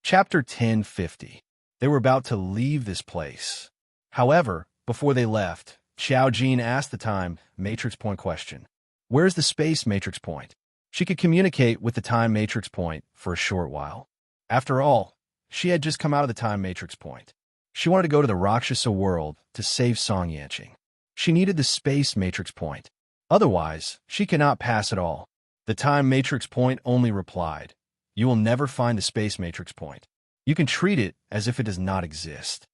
Chapter 1050. They were about to leave this place. However, before they left, Xiao Jin asked the time matrix point question. Where's the space matrix point? She could communicate with the time matrix point for a short while. After all, she had just come out of the time matrix point. She wanted to go to the Rakshasa world to save Song Yanqing. She needed the space matrix point. Otherwise, she cannot pass at all. The time matrix point only replied, "You will never find the space matrix point. You can treat it as if it does not exist."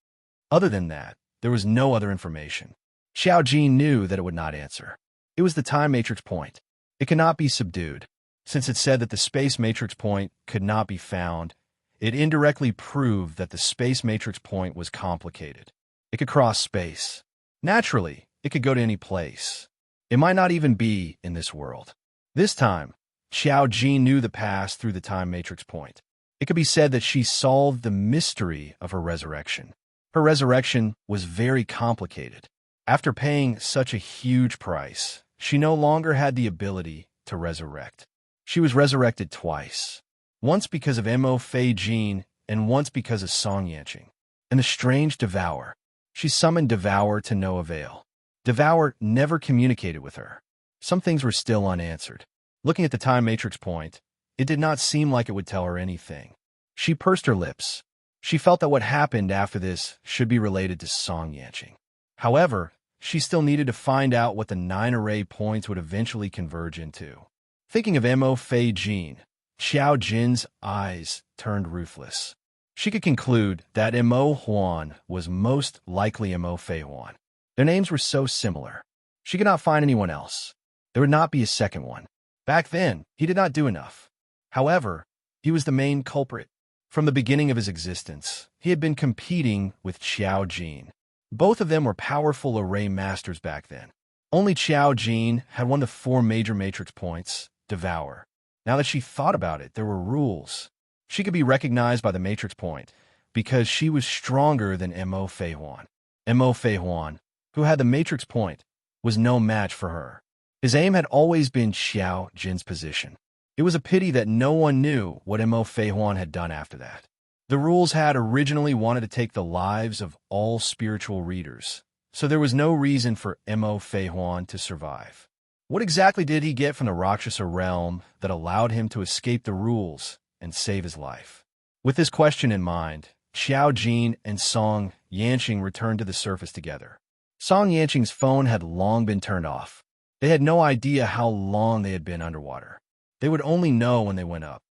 Other than that, there was no other information. Xiao Jin knew that it would not answer. It was the time matrix point. It cannot be subdued. Since it said that the space matrix point could not be found, it indirectly proved that the space matrix point was complicated. It could cross space. Naturally, it could go to any place. It might not even be in this world. This time, Xiao Jin knew the path through the time matrix point. It could be said that she solved the mystery of her resurrection. Her resurrection was very complicated. After paying such a huge price, she no longer had the ability to resurrect. She was resurrected twice. Once because of Mo Fei Jin, and once because of Song Yanqing. And the strange Devour. She summoned Devour to no avail. Devour never communicated with her. Some things were still unanswered. Looking at the time matrix point, it did not seem like it would tell her anything. She pursed her lips. She felt that what happened after this should be related to Song Yanqing. However, she still needed to find out what the 9 array points would eventually converge into. Thinking of Mo Fei Jin, Xiao Jin's eyes turned ruthless. She could conclude that Mo Huan was most likely Mo Fei Huan. Their names were so similar. She could not find anyone else. There would not be a second one. Back then, he did not do enough. However, he was the main culprit. From the beginning of his existence, he had been competing with Xiao Jin. Both of them were powerful array masters back then. Only Xiao Jin had one of the 4 major matrix points, Devour. Now that she thought about it, there were rules. She could be recognized by the matrix point because she was stronger than Mo Fei Huan. Mo Fei Huan, who had the matrix point, was no match for her. His aim had always been Xiao Jin's position. It was a pity that no one knew what Mo Fei Huan had done after that. The rules had originally wanted to take the lives of all spiritual readers, so there was no reason for Mo Fei Huan to survive. What exactly did he get from the Rakshasa realm that allowed him to escape the rules and save his life? With this question in mind, Xiao Jin and Song Yanqing returned to the surface together. Song Yanqing's phone had long been turned off. They had no idea how long they had been underwater. They would only know when they went up.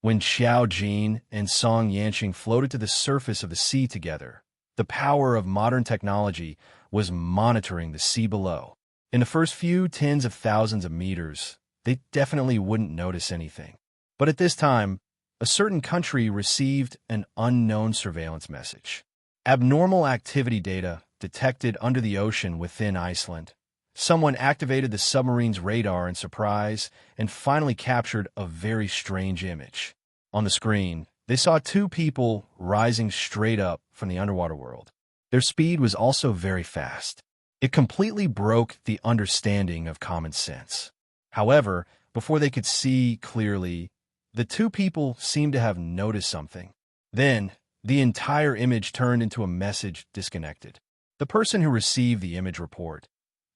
When Xiao Jin and Song Yanqing floated to the surface of the sea together, the power of modern technology was monitoring the sea below. In the first few tens of thousands of meters, they definitely wouldn't notice anything. But at this time, a certain country received an unknown surveillance message. Abnormal activity data detected under the ocean within Iceland. Someone activated the submarine's radar in surprise and finally captured a very strange image. On the screen, they saw 2 people rising straight up from the underwater world. Their speed was also very fast. It completely broke the understanding of common sense. However, before they could see clearly, the 2 people seemed to have noticed something. Then, the entire image turned into a message disconnected. The person who received the image report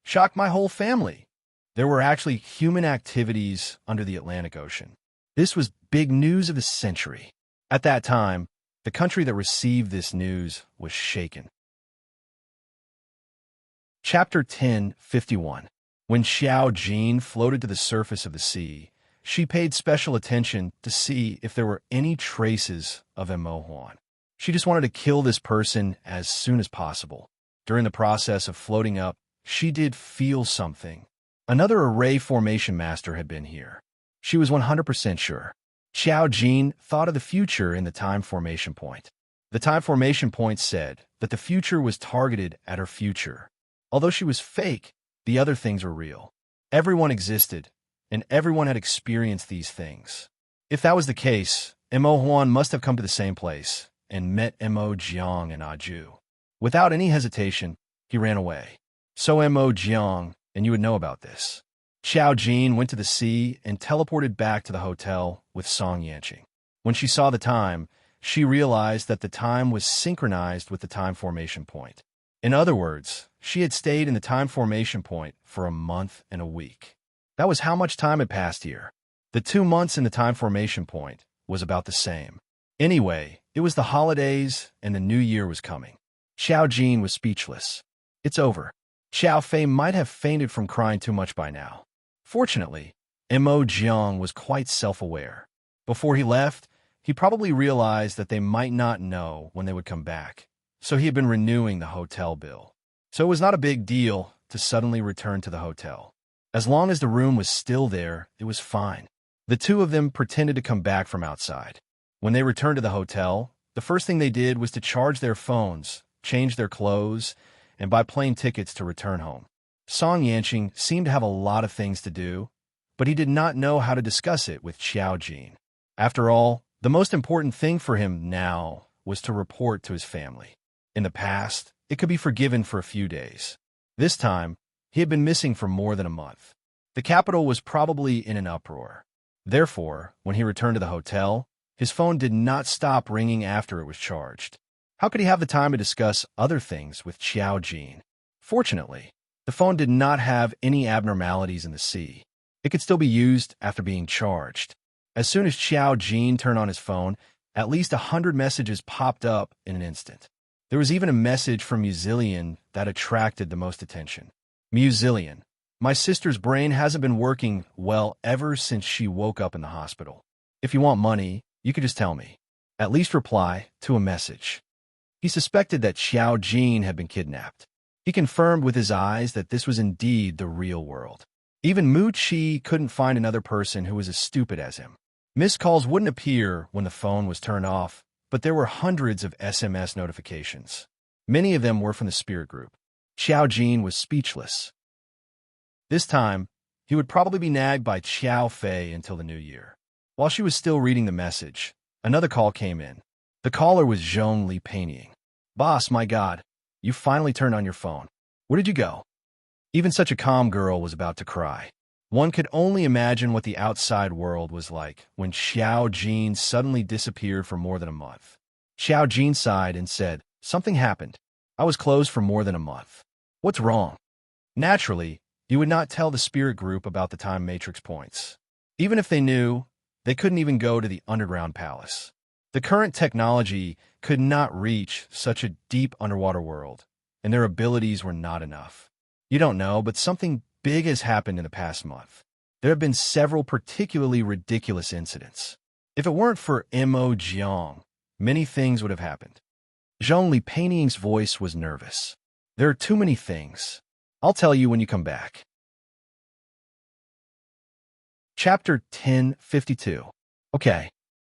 shocked my whole family. There were actually human activities under the Atlantic Ocean. This was big news of the century. At that time, the country that received this news was shaken. Chapter 1051. When Xiao Jin floated to the surface of the sea, she paid special attention to see if there were any traces of Mo Huan. She just wanted to kill this person as soon as possible. During the process of floating up, she did feel something. Another array formation master had been here. She was 100% sure. Xiao Jin thought of the future in the time formation point. The time formation point said that the future was targeted at her future. Although she was fake, the other things were real. Everyone existed, and everyone had experienced these things. If that was the case, Mo Huan must have come to the same place and met Mo Jiang and Aju. Without any hesitation, he ran away. So Mo Jiang, and you would know about this. Xiao Jin went to the sea and teleported back to the hotel with Song Yanqing. When she saw the time, She realized that the time was synchronized with the time formation point. In other words, she had stayed in the time formation point for a month and a week. That was how much time had passed here. The 2 months in the time formation point was about the same. Anyway, it was the holidays and the new year was coming. Xiao Jin was speechless. It's over. Xiao Fei might have fainted from crying too much by now. Fortunately, Mo Jiang was quite self-aware. Before he left, he probably realized that they might not know when they would come back, so he had been renewing the hotel bill. So it was not a big deal to suddenly return to the hotel. As long as the room was still there, it was fine. The two of them pretended to come back from outside. When they returned to the hotel, the first thing they did was to charge their phones, change their clothes, and buy plane tickets to return home. Song Yanqing seemed to have a lot of things to do, but he did not know how to discuss it with Xiao Jin. After all, the most important thing for him now was to report to his family. In the past, it could be forgiven for a few days. This time, he had been missing for more than a month. The capital was probably in an uproar. Therefore, when he returned to the hotel, his phone did not stop ringing after it was charged. How could he have the time to discuss other things with Xiao Jin? Fortunately, the phone did not have any abnormalities in the sea. It could still be used after being charged. As soon as Xiao Jin turned on his phone, at least 100 messages popped up in an instant. There was even a message from Muzillion that attracted the most attention. Muzillion, my sister's brain hasn't been working well ever since she woke up in the hospital. If you want money, you could just tell me. At least reply to a message. He suspected that Xiao Jin had been kidnapped. He confirmed with his eyes that this was indeed the real world. Even Mu Qi couldn't find another person who was as stupid as him. Missed calls wouldn't appear when the phone was turned off, but there were hundreds of SMS notifications. Many of them were from the spirit group. Xiao Jin was speechless. This time, he would probably be nagged by Xiao Fei until the new year. While she was still reading the message, another call came in. The caller was Zhong Li Painting. Boss, my God, you finally turned on your phone. Where did you go? Even such a calm girl was about to cry. One could only imagine what the outside world was like when Xiao Jin suddenly disappeared for more than a month. Xiao Jin sighed and said, something happened. I was closed for more than a month. What's wrong? Naturally, you would not tell the spirit group about the time matrix points. Even if they knew, they couldn't even go to the underground palace. The current technology could not reach such a deep underwater world, and their abilities were not enough. You don't know, but something big has happened in the past month. There have been several particularly ridiculous incidents. If it weren't for Mo Jiang, many things would have happened. Zhong Li Painting's voice was nervous. There are too many things. I'll tell you when you come back. Chapter 1052. Okay.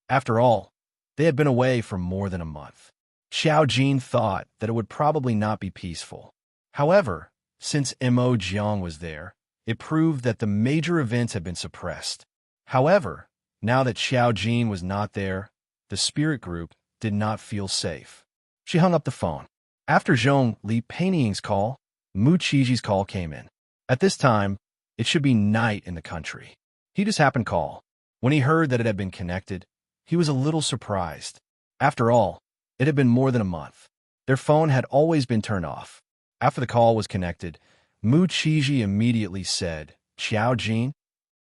After all, they had been away for more than a month. Xiao Jin thought that it would probably not be peaceful. However, since Mo Jiang was there, it proved that the major events had been suppressed. However, now that Xiao Jin was not there, the spirit group did not feel safe. She hung up the phone. After Zhong Li Painting's call, Mu Qiji's call came in. At this time, it should be night in the country. He just happened to call. When he heard that it had been connected, he was a little surprised. After all, it had been more than a month. Their phone had always been turned off. After the call was connected, Mu Qiji immediately said, Xiao Jin?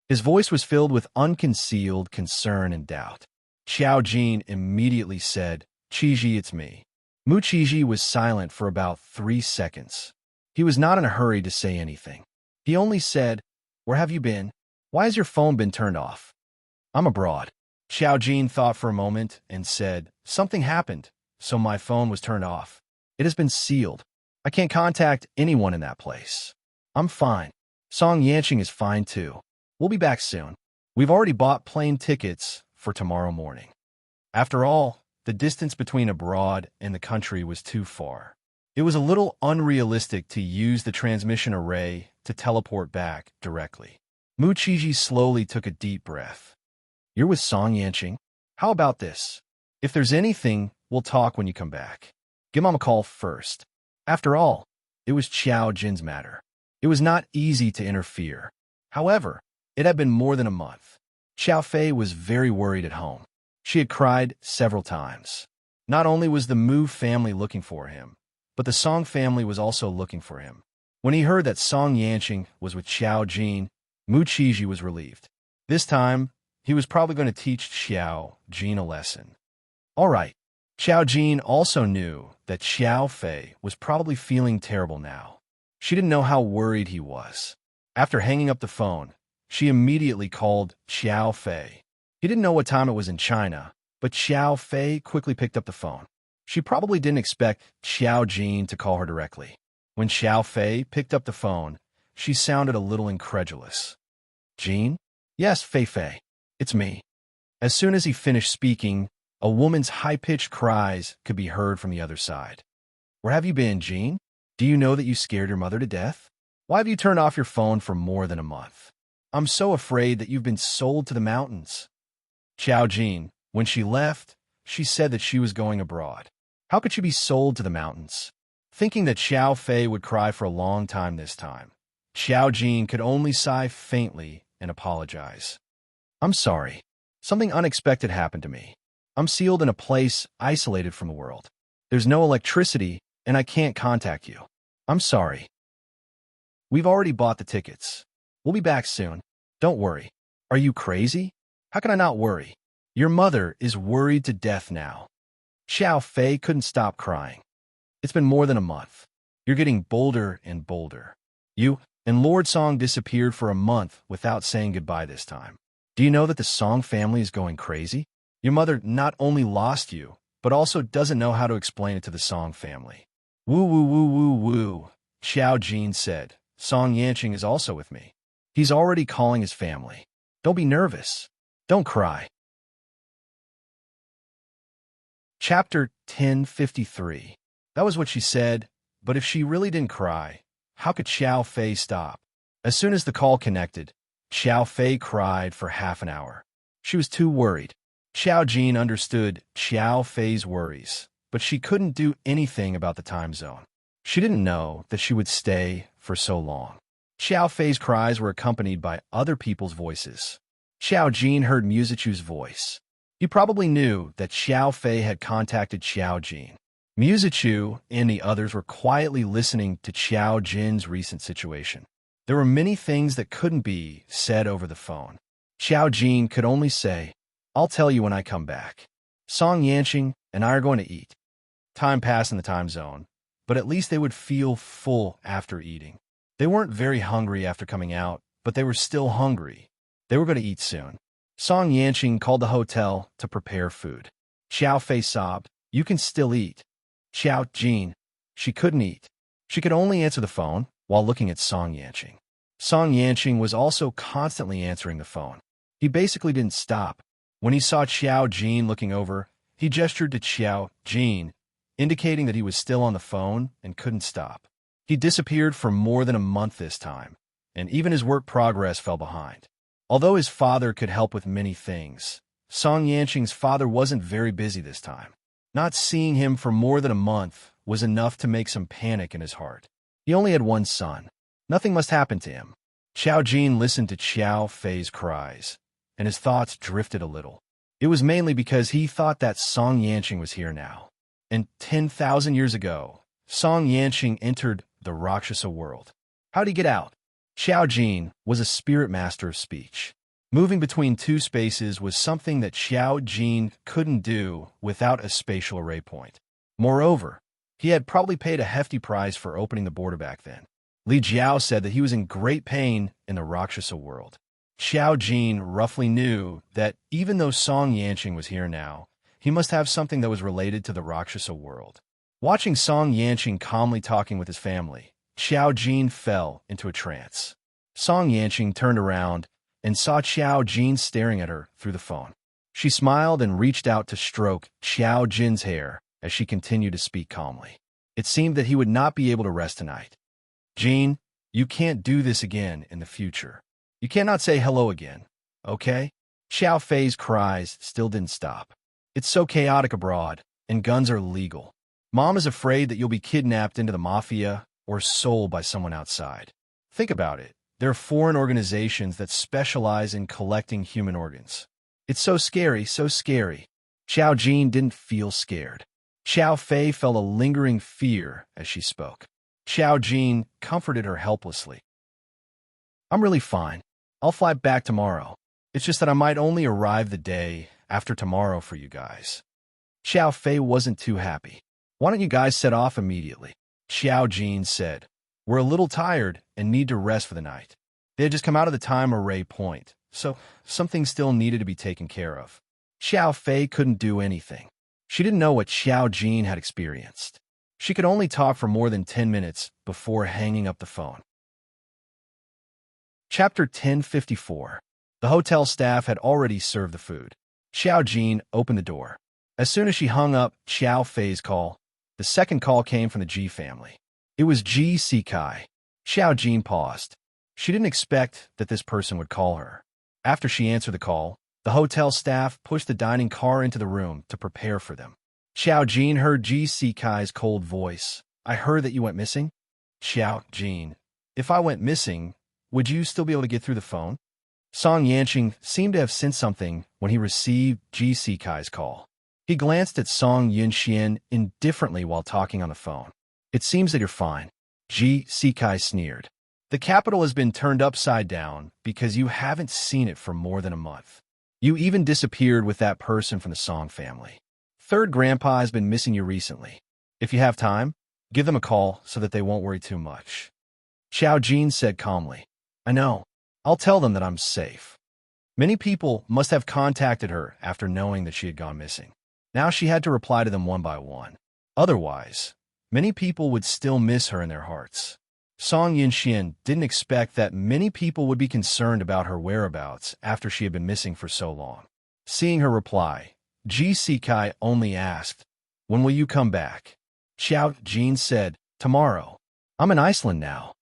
His voice was filled with unconcealed concern and doubt. Xiao Jin immediately said, Qiji, it's me. Mu Qiji was silent for about 3 seconds. He was not in a hurry to say anything. He only said, where have you been? Why has your phone been turned off? I'm abroad. Xiao Jin thought for a moment and said, something happened, so my phone was turned off. It has been sealed. I can't contact anyone in that place. I'm fine. Song Yanqing is fine too. We'll be back soon. We've already bought plane tickets for tomorrow morning. After all, the distance between abroad and the country was too far. It was a little unrealistic to use the transmission array to teleport back directly. Mu Qiji slowly took a deep breath. You're with Song Yanqing? How about this? If there's anything, we'll talk when you come back. Give Mom a call first. After all, it was Xiao Jin's matter. It was not easy to interfere. However, it had been more than a month. Xiao Fei was very worried at home. She had cried several times. Not only was the Mu family looking for him, but the Song family was also looking for him. When he heard that Song Yanqing was with Xiao Jin, Mu Qiji was relieved. This time, he was probably going to teach Xiao Jin a lesson. All right. Xiao Jin also knew that Xiao Fei was probably feeling terrible now. She didn't know how worried he was. After hanging up the phone, she immediately called Xiao Fei. He didn't know what time it was in China, but Xiao Fei quickly picked up the phone. She probably didn't expect Xiao Jin to call her directly. When Xiao Fei picked up the phone, she sounded a little incredulous. Jin? Yes, Fei Fei. It's me. As soon as he finished speaking, a woman's high-pitched cries could be heard from the other side. Where have you been, Jin? Do you know that you scared your mother to death? Why have you turned off your phone for more than a month? I'm so afraid that you've been sold to the mountains. Xiao Jin, when she left, she said that she was going abroad. How could she be sold to the mountains? Thinking that Xiao Fei would cry for a long time this time, Xiao Jin could only sigh faintly and apologize. I'm sorry. Something unexpected happened to me. I'm sealed in a place isolated from the world. There's no electricity, and I can't contact you. I'm sorry. We've already bought the tickets. We'll be back soon. Don't worry. Are you crazy? How can I not worry? Your mother is worried to death now. Xiao Fei couldn't stop crying. It's been more than a month. You're getting bolder and bolder. You and Lord Song disappeared for a month without saying goodbye this time. Do you know that the Song family is going crazy? Your mother not only lost you, but also doesn't know how to explain it to the Song family. Woo woo woo woo woo, Xiao Jin said. Song Yanqing is also with me. He's already calling his family. Don't be nervous. Don't cry. Chapter 1053. That was what she said, but if she really didn't cry, how could Xiao Fei stop? As soon as the call connected, Xiao Fei cried for half an hour. She was too worried. Xiao Jin understood Xiao Fei's worries, but she couldn't do anything about the time zone. She didn't know that she would stay for so long. Xiao Fei's cries were accompanied by other people's voices. Xiao Jin heard Musichu's voice. He probably knew that Xiao Fei had contacted Xiao Jin. Musichu and the others were quietly listening to Xiao Jin's recent situation. There were many things that couldn't be said over the phone. Xiao Jin could only say, I'll tell you when I come back. Song Yanqing and I are going to eat. Time passed in the time zone, but at least they would feel full after eating. They weren't very hungry after coming out, but they were still hungry. They were going to eat soon. Song Yanqing called the hotel to prepare food. Xiao Fei sobbed, You can still eat. Xiao Jin. She couldn't eat. She could only answer the phone while looking at Song Yanqing. Song Yanqing was also constantly answering the phone. He basically didn't stop. When he saw Xiao Jin looking over, he gestured to Xiao Jin, indicating that he was still on the phone and couldn't stop. He disappeared for more than a month this time, and even his work progress fell behind. Although his father could help with many things, Song Yanqing's father wasn't very busy this time. Not seeing him for more than a month was enough to make some panic in his heart. He only had one son. Nothing must happen to him. Xiao Jin listened to Xiao Fei's cries, and his thoughts drifted a little. It was mainly because he thought that Song Yanqing was here now. And 10,000 years ago, Song Yanqing entered the Rakshasa world. How'd he get out? Xiao Jin was a spirit master of speech. Moving between two spaces was something that Xiao Jin couldn't do without a spatial array point. Moreover, he had probably paid a hefty price for opening the border back then. Li Jiao said that he was in great pain in the Rakshasa world. Xiao Jin roughly knew that even though Song Yanqing was here now, he must have something that was related to the Rakshasa world. Watching Song Yanqing calmly talking with his family, Xiao Jin fell into a trance. Song Yanqing turned around and saw Xiao Jin staring at her through the phone. She smiled and reached out to stroke Xiao Jin's hair as she continued to speak calmly. It seemed that he would not be able to rest tonight. Jin, you can't do this again in the future. You cannot say hello again, okay? Xiao Fei's cries still didn't stop. It's so chaotic abroad, and guns are legal. Mom is afraid that you'll be kidnapped into the mafia or sold by someone outside. Think about it. There are foreign organizations that specialize in collecting human organs. It's so scary, so scary. Xiao Jin didn't feel scared. Xiao Fei felt a lingering fear as she spoke. Xiao Jin comforted her helplessly. I'm really fine. I'll fly back tomorrow. It's just that I might only arrive the day after tomorrow for you guys. Xiao Fei wasn't too happy. Why don't you guys set off immediately? Xiao Jin said. We're a little tired and need to rest for the night. They had just come out of the time array point, so something still needed to be taken care of. Xiao Fei couldn't do anything. She didn't know what Xiao Jin had experienced. She could only talk for more than 10 minutes before hanging up the phone. Chapter 1054. The hotel staff had already served the food. Xiao Jin opened the door. As soon as she hung up Xiao Fei's call, the second call came from the Ji family. It was Ji Sikai. Xiao Jin paused. She didn't expect that this person would call her. After she answered the call, the hotel staff pushed the dining car into the room to prepare for them. Xiao Jin heard Ji Sikai's cold voice. I heard that you went missing? Xiao Jin, if I went missing, would you still be able to get through the phone? Song Yanqing seemed to have sensed something when he received Ji Sikai's call. He glanced at Song Yunxian indifferently while talking on the phone. It seems that you're fine. Ji Sikai sneered. The capital has been turned upside down because you haven't seen it for more than a month. You even disappeared with that person from the Song family. Third grandpa has been missing you recently. If you have time, give them a call so that they won't worry too much. Xiao Jin said calmly. I know. I'll tell them that I'm safe. Many people must have contacted her after knowing that she had gone missing. Now she had to reply to them one by one. Otherwise, many people would still miss her in their hearts. Song Yunxian didn't expect that many people would be concerned about her whereabouts after she had been missing for so long. Seeing her reply, Ji Sikai only asked, When will you come back? Xiao Jin said, Tomorrow. I'm in Iceland now.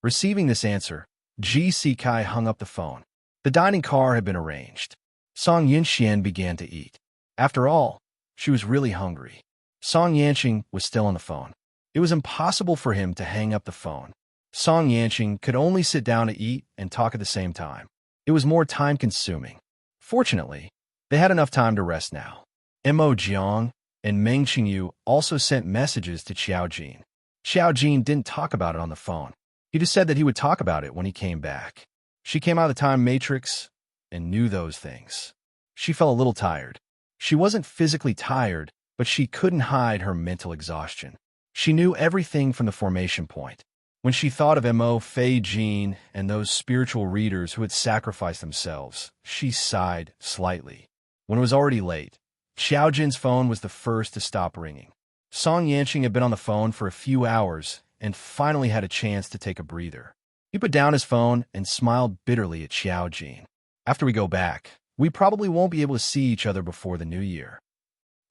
Receiving this answer, Ji Sikai hung up the phone. The dining car had been arranged. Song Yunxian began to eat. After all, she was really hungry. Song Yanqing was still on the phone. It was impossible for him to hang up the phone. Song Yanqing could only sit down to eat and talk at the same time. It was more time-consuming. Fortunately, they had enough time to rest now. Mo Jiang and Meng Qingyu also sent messages to Xiao Jin. Xiao Jin didn't talk about it on the phone. He just said that he would talk about it when he came back. She came out of the time matrix and knew those things. She felt a little tired. She wasn't physically tired, but she couldn't hide her mental exhaustion. She knew everything from the formation point. When she thought of Mo Fei Jin and those spiritual readers who had sacrificed themselves, she sighed slightly. When it was already late, Xiao Jin's phone was the first to stop ringing. Song Yanqing had been on the phone for a few hours and finally had a chance to take a breather. He put down his phone and smiled bitterly at Xiao Jin. After we go back, we probably won't be able to see each other before the new year.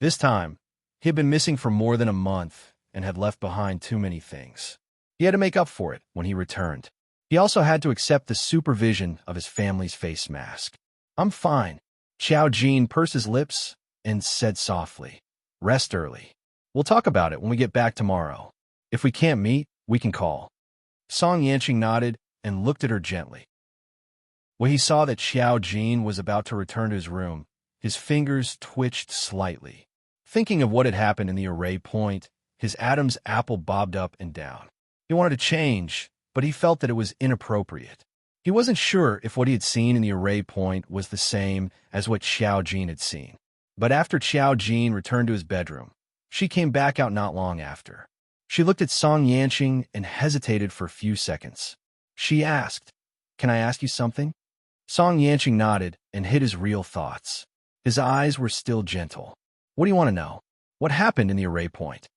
This time, he had been missing for more than a month and had left behind too many things. He had to make up for it when he returned. He also had to accept the supervision of his family's face mask. I'm fine. Xiao Jin pursed his lips and said softly, Rest early. We'll talk about it when we get back tomorrow. If we can't meet, we can call. Song Yanqing nodded and looked at her gently. When he saw that Xiao Jin was about to return to his room, his fingers twitched slightly. Thinking of what had happened in the array point, his Adam's apple bobbed up and down. He wanted to change, but he felt that it was inappropriate. He wasn't sure if what he had seen in the array point was the same as what Xiao Jin had seen. But after Xiao Jin returned to his bedroom, she came back out not long after. She looked at Song Yanqing and hesitated for a few seconds. She asked, Can I ask you something? Song Yanqing nodded and hid his real thoughts. His eyes were still gentle. What do you want to know? What happened in the array point?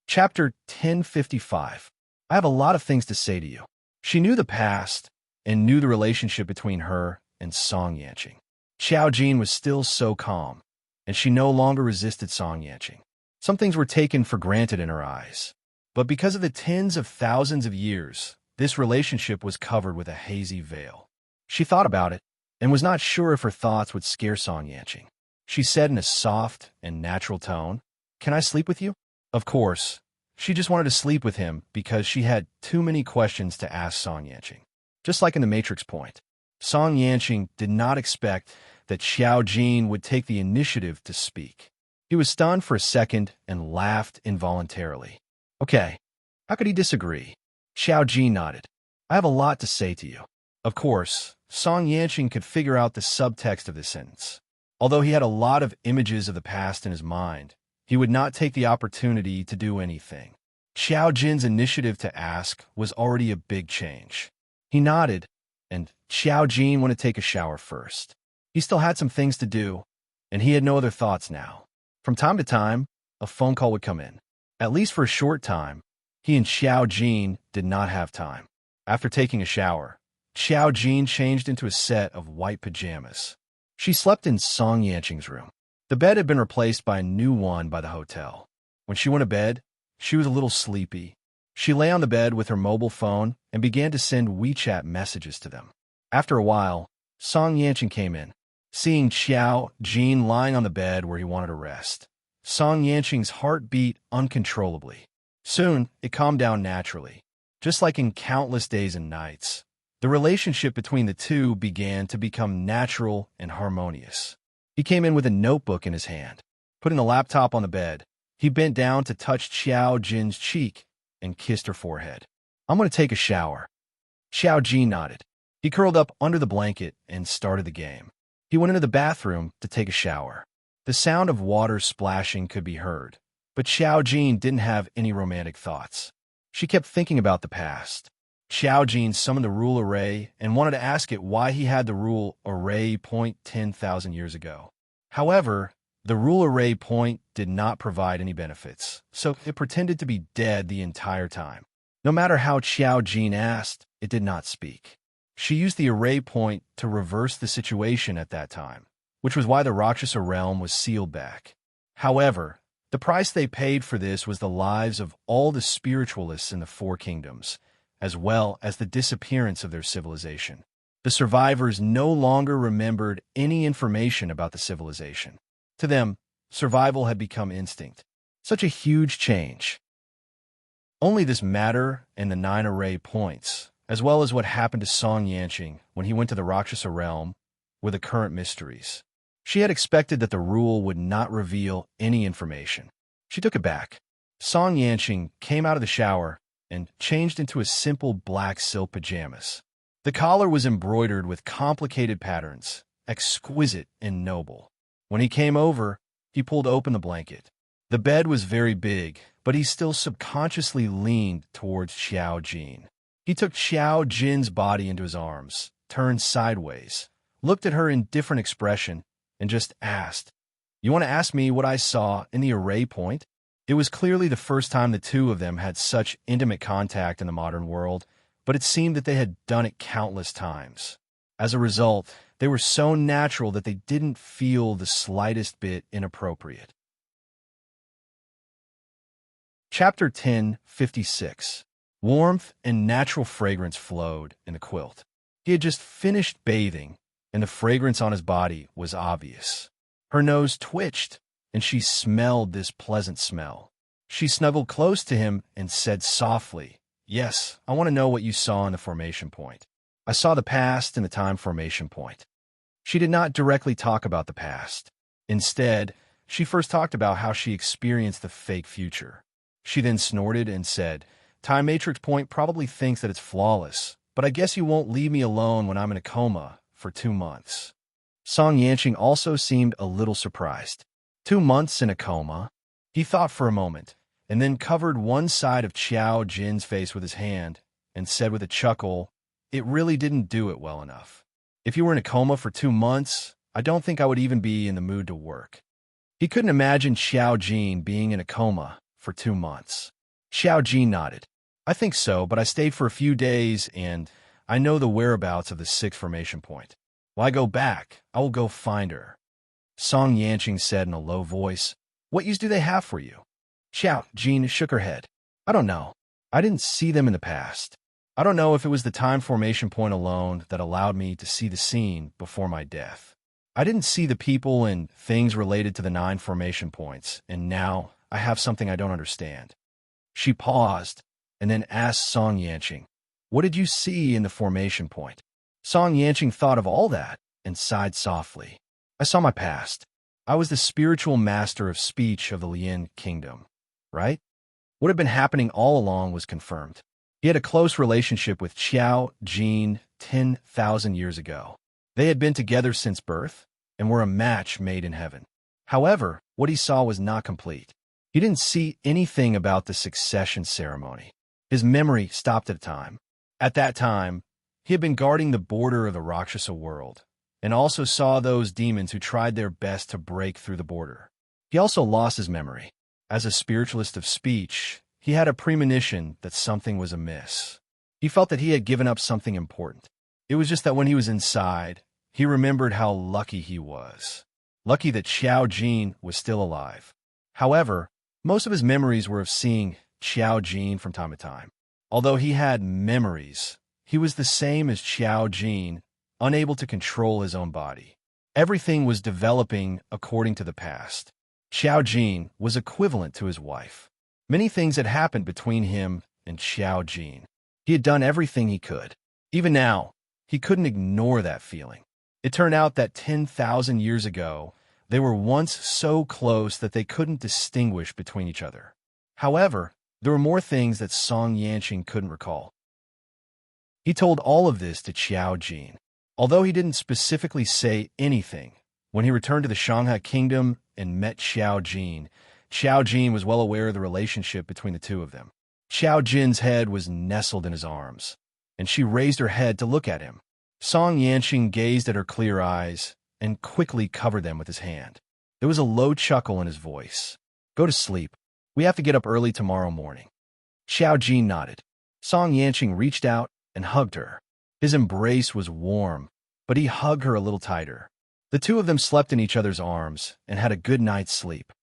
Chapter 1055. I have a lot of things to say to you. She knew the past and knew the relationship between her and Song Yanqing. Xiao Jin was still so calm, and she no longer resisted Song Yanqing. Some things were taken for granted in her eyes. But because of the tens of thousands of years, this relationship was covered with a hazy veil. She thought about it and was not sure if her thoughts would scare Song Yanqing. She said in a soft and natural tone, Can I sleep with you? Of course, she just wanted to sleep with him because she had too many questions to ask Song Yanqing. Just like in the Matrix point, Song Yanqing did not expect that Xiao Jin would take the initiative to speak. He was stunned for a second and laughed involuntarily. Okay, how could he disagree? Xiao Jin nodded. I have a lot to say to you. Of course, Song Yanqing could figure out the subtext of this sentence. Although he had a lot of images of the past in his mind, he would not take the opportunity to do anything. Xiao Jin's initiative to ask was already a big change. He nodded, and Xiao Jin went to take a shower first. He still had some things to do, and he had no other thoughts now. From time to time, a phone call would come in. At least for a short time, he and Xiao Jin did not have time. After taking a shower, Xiao Jin changed into a set of white pajamas. She slept in Song Yanqing's room. The bed had been replaced by a new one by the hotel. When she went to bed, she was a little sleepy. She lay on the bed with her mobile phone and began to send WeChat messages to them. After a while, Song Yanqing came in. Seeing Xiao Jin lying on the bed where he wanted to rest, Song Yanqing's heart beat uncontrollably. Soon, it calmed down naturally. Just like in countless days and nights, the relationship between the two began to become natural and harmonious. He came in with a notebook in his hand. Putting the laptop on the bed, he bent down to touch Xiao Jin's cheek and kissed her forehead. I'm going to take a shower. Xiao Jin nodded. He curled up under the blanket and started the game. He went into the bathroom to take a shower. The sound of water splashing could be heard, but Xiao Jin didn't have any romantic thoughts. She kept thinking about the past. Xiao Jin summoned the rule array and wanted to ask it why he had the rule array point 10,000 years ago. However, the rule array point did not provide any benefits, so it pretended to be dead the entire time. No matter how Xiao Jin asked, it did not speak. She used the array point to reverse the situation at that time, which was why the Rakshasa realm was sealed back. However, the price they paid for this was the lives of all the spiritualists in the Four Kingdoms, as well as the disappearance of their civilization. The survivors no longer remembered any information about the civilization. To them, survival had become instinct. Such a huge change. Only this matter and the 9 array points, as well as what happened to Song Yanqing when he went to the Rakshasa realm, were the current mysteries. She had expected that the rule would not reveal any information. She took it back. Song Yanqing came out of the shower and changed into a simple black silk pajamas. The collar was embroidered with complicated patterns, exquisite and noble. When he came over, he pulled open the blanket. The bed was very big, but he still subconsciously leaned towards Xiao Jin. He took Xiao Jin's body into his arms, turned sideways, looked at her in different expression, and just asked, "You want to ask me what I saw in the array point?" It was clearly the first time the two of them had such intimate contact in the modern world, but it seemed that they had done it countless times. As a result, they were so natural that they didn't feel the slightest bit inappropriate. Chapter 10:56. Warmth and natural fragrance flowed in the quilt. He had just finished bathing, and the fragrance on his body was obvious. Her nose twitched, and she smelled this pleasant smell. She snuggled close to him and said softly, "Yes, I want to know what you saw in the formation point." "I saw the past in the time formation point." She did not directly talk about the past. Instead, she first talked about how she experienced the fake future. She then snorted and said, "Time Matrix Point probably thinks that it's flawless, but I guess you won't leave me alone when I'm in a coma for 2 months." Song Yanqing also seemed a little surprised. 2 months in a coma? He thought for a moment, and then covered one side of Xiao Jin's face with his hand and said with a chuckle, "It really didn't do it well enough. If you were in a coma for 2 months, I don't think I would even be in the mood to work." He couldn't imagine Xiao Jin being in a coma for 2 months. Xiao Jin nodded. "I think so, but I stayed for a few days, and I know the whereabouts of the 6th formation point. When I go back, I will go find her." Song Yanqing said in a low voice, "What use do they have for you?" Xiao Jin shook her head. "I don't know. I didn't see them in the past. I don't know if it was the time formation point alone that allowed me to see the scene before my death. I didn't see the people and things related to the 9 formation points, and now I have something I don't understand." She paused and then asked Song Yanqing, "What did you see in the formation point?" Song Yanqing thought of all that and sighed softly. I saw my past. I was the spiritual master of speech of the Lian kingdom, right? What had been happening all along was confirmed. He had a close relationship with Qiao Jin 10,000 years ago. They had been together since birth and were a match made in heaven. However, what he saw was not complete. He didn't see anything about the succession ceremony. His memory stopped at a time. At that time, he had been guarding the border of the Rakshasa world, and also saw those demons who tried their best to break through the border. He also lost his memory. As a spiritualist of speech, he had a premonition that something was amiss. He felt that he had given up something important. It was just that when he was inside, he remembered how lucky he was. Lucky that Qiao Jin was still alive. However, most of his memories were of seeing Qiao Jin from time to time. Although he had memories, he was the same as Qiao Jin, unable to control his own body. Everything was developing according to the past. Qiao Jin was equivalent to his wife. Many things had happened between him and Qiao Jin. He had done everything he could. Even now, he couldn't ignore that feeling. It turned out that 10,000 years ago, they were once so close that they couldn't distinguish between each other. However, there were more things that Song Yanqing couldn't recall. He told all of this to Qiao Jin. Although he didn't specifically say anything, when he returned to the Shanghai kingdom and met Qiao Jin was well aware of the relationship between the two of them. Qiao Jin's head was nestled in his arms, and she raised her head to look at him. Song Yanqing gazed at her clear eyes and quickly covered them with his hand. There was a low chuckle in his voice. Go to sleep. We have to get up early tomorrow morning. Qiao Jin nodded. Song Yanqing reached out and hugged her. His embrace was warm, but he hugged her a little tighter. The two of them slept in each other's arms and had a good night's sleep.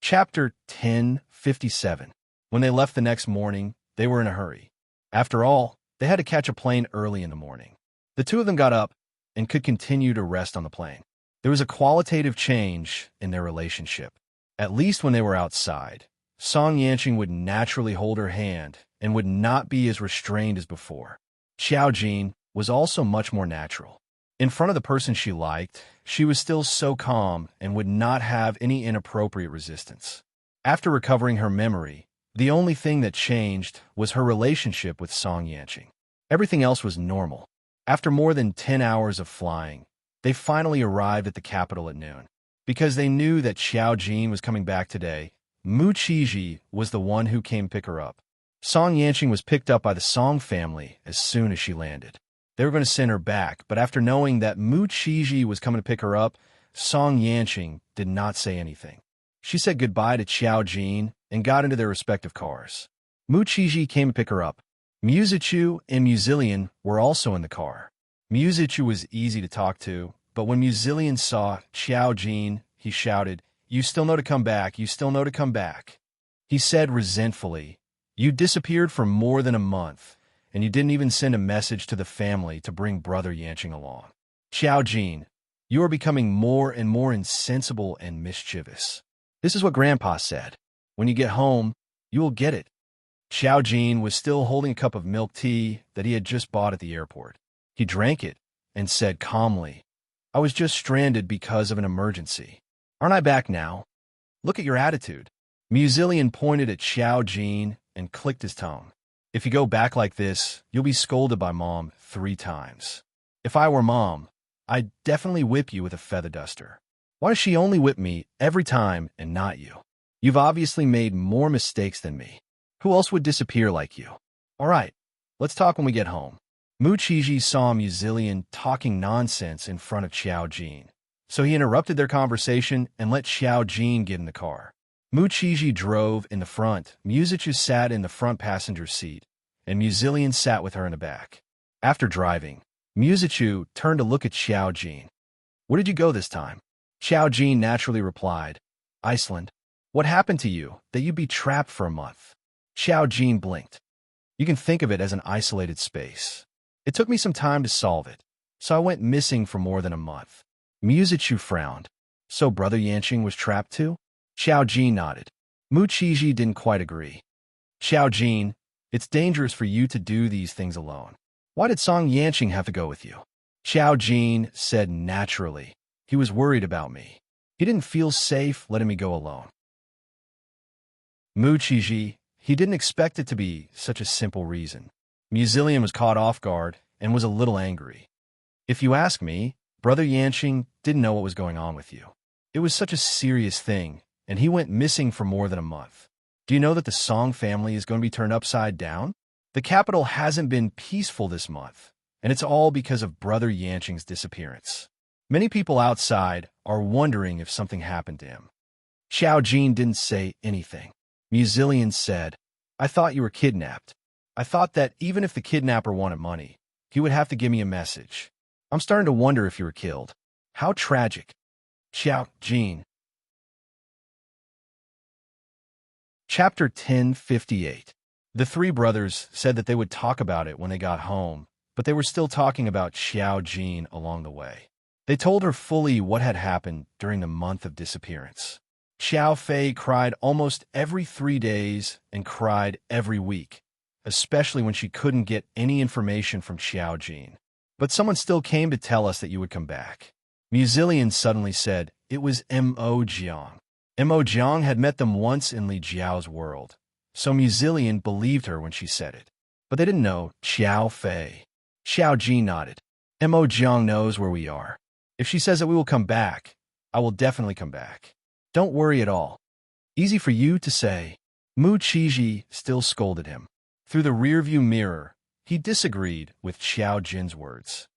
Chapter 10:57. When they left the next morning, they were in a hurry. After all, they had to catch a plane early in the morning. The two of them got up and could continue to rest on the plane. There was a qualitative change in their relationship. At least when they were outside, Song Yanqing would naturally hold her hand and would not be as restrained as before. Qiao Jin was also much more natural. In front of the person she liked, she was still so calm and would not have any inappropriate resistance. After recovering her memory, the only thing that changed was her relationship with Song Yanqing. Everything else was normal. After more than 10 hours of flying, they finally arrived at the capital at noon. Because they knew that Qiao Jin was coming back today, Mu Qizhi was the one who came pick her up. Song Yanqing was picked up by the Song family as soon as she landed. They were going to send her back, but after knowing that Mu Qizhi was coming to pick her up, Song Yanqing did not say anything. She said goodbye to Qiao Jin and got into their respective cars. Mu Qizhi came to pick her up. Muzichu and Muzilian were also in the car. Muzichu was easy to talk to, but when Muzilian saw Qiao Jin, he shouted, "You still know to come back, you still know to come back." He said resentfully, "You disappeared for more than a month, and you didn't even send a message to the family to bring brother Yanqing along. Qiao Jin, you are becoming more and more insensible and mischievous. This is what Grandpa said. When you get home, you will get it." Qiao Jin was still holding a cup of milk tea that he had just bought at the airport. He drank it and said calmly, "I was just stranded because of an emergency. Aren't I back now? Look at your attitude." Muzilian pointed at Qiao Jin and clicked his tongue. "If you go back like this, you'll be scolded by Mom 3 times. If I were Mom, I'd definitely whip you with a feather duster. Why does she only whip me every time and not you? You've obviously made more mistakes than me. Who else would disappear like you? All right, let's talk when we get home." Mu Qizhi saw Muzilian talking nonsense in front of Qiao Jin, so he interrupted their conversation and let Qiao Jin get in the car. Mu Qizhi drove in the front, Muzichu sat in the front passenger seat, and Muzilian sat with her in the back. After driving, Muzichu turned to look at Qiao Jin. "Where did you go this time?" Qiao Jin naturally replied, "Iceland. What happened to you that you'd be trapped for a month?" Qiao Jin blinked. "You can think of it as an isolated space. It took me some time to solve it, so I went missing for more than a month." Muzichu frowned. "So brother Yanqing was trapped too?" Qiao Jin nodded. Mu Qizhi didn't quite agree. "Qiao Jin, It's dangerous for you to do these things alone. Why did Song Yanqing have to go with you? Xiao Jin said naturally. He was worried about me. He didn't feel safe letting me go alone. Mu Qiji, he didn't expect it to be such a simple reason. Muzilian was caught off guard and was a little angry. If you ask me, Brother Yanqing didn't know what was going on with you. It was such a serious thing, and he went missing for more than a month. Do you know that the Song family is going to be turned upside down? The capital hasn't been peaceful this month, and it's all because of Brother Yanqing's disappearance. Many people outside are wondering if something happened to him. Xiao Jin didn't say anything. Muzilian said, I thought you were kidnapped. I thought that even if the kidnapper wanted money, he would have to give me a message. I'm starting to wonder if you were killed. How tragic. Xiao Jin. Chapter 1058. The three brothers said that they would talk about it when they got home, but they were still talking about Xiao Jin along the way. They told her fully what had happened during the month of disappearance. Xiao Fei cried almost every 3 days and cried every week, especially when she couldn't get any information from Xiao Jin. But someone still came to tell us that you would come back. Muzilian suddenly said it was Mo Jiang. Mo Jiang had met them once in Li Jiao's world, so Muzilian believed her when she said it. But they didn't know Xiao Fei. Xiao Jin nodded. Mo Jiang knows where we are. If she says that we will come back, I will definitely come back. Don't worry at all. Easy for you to say. Mu Qiji still scolded him. Through the rearview mirror, he disagreed with Xiao Jin's words.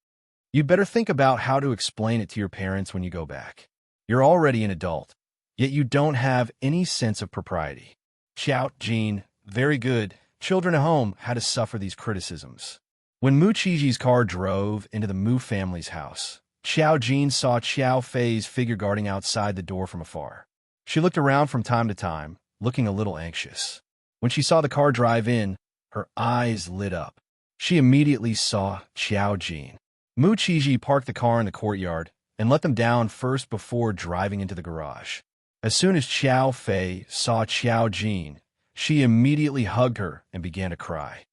You'd better think about how to explain it to your parents when you go back. You're already an adult, yet you don't have any sense of propriety. Xiao Jin, very good. Children at home had to suffer these criticisms. When Mu Qiji's car drove into the Mu family's house, Xiao Jin saw Xiao Fei's figure guarding outside the door from afar. She looked around from time to time, looking a little anxious. When she saw the car drive in, her eyes lit up. She immediately saw Xiao Jin. Mu Qiji parked the car in the courtyard and let them down first before driving into the garage. As soon as Xiao Fei saw Xiao Jin, she immediately hugged her and began to cry.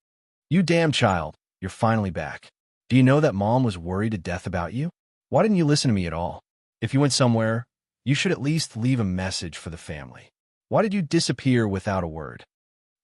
You damn child, you're finally back. Do you know that Mom was worried to death about you? Why didn't you listen to me at all? If you went somewhere, you should at least leave a message for the family. Why did you disappear without a word?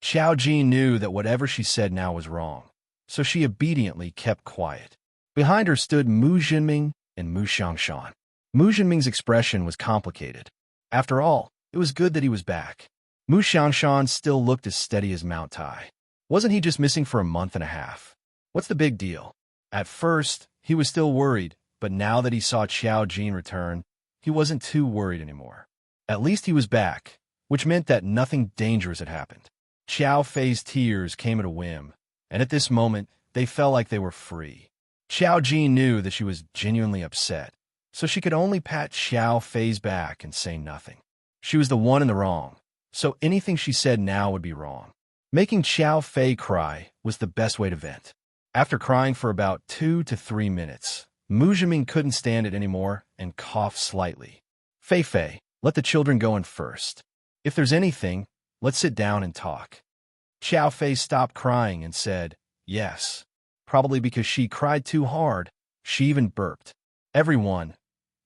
Xiao Jin knew that whatever she said now was wrong, so she obediently kept quiet. Behind her stood Mu Jinming and Mu Xiangshan. Mu Jinming's expression was complicated. After all, it was good that he was back. Mu Xiangshan still looked as steady as Mount Tai. Wasn't he just missing for a month and a half? What's the big deal? At first, he was still worried, but now that he saw Xiao Jin return, he wasn't too worried anymore. At least he was back, which meant that nothing dangerous had happened. Xiao Fei's tears came at a whim, and at this moment, they felt like they were free. Xiao Jin knew that she was genuinely upset, so she could only pat Xiao Fei's back and say nothing. She was the one in the wrong, so anything she said now would be wrong. Making Xiao Fei cry was the best way to vent. After crying for about 2 to 3 minutes, Mu Jinming couldn't stand it anymore and coughed slightly. Fei, let the children go in first. If there's anything, let's sit down and talk. Xiao Fei stopped crying and said, yes. Probably because she cried too hard, she even burped. Everyone,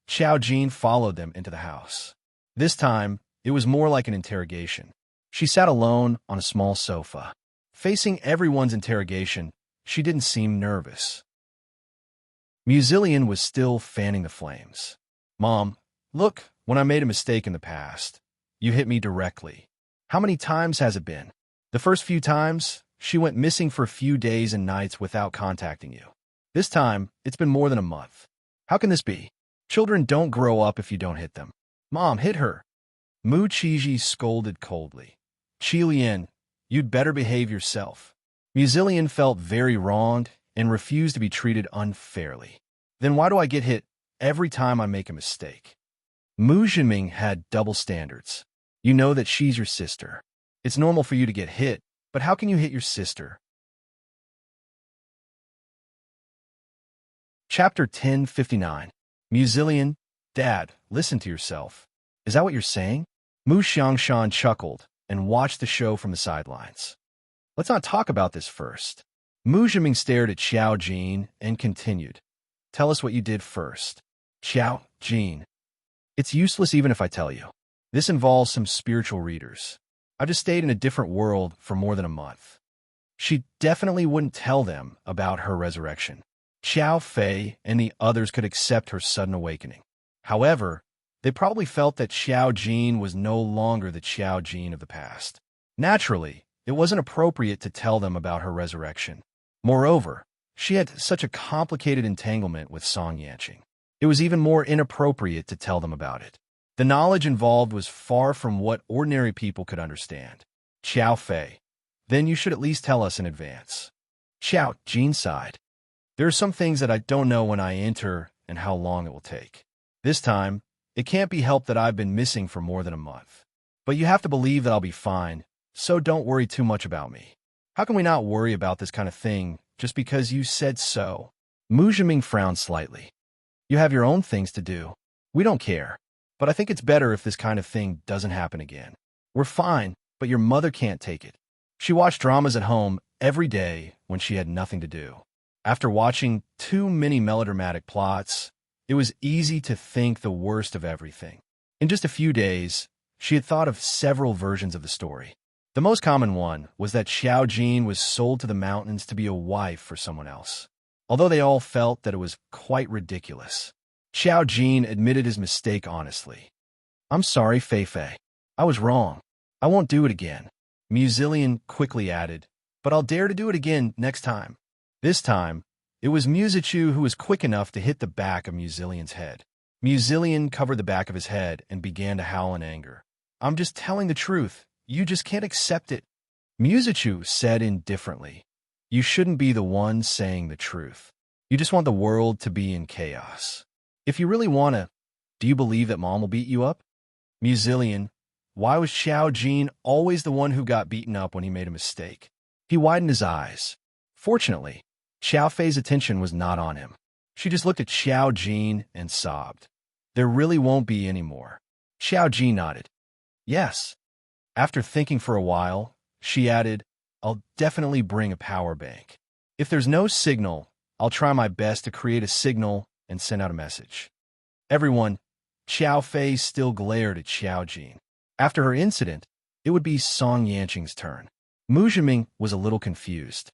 Xiao Jin followed them into the house. This time, it was more like an interrogation. She sat alone on a small sofa. Facing everyone's interrogation, she didn't seem nervous. Muzilian was still fanning the flames. Mom, look, when I made a mistake in the past, you hit me directly. How many times has it been? The first few times, she went missing for a few days and nights without contacting you. This time, it's been more than a month. How can this be? Children don't grow up if you don't hit them. Mom, hit her. Mu Qiji scolded coldly. Qilian, you'd better behave yourself. Muzilian felt very wronged and refused to be treated unfairly. Then why do I get hit every time I make a mistake? Mu Jinming had double standards. You know that she's your sister. It's normal for you to get hit, but how can you hit your sister? Chapter 1059. Muzilian, Dad, listen to yourself. Is that what you're saying? Mu Xiangshan chuckled and watched the show from the sidelines. Let's not talk about this first. Mu Zhiming stared at Xiao Jin and continued. Tell us what you did first. Xiao Jin. It's useless even if I tell you. This involves some spiritual readers. I just stayed in a different world for more than a month. She definitely wouldn't tell them about her resurrection. Xiao Fei and the others could accept her sudden awakening. However, they probably felt that Xiao Jin was no longer the Xiao Jin of the past. Naturally, it wasn't appropriate to tell them about her resurrection. Moreover, she had such a complicated entanglement with Song Yanqing. It was even more inappropriate to tell them about it. The knowledge involved was far from what ordinary people could understand. Xiao Fei, then you should at least tell us in advance. Xiao Jin sighed. There are some things that I don't know when I enter and how long it will take. This time, it can't be helped that I've been missing for more than a month. But you have to believe that I'll be fine, so don't worry too much about me. How can we not worry about this kind of thing just because you said so? Mu Zhiming frowned slightly. You have your own things to do. We don't care. But I think it's better if this kind of thing doesn't happen again. We're fine, but your mother can't take it. She watched dramas at home every day when she had nothing to do. After watching too many melodramatic plots, it was easy to think the worst of everything. In just a few days, she had thought of several versions of the story. The most common one was that Xiao Jin was sold to the mountains to be a wife for someone else. Although they all felt that it was quite ridiculous, Xiao Jin admitted his mistake honestly. I'm sorry, Fei Fei. I was wrong. I won't do it again. Mu Zillion quickly added, but I'll dare to do it again next time. This time, it was Mu Zichu who was quick enough to hit the back of Mu Zillion's head. Mu Zillion covered the back of his head and began to howl in anger. I'm just telling the truth. You just can't accept it. Mu Zichu said indifferently. You shouldn't be the one saying the truth. You just want the world to be in chaos. If you really want to, do you believe that Mom will beat you up? Mu Zillion, why was Xiao Jin always the one who got beaten up when he made a mistake? He widened his eyes. Fortunately, Xiao Fei's attention was not on him. She just looked at Xiao Jin and sobbed. There really won't be any more. Xiao Jin nodded. Yes. After thinking for a while, she added, I'll definitely bring a power bank. If there's no signal, I'll try my best to create a signal and send out a message. Everyone, Xiao Fei still glared at Xiao Jin. After her incident, it would be Song Yanqing's turn. Mu Zhiming was a little confused.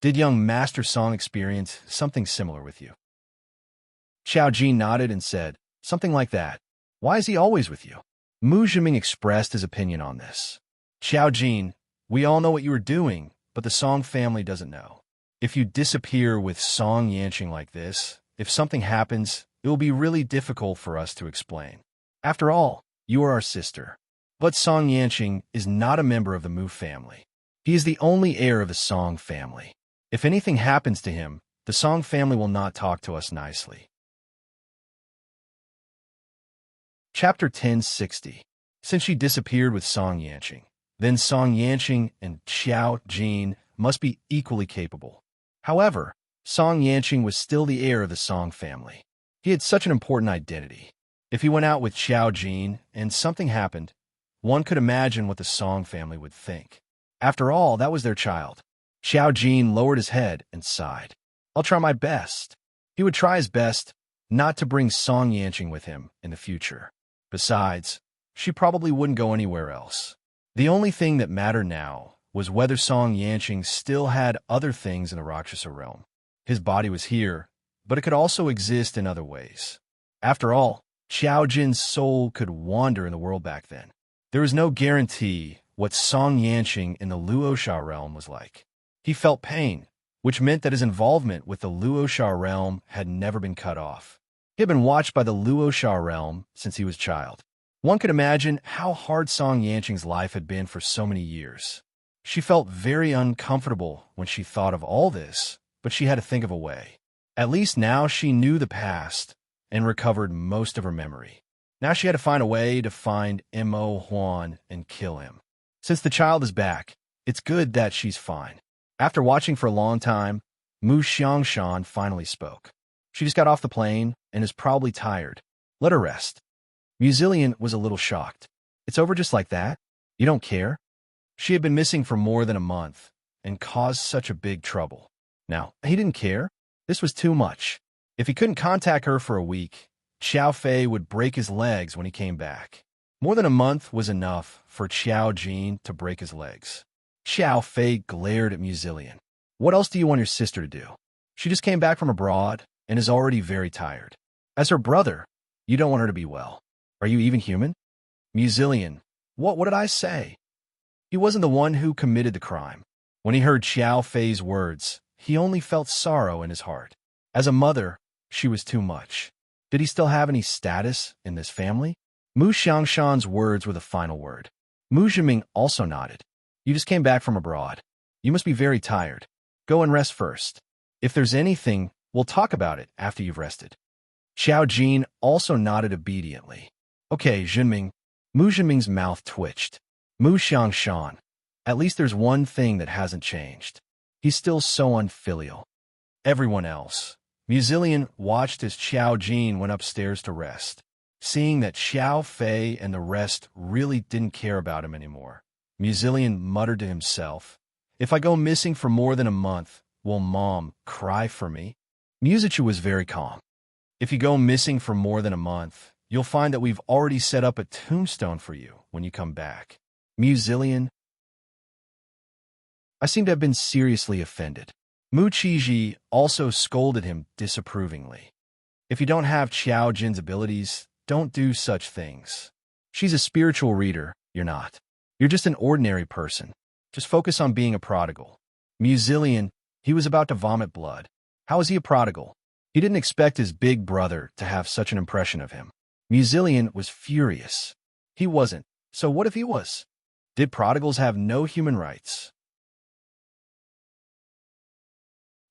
Did young Master Song experience something similar with you? Xiao Jin nodded and said, something like that. Why is he always with you? Mu Zhiming expressed his opinion on this. Xiao Jin, we all know what you were doing, but the Song family doesn't know. If you disappear with Song Yanqing like this, if something happens, it will be really difficult for us to explain. After all, you are our sister. But Song Yanqing is not a member of the Mu family. He is the only heir of the Song family. If anything happens to him, the Song family will not talk to us nicely. Chapter 1060. Since she disappeared with Song Yanqing, then Song Yanqing and Xiao Jin must be equally capable. However, Song Yanqing was still the heir of the Song family. He had such an important identity. If he went out with Xiao Jin and something happened, one could imagine what the Song family would think. After all, that was their child. Xiao Jin lowered his head and sighed. I'll try my best. He would try his best not to bring Song Yanqing with him in the future. Besides, she probably wouldn't go anywhere else. The only thing that mattered now was whether Song Yanqing still had other things in the Rakshasa realm. His body was here, but it could also exist in other ways. After all, Xiao Jin's soul could wander in the world back then. There was no guarantee what Song Yanqing in the Luosha realm was like. He felt pain, which meant that his involvement with the Luosha realm had never been cut off. He had been watched by the Luosha realm since he was a child. One could imagine how hard Song Yanqing's life had been for so many years. She felt very uncomfortable when she thought of all this, but she had to think of a way. At least now she knew the past and recovered most of her memory. Now she had to find a way to find Mo Huan and kill him. Since the child is back, it's good that she's fine. After watching for a long time, Mu Xiangshan finally spoke. She just got off the plane and is probably tired. Let her rest. Mu Zillion was a little shocked. It's over just like that? You don't care? She had been missing for more than a month, and caused such a big trouble. Now, he didn't care. This was too much. If he couldn't contact her for a week, Xiao Fei would break his legs when he came back. More than a month was enough for Xiao Jin to break his legs. Xiao Fei glared at Muzillion. What else do you want your sister to do? She just came back from abroad and is already very tired. As her brother, you don't want her to be well. Are you even human? Muzillion, what did I say? He wasn't the one who committed the crime. When he heard Xiao Fei's words, he only felt sorrow in his heart. As a mother, she was too much. Did he still have any status in this family? Mu Xiangshan's words were the final word. Mu Zhiming also nodded. You just came back from abroad. You must be very tired. Go and rest first. If there's anything, we'll talk about it after you've rested. Xiao Jin also nodded obediently. Okay, Zhenming. Mu Zhiming's mouth twitched. Mu Xiangshan. At least there's one thing that hasn't changed. He's still so unfilial. Everyone else. Muzillion watched as Xiao Jin went upstairs to rest. Seeing that Xiao Fei and the rest really didn't care about him anymore, Muzillion muttered to himself, if I go missing for more than a month, will Mom cry for me? Muzichu was very calm. If you go missing for more than a month, you'll find that we've already set up a tombstone for you when you come back. Muzillion, I seem to have been seriously offended. Mu Qizhi also scolded him disapprovingly. If you don't have Xiao Jin's abilities, don't do such things. She's a spiritual reader, you're not. You're just an ordinary person. Just focus on being a prodigal. Muzillion, he was about to vomit blood. How is he a prodigal? He didn't expect his big brother to have such an impression of him. Muzillion was furious. He wasn't. So what if he was? Did prodigals have no human rights?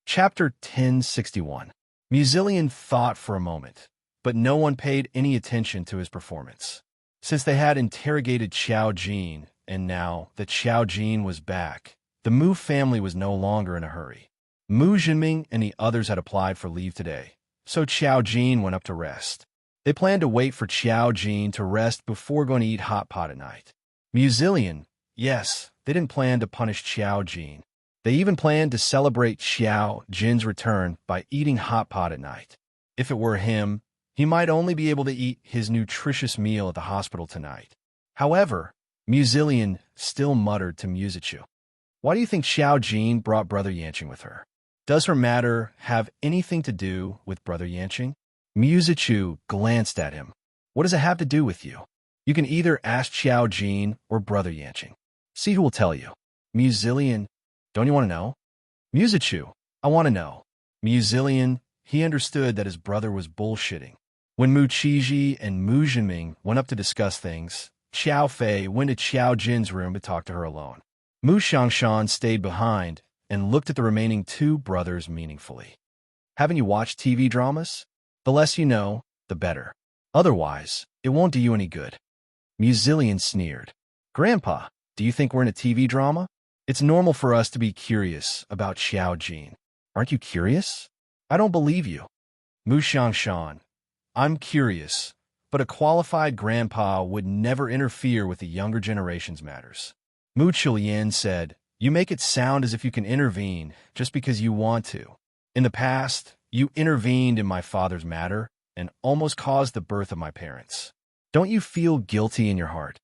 Chapter 1061. Muzillion thought for a moment, but no one paid any attention to his performance. Since they had interrogated Xiao Jin, and now that Xiao Jin was back, the Mu family was no longer in a hurry. Mu Zhenming and the others had applied for leave today, so Xiao Jin went up to rest. They planned to wait for Xiao Jin to rest before going to eat hot pot at night. Muzillion, yes, they didn't plan to punish Xiao Jin. They even planned to celebrate Xiao Jin's return by eating hot pot at night. If it were him, he might only be able to eat his nutritious meal at the hospital tonight. However, Muzillion still muttered to Muzichu. Why do you think Xiao Jin brought Brother Yanqing with her? Does her matter have anything to do with Brother Yanqing? Muzichu glanced at him. What does it have to do with you? You can either ask Xiao Jin or Brother Yanqing. See who will tell you. Muzillion, don't you want to know? Muzichu, I want to know. Muzillion, he understood that his brother was bullshitting. When Mu Qizhi and Mu Zhenming went up to discuss things, Xiao Fei went to Xiao Jin's room to talk to her alone. Mu Xiangshan stayed behind and looked at the remaining two brothers meaningfully. Haven't you watched TV dramas? The less you know, the better. Otherwise, it won't do you any good. Muzillion sneered. Grandpa, do you think we're in a TV drama? It's normal for us to be curious about Xiao Jin. Aren't you curious? I don't believe you. Mu Xiangshan, I'm curious, but a qualified grandpa would never interfere with the younger generation's matters. Mu Chilian said, you make it sound as if you can intervene just because you want to. In the past, you intervened in my father's matter and almost caused the birth of my parents. Don't you feel guilty in your heart?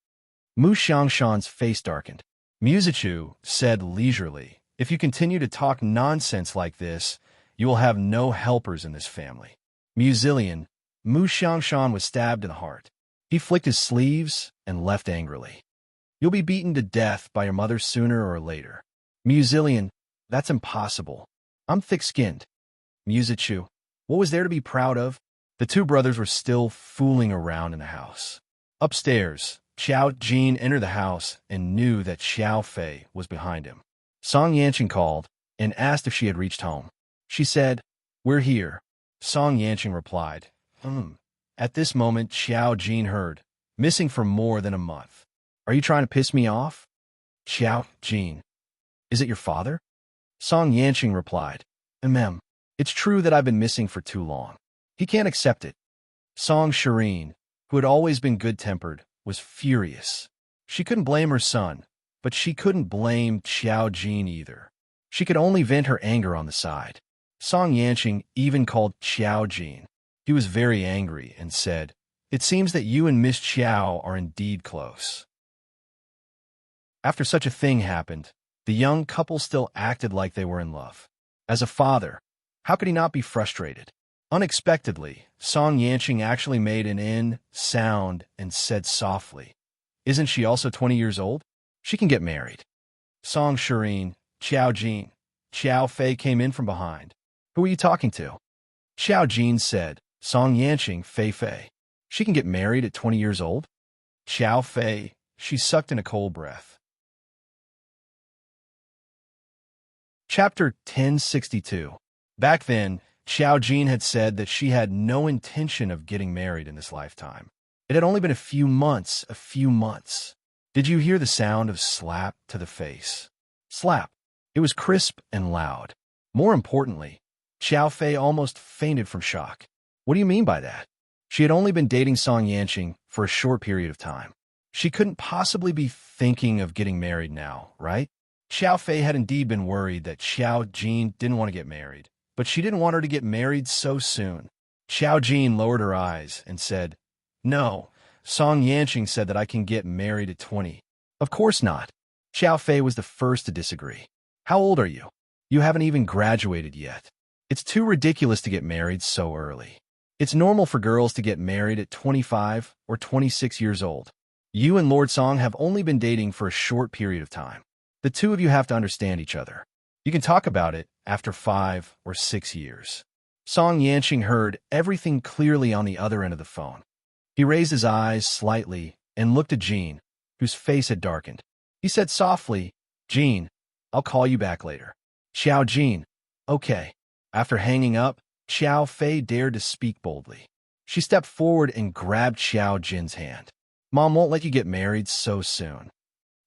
Mu Xiangshan's face darkened. Muzichu said leisurely, if you continue to talk nonsense like this, you will have no helpers in this family. Muzillion, Mu Xiangshan was stabbed in the heart. He flicked his sleeves and left angrily. You'll be beaten to death by your mother sooner or later. Muzillion, that's impossible. I'm thick-skinned. Muzichu, what was there to be proud of? The two brothers were still fooling around in the house. Upstairs, Xiao Jin entered the house and knew that Xiao Fei was behind him. Song Yanqing called and asked if she had reached home. She said, we're here. Song Yanqing replied, At this moment, Xiao Jin heard, missing for more than a month. Are you trying to piss me off? Xiao Jin, is it your father? Song Yanqing replied, it's true that I've been missing for too long. He can't accept it. Song Shireen, who had always been good-tempered, was furious. She couldn't blame her son, but she couldn't blame Xiao Jin either. She could only vent her anger on the side. Song Yanqing even called Qiao Jin. He was very angry and said, "It seems that you and Miss Qiao are indeed close." After such a thing happened, the young couple still acted like they were in love. As a father, how could he not be frustrated? Unexpectedly, Song Yanqing actually made an N sound and said softly, "Isn't she also 20 years old? She can get married." Song Shireen, Qiao Jin, Qiao Fei came in from behind. "Who are you talking to?" Qiao Jin said, "Song Yanqing, Fei Fei. She can get married at 20 years old?" Qiao Fei, she sucked in a cold breath. Chapter 1062. Back then, Qiao Jin had said that she had no intention of getting married in this lifetime. It had only been a few months. Did you hear the sound of slap to the face? Slap. It was crisp and loud. More importantly, Qiao Fei almost fainted from shock. What do you mean by that? She had only been dating Song Yanqing for a short period of time. She couldn't possibly be thinking of getting married now, right? Qiao Fei had indeed been worried that Qiao Jin didn't want to get married, but she didn't want her to get married so soon. Qiao Jin lowered her eyes and said, "No, Song Yanqing said that I can get married at 20. Of course not." Qiao Fei was the first to disagree. "How old are you? You haven't even graduated yet. It's too ridiculous to get married so early. It's normal for girls to get married at 25 or 26 years old. You and Lord Song have only been dating for a short period of time. The two of you have to understand each other. You can talk about it after 5 or 6 years." Song Yanqing heard everything clearly on the other end of the phone. He raised his eyes slightly and looked at Jean, whose face had darkened. He said softly, "Jean, I'll call you back later." "Qiao Jin, okay." After hanging up, Qiao Fei dared to speak boldly. She stepped forward and grabbed Qiao Jin's hand. "Mom won't let you get married so soon."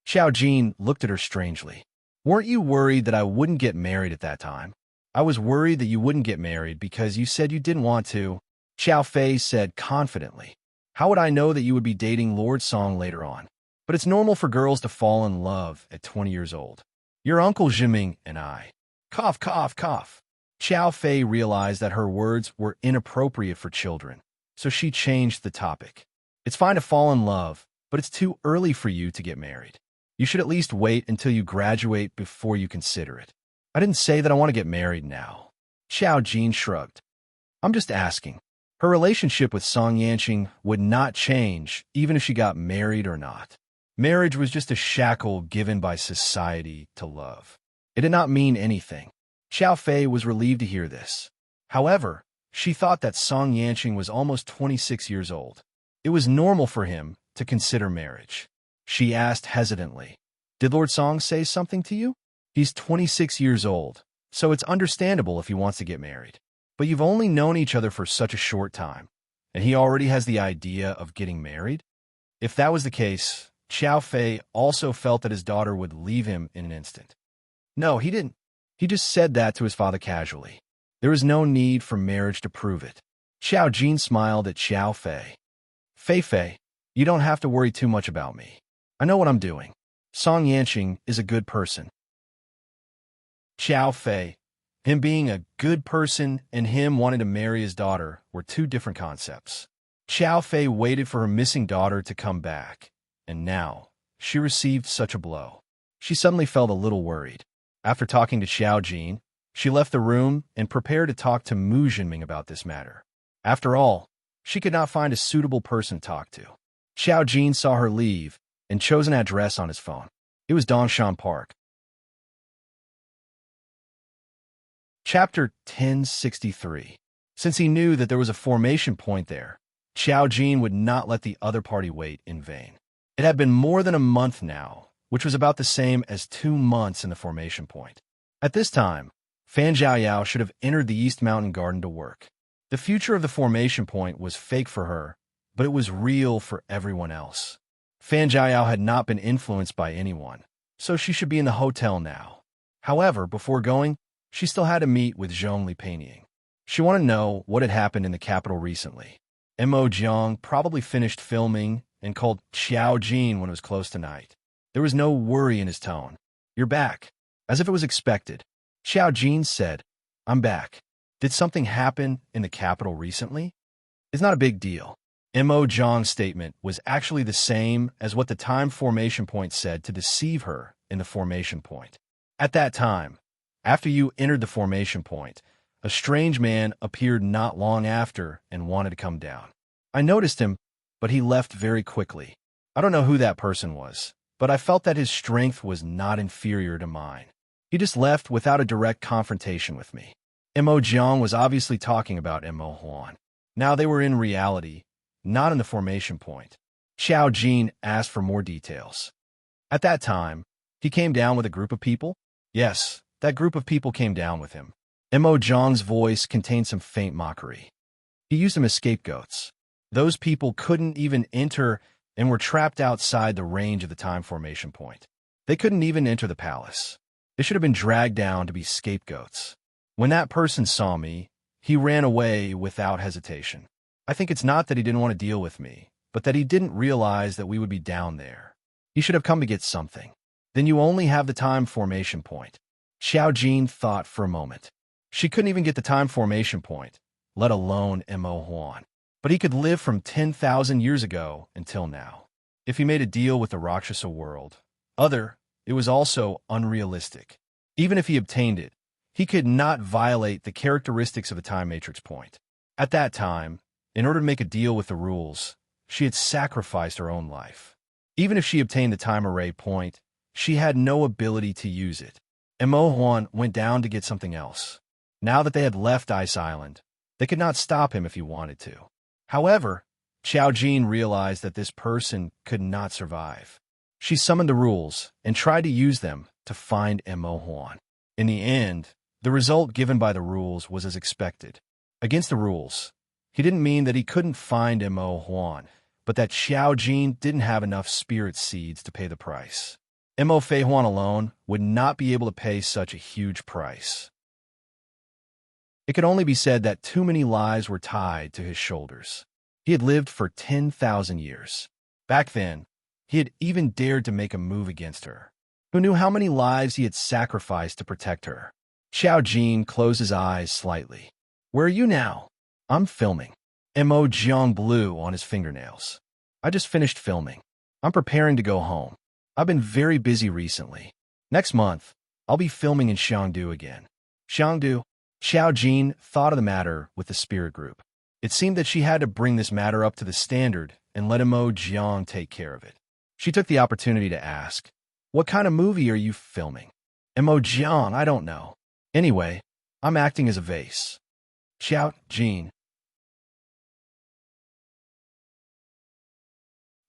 Qiao Jin looked at her strangely. "Weren't you worried that I wouldn't get married at that time?" "I was worried that you wouldn't get married because you said you didn't want to," Qiao Fei said confidently. "How would I know that you would be dating Lord Song later on? But it's normal for girls to fall in love at 20 years old. Your Uncle Zhiming and I." Cough, cough, cough. Qiao Fei realized that her words were inappropriate for children, so she changed the topic. "It's fine to fall in love, but it's too early for you to get married. You should at least wait until you graduate before you consider it." "I didn't say that I want to get married now." Qiao Jin shrugged. "I'm just asking." Her relationship with Song Yanqing would not change even if she got married or not. Marriage was just a shackle given by society to love. It did not mean anything. Qiao Fei was relieved to hear this. However, she thought that Song Yanqing was almost 26 years old. It was normal for him to consider marriage. She asked hesitantly, "Did Lord Song say something to you?" "He's 26 years old, so it's understandable if he wants to get married. But you've only known each other for such a short time, and he already has the idea of getting married?" If that was the case, Qiao Fei also felt that his daughter would leave him in an instant. "No, he didn't. He just said that to his father casually. There is no need for marriage to prove it." Qiao Jin smiled at Qiao Fei. "Fei Fei, you don't have to worry too much about me. I know what I'm doing. Song Yanqing is a good person." Qiao Fei, him being a good person and him wanting to marry his daughter were two different concepts. Qiao Fei waited for her missing daughter to come back, and now she received such a blow. She suddenly felt a little worried. After talking to Qiao Jin, she left the room and prepared to talk to Mu Jinming about this matter. After all, she could not find a suitable person to talk to. Qiao Jin saw her leave and chose an address on his phone. It was Dongshan Park. Chapter 1063. Since he knew that there was a formation point there, Qiao Jin would not let the other party wait in vain. It had been more than a month now, which was about the same as 2 months in the formation point. At this time, Fan Zhaoyao should have entered the East Mountain Garden to work. The future of the formation point was fake for her, but it was real for everyone else. Fan Zhaoyao had not been influenced by anyone, so she should be in the hotel now. However, before going, she still had to meet with Zhong Lipenying. She wanted to know what had happened in the capital recently. Mo Jiang probably finished filming and called Qiao Jin when it was close to night. There was no worry in his tone. "You're back," as if it was expected. Xiao Jin said, I'm back. Did something happen in the capital recently? It's not a big deal. Mo Zhang's statement was actually the same as what the time formation point said to deceive her in the formation point. At that time, after you entered the formation point, a strange man appeared not long after and wanted to come down. I noticed him, but he left very quickly. I don't know who that person was, but I felt that his strength was not inferior to mine. He just left without a direct confrontation with me. Mo Jiang was obviously talking about Mo Huan. Now they were in reality, not in the formation point. Xiao Jin asked for more details. At that time, he came down with a group of people? Yes, that group of people came down with him. Mo Zhang's voice contained some faint mockery. He used them as scapegoats. Those people couldn't even enter and were trapped outside the range of the time formation point. They couldn't even enter the palace. They should have been dragged down to be scapegoats. When that person saw me, he ran away without hesitation. I think it's not that he didn't want to deal with me, but that he didn't realize that we would be down there. He should have come to get something. Then you only have the time formation point. Xiao Jin thought for a moment. She couldn't even get the time formation point, let alone Mo Huan. But he could live from 10,000 years ago until now. If he made a deal with the Rakshasa world, it was also unrealistic. Even if he obtained it, he could not violate the characteristics of a time matrix point. At that time, in order to make a deal with the rules, she had sacrificed her own life. Even if she obtained the time array point, she had no ability to use it. Mo Huan went down to get something else. Now that they had left Ice Island, they could not stop him if he wanted to. However, Xiao Jin realized that this person could not survive. She summoned the rules and tried to use them to find Mo Huan. In the end, the result given by the rules was as expected. Against the rules, he didn't mean that he couldn't find Mo Huan, but that Xiao Jin didn't have enough spirit seeds to pay the price. Mo Fei Huan alone would not be able to pay such a huge price. It could only be said that too many lives were tied to his shoulders. He had lived for 10,000 years. Back then, he had even dared to make a move against her. Who knew how many lives he had sacrificed to protect her? Xiao Jin closed his eyes slightly. Where are you now? I'm filming. Mo Jiang blew on his fingernails. I just finished filming. I'm preparing to go home. I've been very busy recently. Next month, I'll be filming in Shangdu again. Shangdu? Xiao Jin thought of the matter with the spirit group. It seemed that she had to bring this matter up to the standard and let Mo Jiang take care of it. She took the opportunity to ask, what kind of movie are you filming? Mo Jiang, I don't know. Anyway, I'm acting as a vase. Xiao Jin.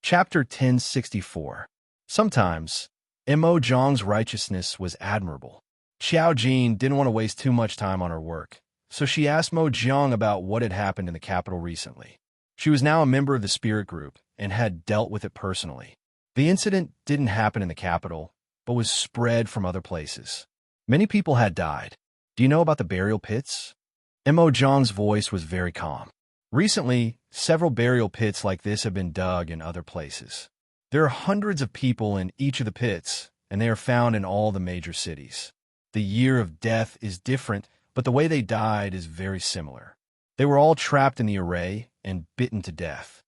Chapter 1064. Sometimes, Mo Jiang's righteousness was admirable. Xiao Jin didn't want to waste too much time on her work, so she asked Mo Jiang about what had happened in the capital recently. She was now a member of the spirit group and had dealt with it personally. The incident didn't happen in the capital, but was spread from other places. Many people had died. Do you know about the burial pits? Mo Jiang's voice was very calm. Recently, several burial pits like this have been dug in other places. There are hundreds of people in each of the pits, and they are found in all the major cities. The year of death is different, but the way they died is very similar. They were all trapped in the array and bitten to death.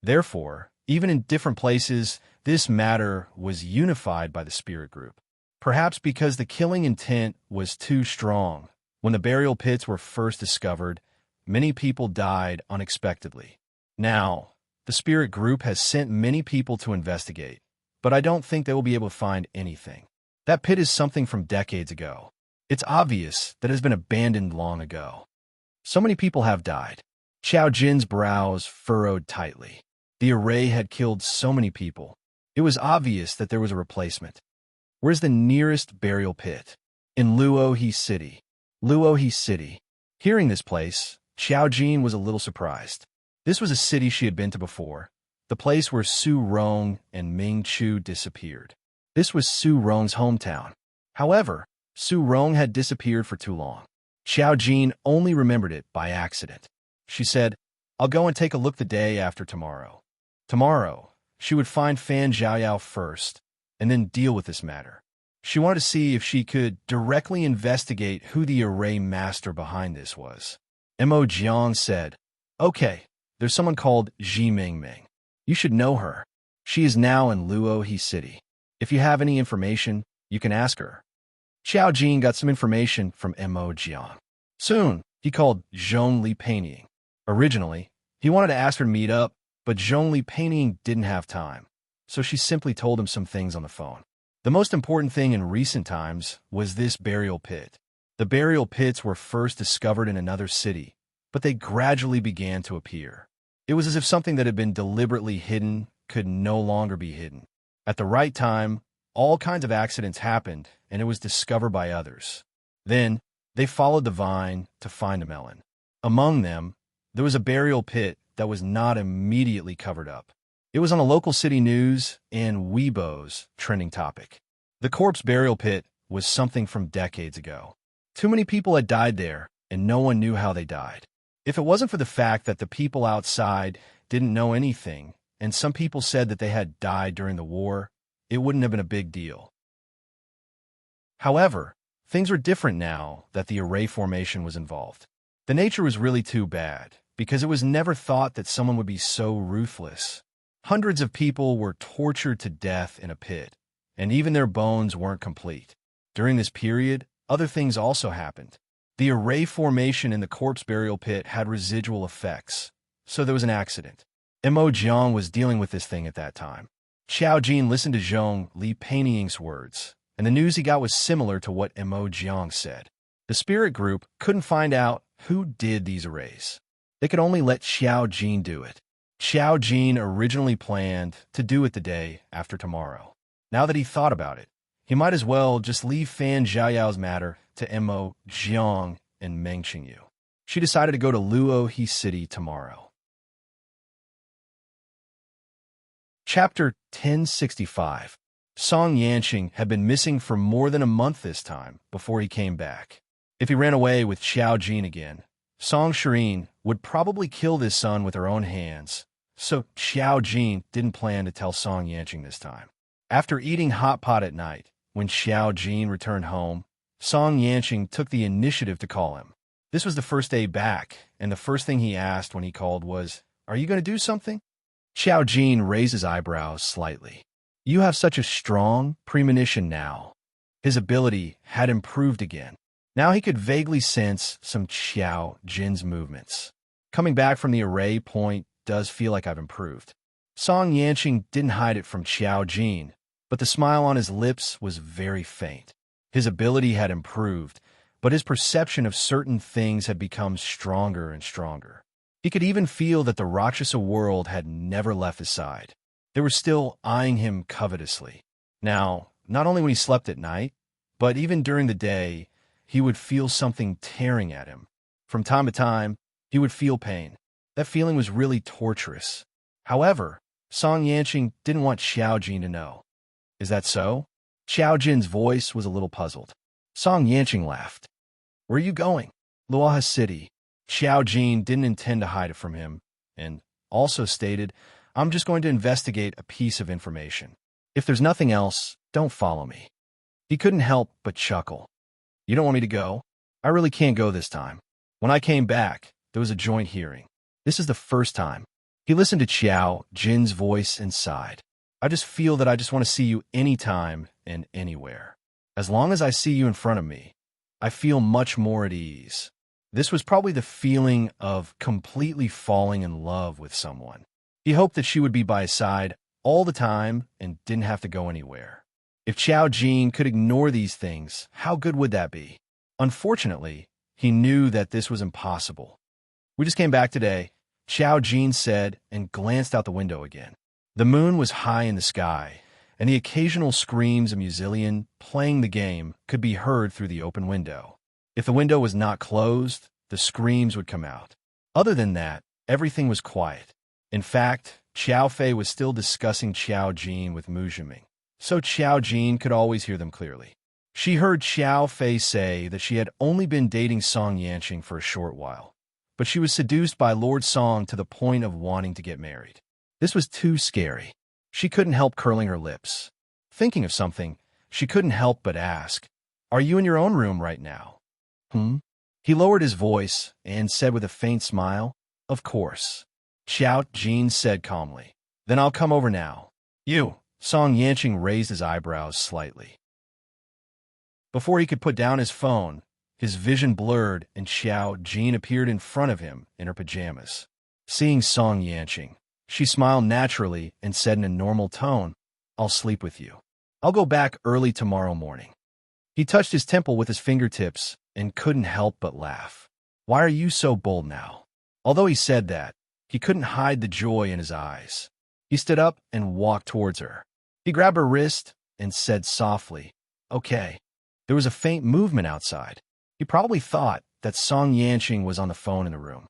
Therefore, even in different places, this matter was unified by the spirit group. Perhaps because the killing intent was too strong. When the burial pits were first discovered, many people died unexpectedly. Now, the spirit group has sent many people to investigate, but I don't think they will be able to find anything. That pit is something from decades ago. It's obvious that it has been abandoned long ago. So many people have died. Xiao Jin's brows furrowed tightly. The array had killed so many people. It was obvious that there was a replacement. Where's the nearest burial pit? In Luohe City. Luohe City. Hearing this place, Xiao Jin was a little surprised. This was a city she had been to before, the place where Su Rong and Ming Chu disappeared. This was Su Rong's hometown. However, Su Rong had disappeared for too long. Xiao Jin only remembered it by accident. She said, I'll go and take a look the day after tomorrow. Tomorrow, she would find Fan Zhaoyao first, and then deal with this matter. She wanted to see if she could directly investigate who the array master behind this was. Mo Jiang said, "Okay, there's someone called Ji Mingming. You should know her. She is now in Luohe City. If you have any information, you can ask her." Xiao Jin got some information from Mo Jiang. Soon, he called Zhong Li Painting. Originally, he wanted to ask her to meet up, but Zhong Li Painting didn't have time, so she simply told him some things on the phone. The most important thing in recent times was this burial pit. The burial pits were first discovered in another city, but they gradually began to appear. It was as if something that had been deliberately hidden could no longer be hidden. At the right time, all kinds of accidents happened, and it was discovered by others. Then, they followed the vine to find a melon. Among them, there was a burial pit that was not immediately covered up. It was on a local city news and Weibo's trending topic. The corpse burial pit was something from decades ago. Too many people had died there, and no one knew how they died. If it wasn't for the fact that the people outside didn't know anything, and some people said that they had died during the war, it wouldn't have been a big deal. However, things were different now that the array formation was involved. The nature was really too bad, because it was never thought that someone would be so ruthless. Hundreds of people were tortured to death in a pit, and even their bones weren't complete. During this period, other things also happened. The array formation in the corpse burial pit had residual effects, so there was an accident. Mo Jiang was dealing with this thing at that time. Xiao Jin listened to Zhong Li Painting's words, and the news he got was similar to what Mo Jiang said. The spirit group couldn't find out who did these arrays. They could only let Xiao Jin do it. Xiao Jin originally planned to do it the day after tomorrow. Now that he thought about it, he might as well just leave Fan Zhaoyao's matter to Mo Jiang and Meng Qingyu. She decided to go to Luohe City tomorrow. Chapter 1065. Song Yanqing had been missing for more than a month this time before he came back. If he ran away with Xiao Jin again, Song Shirin would probably kill this son with her own hands, so Xiao Jin didn't plan to tell Song Yanqing this time. After eating hot pot at night, when Xiao Jin returned home, Song Yanqing took the initiative to call him. This was the first day back, and the first thing he asked when he called was, "Are you going to do something?" Xiao Jin raised his eyebrows slightly. "You have such a strong premonition now." His ability had improved again. Now he could vaguely sense some Xiao Jin's movements. "Coming back from the array point does feel like I've improved." Song Yanqing didn't hide it from Xiao Jin, but the smile on his lips was very faint. His ability had improved, but his perception of certain things had become stronger and stronger. He could even feel that the Rakshasa world had never left his side. They were still eyeing him covetously. Now, not only when he slept at night, but even during the day, he would feel something tearing at him. From time to time, he would feel pain. That feeling was really torturous. However, Song Yanqing didn't want Xiao Jin to know. "Is that so?" Xiao Jin's voice was a little puzzled. Song Yanqing laughed. "Where are you going?" "Luohe City." Xiao Jin didn't intend to hide it from him, and also stated, "I'm just going to investigate a piece of information. If there's nothing else, don't follow me." He couldn't help but chuckle. "You don't want me to go? I really can't go this time. When I came back, there was a joint hearing. This is the first time." He listened to Xiao Jin's voice and sighed. "I just feel that I just want to see you anytime and anywhere. As long as I see you in front of me, I feel much more at ease." This was probably the feeling of completely falling in love with someone. He hoped that she would be by his side all the time and didn't have to go anywhere. If Xiao Jin could ignore these things, how good would that be? Unfortunately, he knew that this was impossible. "We just came back today," Xiao Jin said and glanced out the window again. The moon was high in the sky, and the occasional screams of Musilian playing the game could be heard through the open window. If the window was not closed, the screams would come out. Other than that, everything was quiet. In fact, Qiao Fei was still discussing Xiao Jin with Mu Zhiming, so Xiao Jin could always hear them clearly. She heard Qiao Fei say that she had only been dating Song Yanqing for a short while, but she was seduced by Lord Song to the point of wanting to get married. This was too scary. She couldn't help curling her lips. Thinking of something, She couldn't help but ask, "Are you in your own room right now?" "Hmm?" He lowered his voice and said with a faint smile, "Of course." Xiao Jin said calmly, "Then I'll come over now." "You." Song Yanqing raised his eyebrows slightly. Before he could put down his phone, his vision blurred and Xiao Jin appeared in front of him in her pajamas. Seeing Song Yanqing, she smiled naturally and said in a normal tone, "I'll sleep with you. I'll go back early tomorrow morning." He touched his temple with his fingertips and couldn't help but laugh. "Why are you so bold now?" Although he said that, he couldn't hide the joy in his eyes. He stood up and walked towards her. He grabbed her wrist and said softly, "Okay." There was a faint movement outside. He probably thought that Song Yanqing was on the phone in the room.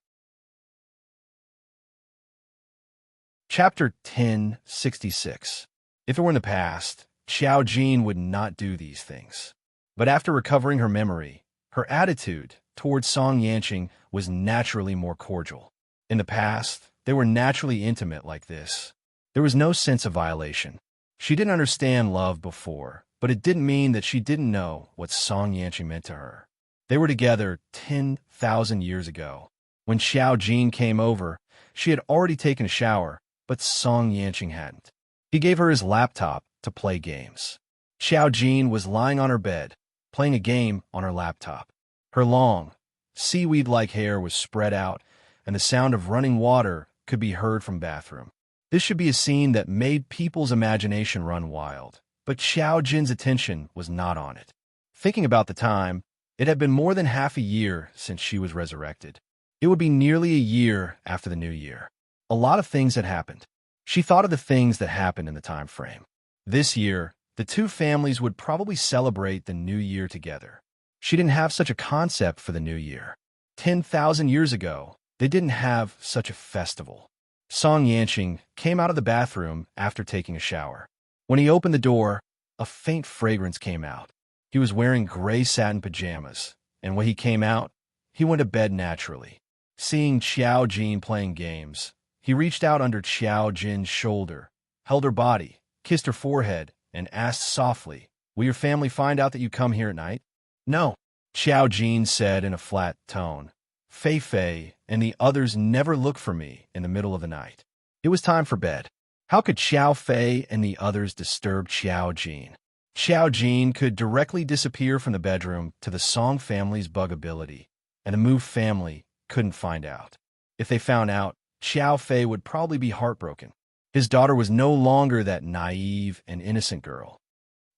Chapter 1066. If it were in the past, Xiao Jin would not do these things. But after recovering her memory, her attitude towards Song Yanqing was naturally more cordial. In the past, they were naturally intimate like this. There was no sense of violation. She didn't understand love before, but it didn't mean that she didn't know what Song Yanqing meant to her. They were together 10,000 years ago. When Xiao Jin came over, she had already taken a shower, but Song Yanqing hadn't. He gave her his laptop to play games. Xiao Jin was lying on her bed, playing a game on her laptop. Her long, seaweed-like hair was spread out, and the sound of running water could be heard from the bathroom. This should be a scene that made people's imagination run wild, but Xiao Jin's attention was not on it. Thinking about the time, it had been more than half a year since she was resurrected. It would be nearly a year after the new year. A lot of things had happened. She thought of the things that happened in the time frame. This year, the two families would probably celebrate the new year together. She didn't have such a concept for the new year. 10,000 years ago, they didn't have such a festival. Song Yanqing came out of the bathroom after taking a shower. When he opened the door, a faint fragrance came out. He was wearing gray satin pajamas, and when he came out, he went to bed naturally. Seeing Xiao Jin playing games, he reached out under Xiao Jin's shoulder, held her body, kissed her forehead, and asked softly, "Will your family find out that you come here at night?" "No," Xiao Jin said in a flat tone. "Fei Fei and the others never look for me in the middle of the night." It was time for bed. How could Xiao Fei and the others disturb Xiao Jin? Xiao Jin could directly disappear from the bedroom to the Song family's bug ability, and the Mu family couldn't find out. If they found out, Xiao Fei would probably be heartbroken. His daughter was no longer that naive and innocent girl.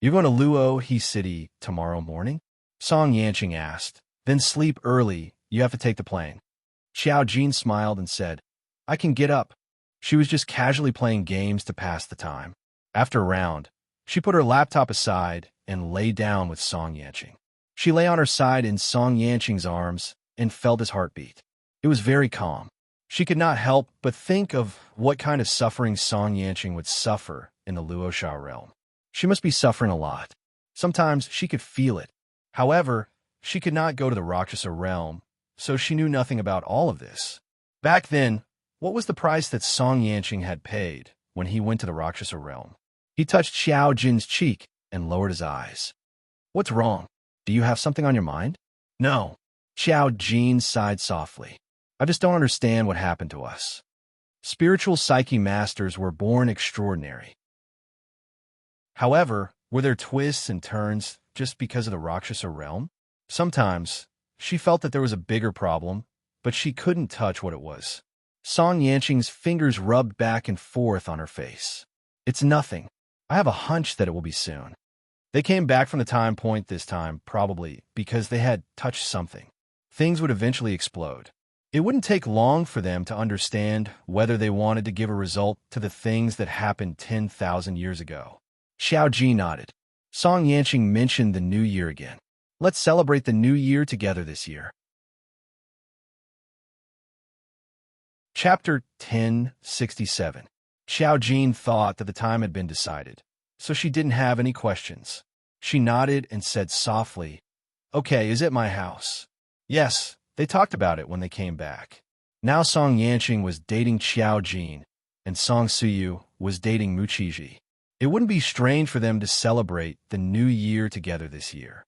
"You're going to Luo He City tomorrow morning?" Song Yanqing asked. "Then sleep early. You have to take the plane." Xiao Jin smiled and said, "I can get up." She was just casually playing games to pass the time. After a round, she put her laptop aside and lay down with Song Yanqing. She lay on her side in Song Yanqing's arms and felt his heartbeat. It was very calm. She could not help but think of what kind of suffering Song Yanqing would suffer in the Luosha realm. She must be suffering a lot. Sometimes she could feel it. However, she could not go to the Rakshasa realm, so she knew nothing about all of this. Back then, what was the price that Song Yanqing had paid when he went to the Rakshasa realm? He touched Xiao Jin's cheek and lowered his eyes. "What's wrong? Do you have something on your mind?" "No." Xiao Jin sighed softly. "I just don't understand what happened to us." Spiritual psyche masters were born extraordinary. However, were there twists and turns just because of the Rakshasa realm? Sometimes, she felt that there was a bigger problem, but she couldn't touch what it was. Song Yanqing's fingers rubbed back and forth on her face. "It's nothing. I have a hunch that it will be soon." They came back from the time point this time, probably because they had touched something. Things would eventually explode. It wouldn't take long for them to understand whether they wanted to give a result to the things that happened 10,000 years ago. Xiao Ji nodded. Song Yanqing mentioned the new year again. "Let's celebrate the new year together this year." Chapter 1067. Xiao Jin thought that the time had been decided, so she didn't have any questions. She nodded and said softly, "Okay, is it my house?" Yes, they talked about it when they came back. Now Song Yanqing was dating Xiao Jin, and Song Suyu was dating Muchiji. It wouldn't be strange for them to celebrate the new year together this year.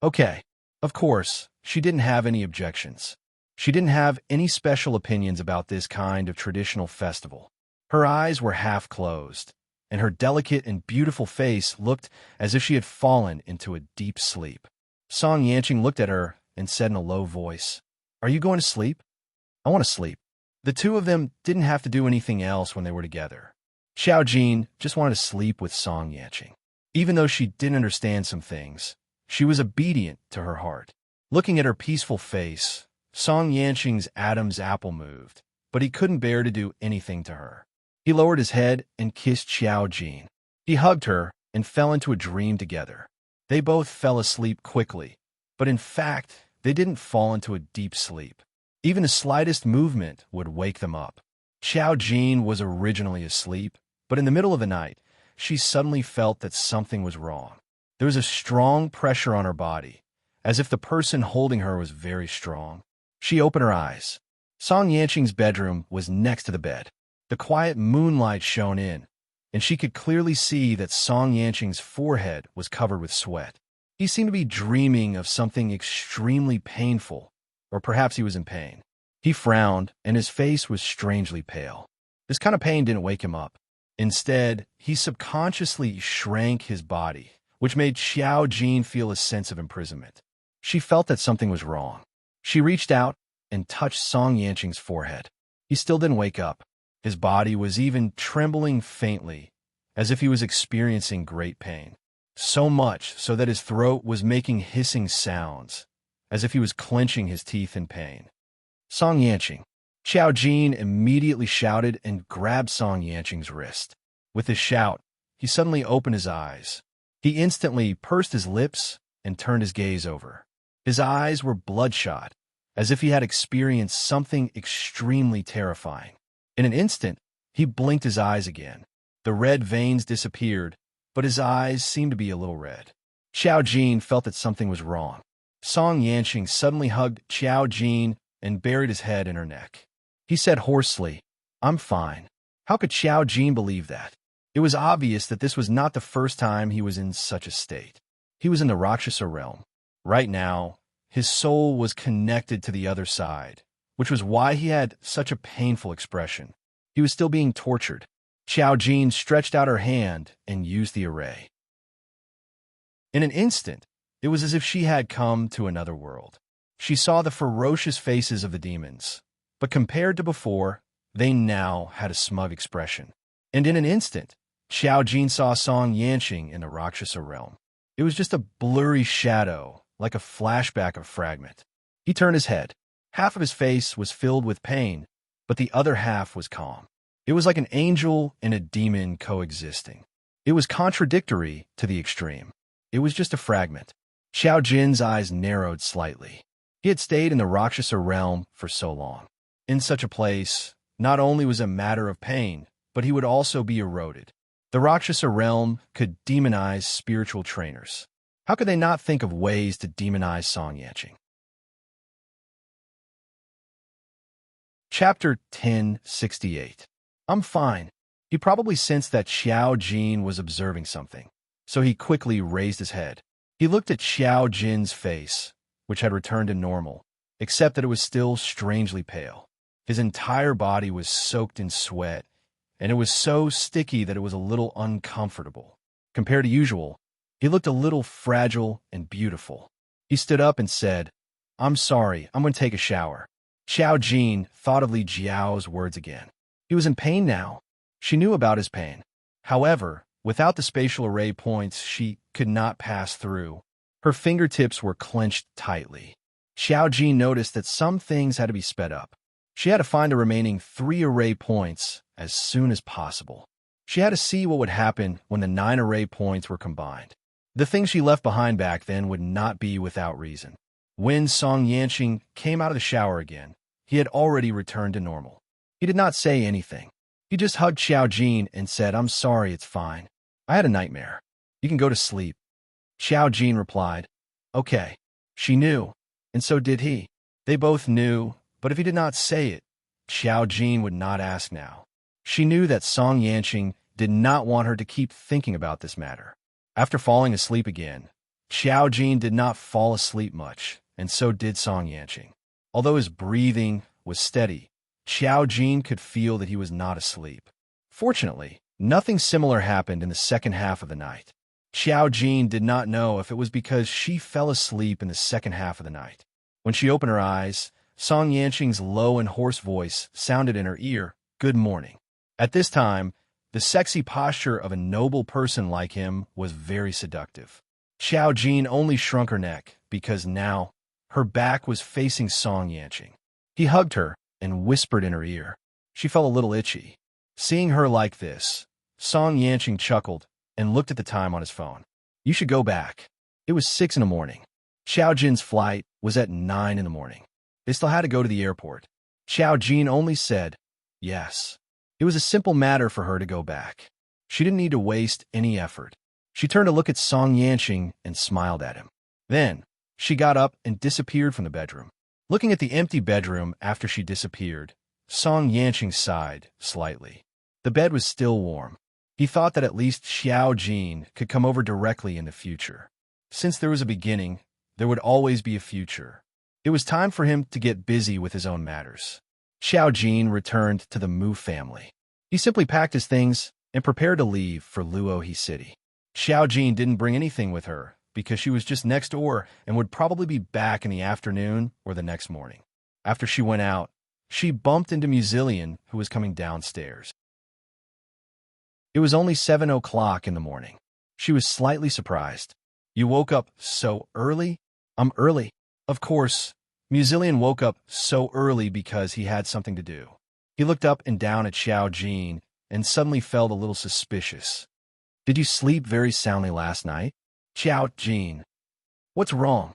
Okay, of course, she didn't have any objections. She didn't have any special opinions about this kind of traditional festival. Her eyes were half closed, and her delicate and beautiful face looked as if she had fallen into a deep sleep. Song Yanqing looked at her and said in a low voice, "Are you going to sleep?" "I want to sleep." The two of them didn't have to do anything else when they were together. Xiao Jin just wanted to sleep with Song Yanqing. Even though she didn't understand some things, she was obedient to her heart. Looking at her peaceful face, Song Yanqing's Adam's apple moved, but he couldn't bear to do anything to her. He lowered his head and kissed Xiao Jin. He hugged her and fell into a dream together. They both fell asleep quickly, but in fact, they didn't fall into a deep sleep. Even the slightest movement would wake them up. Xiao Jin was originally asleep, but in the middle of the night, she suddenly felt that something was wrong. There was a strong pressure on her body, as if the person holding her was very strong. She opened her eyes. Song Yanqing's bedroom was next to the bed. The quiet moonlight shone in, and she could clearly see that Song Yanqing's forehead was covered with sweat. He seemed to be dreaming of something extremely painful, or perhaps he was in pain. He frowned, and his face was strangely pale. This kind of pain didn't wake him up. Instead, he subconsciously shrank his body, which made Xiao Jin feel a sense of imprisonment. She felt that something was wrong. She reached out and touched Song Yanqing's forehead. He still didn't wake up. His body was even trembling faintly, as if he was experiencing great pain. So much so that his throat was making hissing sounds, as if he was clenching his teeth in pain. "Song Yanqing." Xiao Jin immediately shouted and grabbed Song Yanqing's wrist. With his shout, he suddenly opened his eyes. He instantly pursed his lips and turned his gaze over. His eyes were bloodshot, as if he had experienced something extremely terrifying. In an instant, he blinked his eyes again. The red veins disappeared, but his eyes seemed to be a little red. Xiao Jin felt that something was wrong. Song Yanqing suddenly hugged Xiao Jin and buried his head in her neck. He said hoarsely, "I'm fine." How could Xiao Jin believe that? It was obvious that this was not the first time he was in such a state. He was in the Rakshasa realm. Right now, his soul was connected to the other side, which was why he had such a painful expression. He was still being tortured. Xiao Jin stretched out her hand and used the array. In an instant, it was as if she had come to another world. She saw the ferocious faces of the demons, but compared to before, they now had a smug expression. And in an instant, Xiao Jin saw Song Yanqing in the Rakshasa realm. It was just a blurry shadow, like a flashback of a fragment. He turned his head. Half of his face was filled with pain, but the other half was calm. It was like an angel and a demon coexisting. It was contradictory to the extreme. It was just a fragment. Xiao Jin's eyes narrowed slightly. He had stayed in the Rakshasa realm for so long. In such a place, not only was it a matter of pain, but he would also be eroded. The Rakshasa realm could demonize spiritual trainers. How could they not think of ways to demonize Song Yanqing? Chapter 1068. I'm fine. He probably sensed that Xiao Jin was observing something, so he quickly raised his head. He looked at Xiao Jin's face, which had returned to normal, except that it was still strangely pale. His entire body was soaked in sweat, and it was so sticky that it was a little uncomfortable. Compared to usual, he looked a little fragile and beautiful. He stood up and said, "I'm sorry, I'm going to take a shower." Xiao Jin thought of Li Jiao's words again. He was in pain now. She knew about his pain. However, without the spatial array points, she could not pass through. Her fingertips were clenched tightly. Xiao Jin noticed that some things had to be sped up. She had to find the remaining 3 array points as soon as possible. She had to see what would happen when the 9 array points were combined. The things she left behind back then would not be without reason. When Song Yanqing came out of the shower again, he had already returned to normal. He did not say anything. He just hugged Xiao Jin and said, "I'm sorry, it's fine. I had a nightmare. You can go to sleep." Xiao Jin replied, "Okay." She knew, and so did he. They both knew, but if he did not say it, Xiao Jin would not ask now. She knew that Song Yanqing did not want her to keep thinking about this matter. After falling asleep again, Xiao Jin did not fall asleep much, and so did Song Yanqing. Although his breathing was steady, Xiao Jin could feel that he was not asleep. Fortunately, nothing similar happened in the second half of the night. Xiao Jin did not know if it was because she fell asleep in the second half of the night. When she opened her eyes, Song Yanqing's low and hoarse voice sounded in her ear, "Good morning." At this time, the sexy posture of a noble person like him was very seductive. Xiao Jin only shrunk her neck because now her back was facing Song Yanqing. He hugged her and whispered in her ear. She felt a little itchy. Seeing her like this, Song Yanqing chuckled and looked at the time on his phone. "You should go back." It was 6 in the morning. Xiao Jin's flight was at 9 in the morning. They still had to go to the airport. Xiao Jin only said, yes. It was a simple matter for her to go back. She didn't need to waste any effort. She turned to look at Song Yanqing and smiled at him. Then, she got up and disappeared from the bedroom. Looking at the empty bedroom after she disappeared, Song Yanqing sighed slightly. The bed was still warm. He thought that at least Xiao Jin could come over directly in the future. Since there was a beginning, there would always be a future. It was time for him to get busy with his own matters. Xiao Jin returned to the Mu family. He simply packed his things and prepared to leave for Luohe City. Xiao Jin didn't bring anything with her because she was just next door and would probably be back in the afternoon or the next morning. After she went out, she bumped into Muzillion, who was coming downstairs. It was only 7 o'clock in the morning. She was slightly surprised. "You woke up so early?" "I'm early." Of course, Muzillion woke up so early because he had something to do. He looked up and down at Xiao Jin and suddenly felt a little suspicious. "Did you sleep very soundly last night?" "Xiao Jin." "What's wrong?"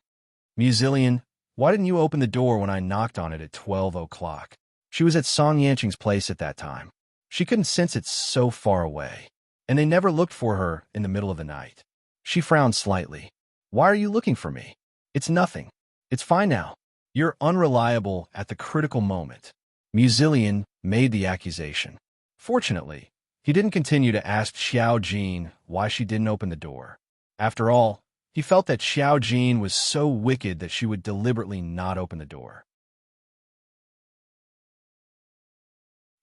"Muzillion, why didn't you open the door when I knocked on it at 12 o'clock?" She was at Song Yanqing's place at that time. She couldn't sense it so far away, and they never looked for her in the middle of the night. She frowned slightly. "Why are you looking for me?" "It's nothing. It's fine now." "You're unreliable at the critical moment." Muzillion made the accusation. Fortunately, he didn't continue to ask Xiao Jin why she didn't open the door. After all, he felt that Xiao Jin was so wicked that she would deliberately not open the door.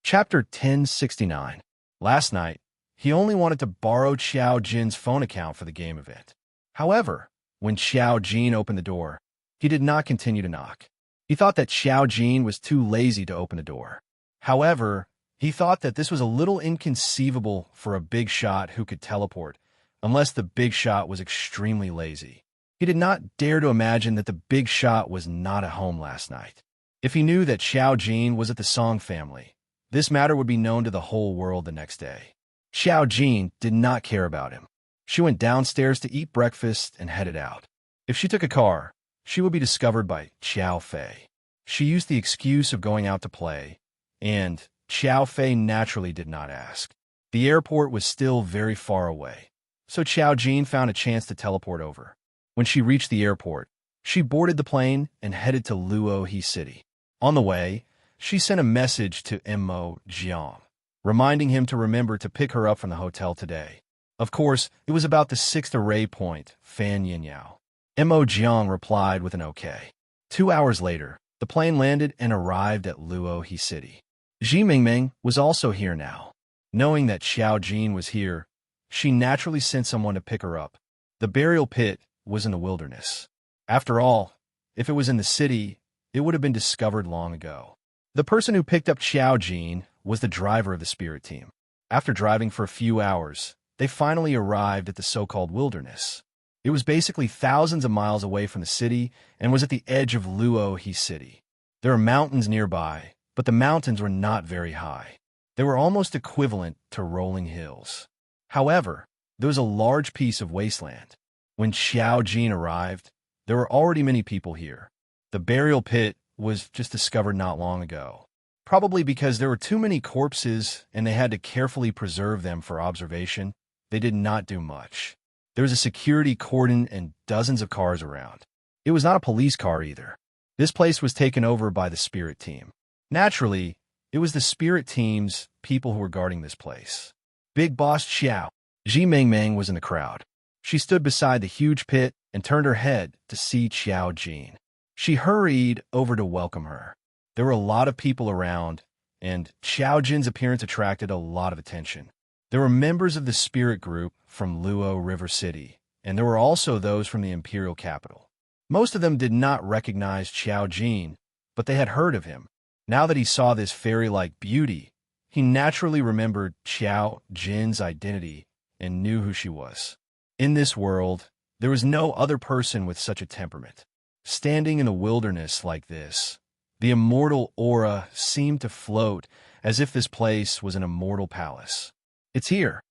Chapter 1069. Last night, he only wanted to borrow Xiao Jin's phone account for the game event. However, when Xiao Jin opened the door, he did not continue to knock. He thought that Xiao Jin was too lazy to open the door. However, he thought that this was a little inconceivable for a big shot who could teleport, unless the big shot was extremely lazy. He did not dare to imagine that the big shot was not at home last night. If he knew that Xiao Jin was at the Song family, this matter would be known to the whole world the next day. Xiao Jin did not care about him. She went downstairs to eat breakfast and headed out. If she took a car, she would be discovered by Qiao Fei. She used the excuse of going out to play, and Qiao Fei naturally did not ask. The airport was still very far away, so Xiao Jin found a chance to teleport over. When she reached the airport, she boarded the plane and headed to Luohe City. On the way, she sent a message to Mo Jiang, reminding him to remember to pick her up from the hotel today. Of course, it was about the 6th array point, Fan Yinyao. Mo Jiang replied with an okay. 2 hours later, the plane landed and arrived at Luohe City. Ji Mingming was also here now. Knowing that Xiao Jin was here, she naturally sent someone to pick her up. The burial pit was in the wilderness. After all, if it was in the city, it would have been discovered long ago. The person who picked up Xiao Jin was the driver of the spirit team. After driving for a few hours, they finally arrived at the so-called wilderness. It was basically thousands of miles away from the city and was at the edge of Luohe City. There are mountains nearby, but the mountains were not very high. They were almost equivalent to rolling hills. However, there was a large piece of wasteland. When Xiao Jin arrived, there were already many people here. The burial pit was just discovered not long ago. Probably because there were too many corpses and they had to carefully preserve them for observation, they did not do much. There was a security cordon and dozens of cars around. It was not a police car either. This place was taken over by the spirit team. Naturally, it was the spirit team's people who were guarding this place. Big Boss Xiao. Ji Mingming was in the crowd. She stood beside the huge pit and turned her head to see Xiao Jin. She hurried over to welcome her. There were a lot of people around, and Xiao Jin's appearance attracted a lot of attention. There were members of the spirit group from Luo River City, and there were also those from the imperial capital. Most of them did not recognize Xiao Jin, but they had heard of him. Now that he saw this fairy-like beauty, he naturally remembered Xiao Jin's identity and knew who she was. In this world, there was no other person with such a temperament. Standing in the wilderness like this, the immortal aura seemed to float as if this place was an immortal palace. It's here.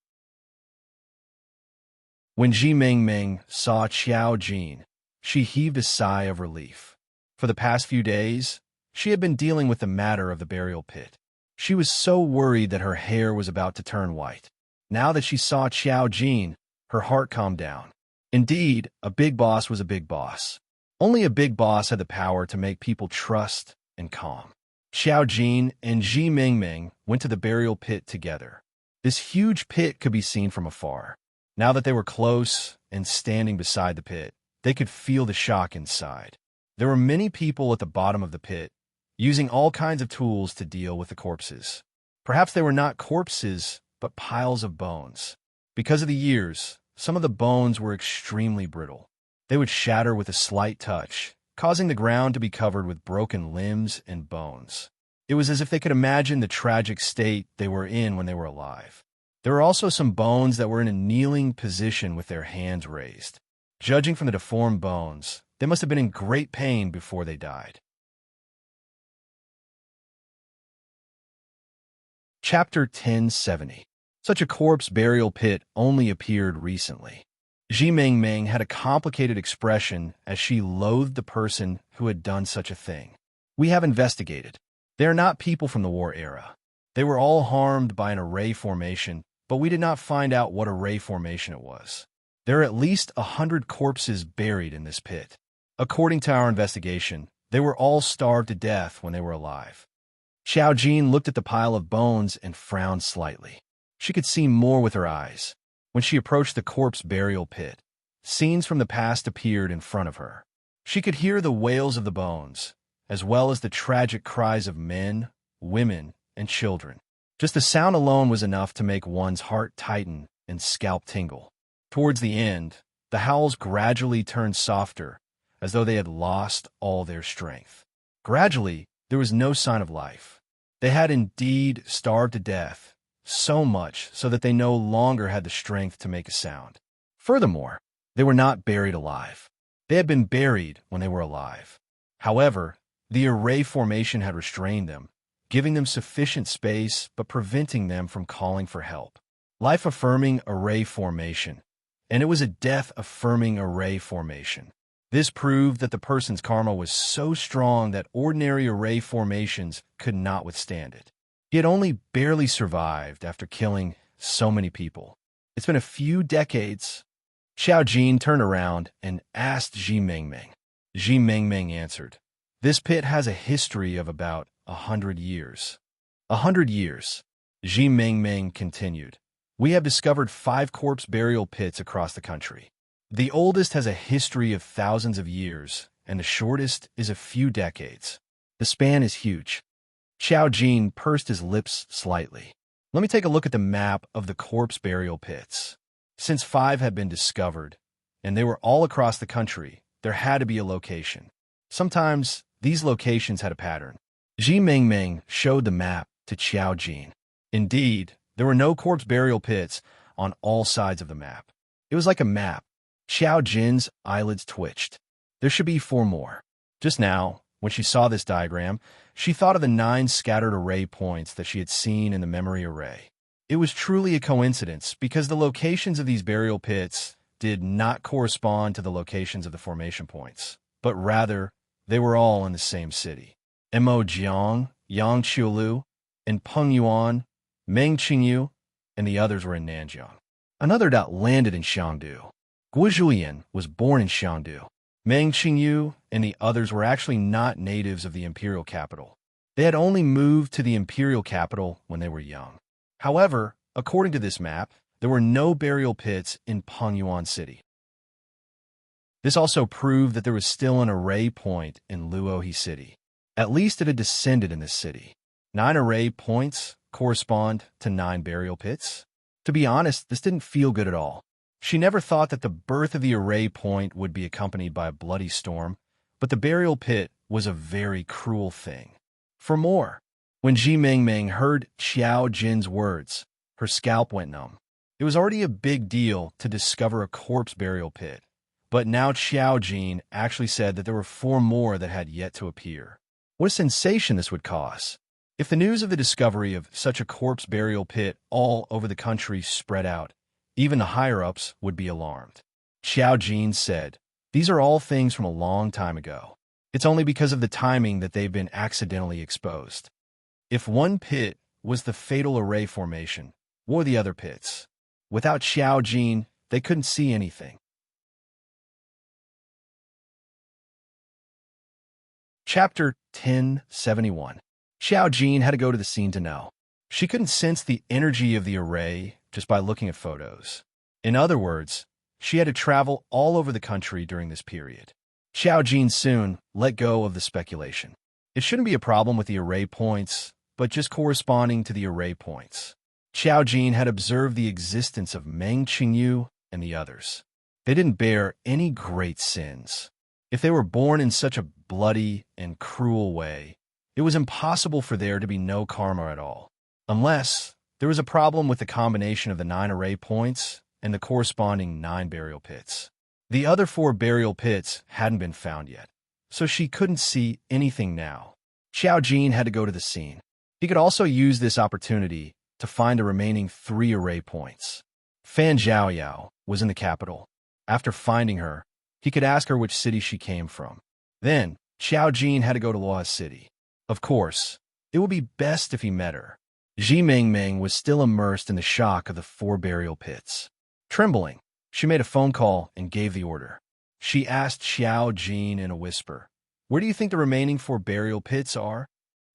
When Ji Mingming saw Xiao Jin, she heaved a sigh of relief. For the past few days, she had been dealing with the matter of the burial pit. She was so worried that her hair was about to turn white. Now that she saw Xiao Jin, her heart calmed down. Indeed, a big boss was a big boss. Only a big boss had the power to make people trust and calm. Xiao Jin and Ji Mingming went to the burial pit together. This huge pit could be seen from afar. Now that they were close and standing beside the pit, they could feel the shock inside. There were many people at the bottom of the pit, using all kinds of tools to deal with the corpses. Perhaps they were not corpses, but piles of bones. Because of the years, some of the bones were extremely brittle. They would shatter with a slight touch, causing the ground to be covered with broken limbs and bones. It was as if they could imagine the tragic state they were in when they were alive. There were also some bones that were in a kneeling position with their hands raised. Judging from the deformed bones, they must have been in great pain before they died. Chapter 1070. Such a corpse burial pit only appeared recently. Ji Mingming had a complicated expression as she loathed the person who had done such a thing. We have investigated. They are not people from the war era. They were all harmed by an array formation, but we did not find out what array formation it was. There are at least 100 corpses buried in this pit. According to our investigation, they were all starved to death when they were alive. Xiao Jin looked at the pile of bones and frowned slightly. She could see more with her eyes. When she approached the corpse burial pit, scenes from the past appeared in front of her. She could hear the wails of the bones, as well as the tragic cries of men, women, and children. Just the sound alone was enough to make one's heart tighten and scalp tingle. Towards the end, the howls gradually turned softer, as though they had lost all their strength. Gradually, there was no sign of life. They had indeed starved to death, so much so that they no longer had the strength to make a sound. Furthermore, they were not buried alive. They had been buried when they were alive. However, the array formation had restrained them, giving them sufficient space but preventing them from calling for help. Life-affirming array formation, and it was a death-affirming array formation. This proved that the person's karma was so strong that ordinary array formations could not withstand it. He had only barely survived after killing so many people. It's been a few decades. Xiao Jin turned around and asked Ji Mingming. Ji Mingming answered, "This pit has a history of about 100 years. 100 years. Ji Mingming continued. We have discovered 5 corpse burial pits across the country. The oldest has a history of thousands of years, and the shortest is a few decades. The span is huge." Xiao Jin pursed his lips slightly. Let me take a look at the map of the corpse burial pits. Since 5 had been discovered, and they were all across the country, there had to be a location. Sometimes, these locations had a pattern. Ji Mingming showed the map to Xiao Jin. Indeed, there were no corpse burial pits on all sides of the map. It was like a map. Xiao Jin's eyelids twitched. There should be 4 more. Just now, when she saw this diagram, she thought of the 9 scattered array points that she had seen in the memory array. It was truly a coincidence because the locations of these burial pits did not correspond to the locations of the formation points, but rather, they were all in the same city. Emojiang, Yangqiulu, and Pengyuan, Mengqingyu, and the others were in Nanjiang. Another dot landed in Shangdu. Guizhuyan was born in Shangdu. Meng Qingyu and the others were actually not natives of the imperial capital. They had only moved to the imperial capital when they were young. However, According to this map, there were no burial pits in Pengyuan City. This also proved that there was still an array point in Luohe City. At least it had descended in this city. 9 array points correspond to 9 burial pits. To be honest, this didn't feel good at all. She never thought that the birth of the array point would be accompanied by a bloody storm, but the burial pit was a very cruel thing. For more, when Ji Mingming heard Xiao Jin's words, her scalp went numb. It was already a big deal to discover a corpse burial pit, but now Xiao Jin actually said that there were 4 more that had yet to appear. What a sensation this would cause! If the news of the discovery of such a corpse burial pit all over the country spread out, even the higher-ups would be alarmed. Xiao Jin said, "These are all things from a long time ago. It's only because of the timing that they've been accidentally exposed. If one pit was the fatal array formation, what were the other pits? Without Xiao Jin, they couldn't see anything." Chapter 1071. Xiao Jin had to go to the scene to know. She couldn't sense the energy of the array just by looking at photos. In other words, she had to travel all over the country during this period. Xiao Jin soon let go of the speculation. It shouldn't be a problem with the array points, but just corresponding to the array points. Xiao Jin had observed the existence of Meng Qingyu and the others. They didn't bear any great sins. If they were born in such a bloody and cruel way, it was impossible for there to be no karma at all, unless there was a problem with the combination of the 9 array points and the corresponding 9 burial pits. The other 4 burial pits hadn't been found yet, so she couldn't see anything now. Xiao Jin had to go to the scene. He could also use this opportunity to find the remaining 3 array points. Fan Zhaoyao was in the capital. After finding her, he could ask her which city she came from. Then, Xiao Jin had to go to Luohe City. Of course, it would be best if he met her. Ji Mingming was still immersed in the shock of the 4 burial pits. Trembling, she made a phone call and gave the order. She asked Xiao Jin in a whisper, "Where do you think the remaining 4 burial pits are?"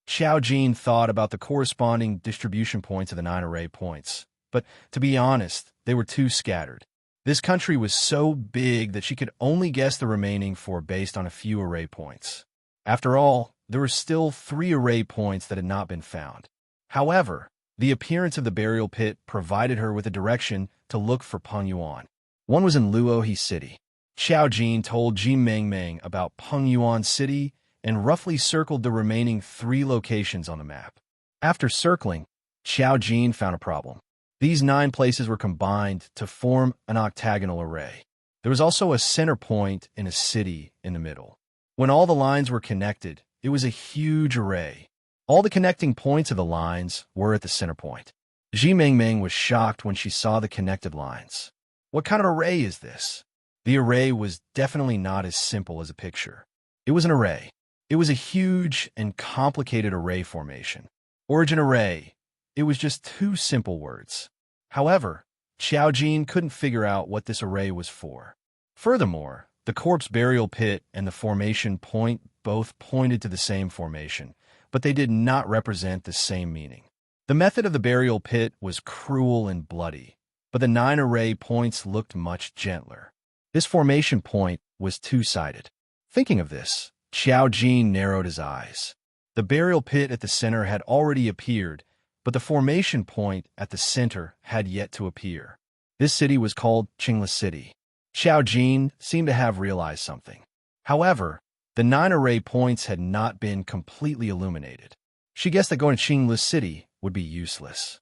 Xiao Jin thought about the corresponding distribution points of the 9 array points, but to be honest, they were too scattered. This country was so big that she could only guess the remaining 4 based on a few array points. After all, there were still 3 array points that had not been found. However, the appearance of the burial pit provided her with a direction to look for Pengyuan. One was in Luohe City. Xiao Jin told Ji Mingming about Pengyuan City and roughly circled the remaining 3 locations on the map. After circling, Xiao Jin found a problem. These 9 places were combined to form an octagonal array. There was also a center point in a city in the middle. When all the lines were connected, it was a huge array. All the connecting points of the lines were at the center point. Ji Mingming was shocked when she saw the connected lines. What kind of array is this? The array was definitely not as simple as a picture. It was an array. It was a huge and complicated array formation. Origin array. It was just 2 simple words. However, Xiao Jin couldn't figure out what this array was for. Furthermore, the corpse burial pit and the formation point both pointed to the same formation, but they did not represent the same meaning. The method of the burial pit was cruel and bloody, but the 9 array points looked much gentler. This formation point was 2-sided. Thinking of this, Xiao Jin narrowed his eyes. The burial pit at the center had already appeared, but the formation point at the center had yet to appear. This city was called Qingli City. Xiao Jin seemed to have realized something. However, the 9 array points had not been completely illuminated. She guessed that going to Qingli City would be useless.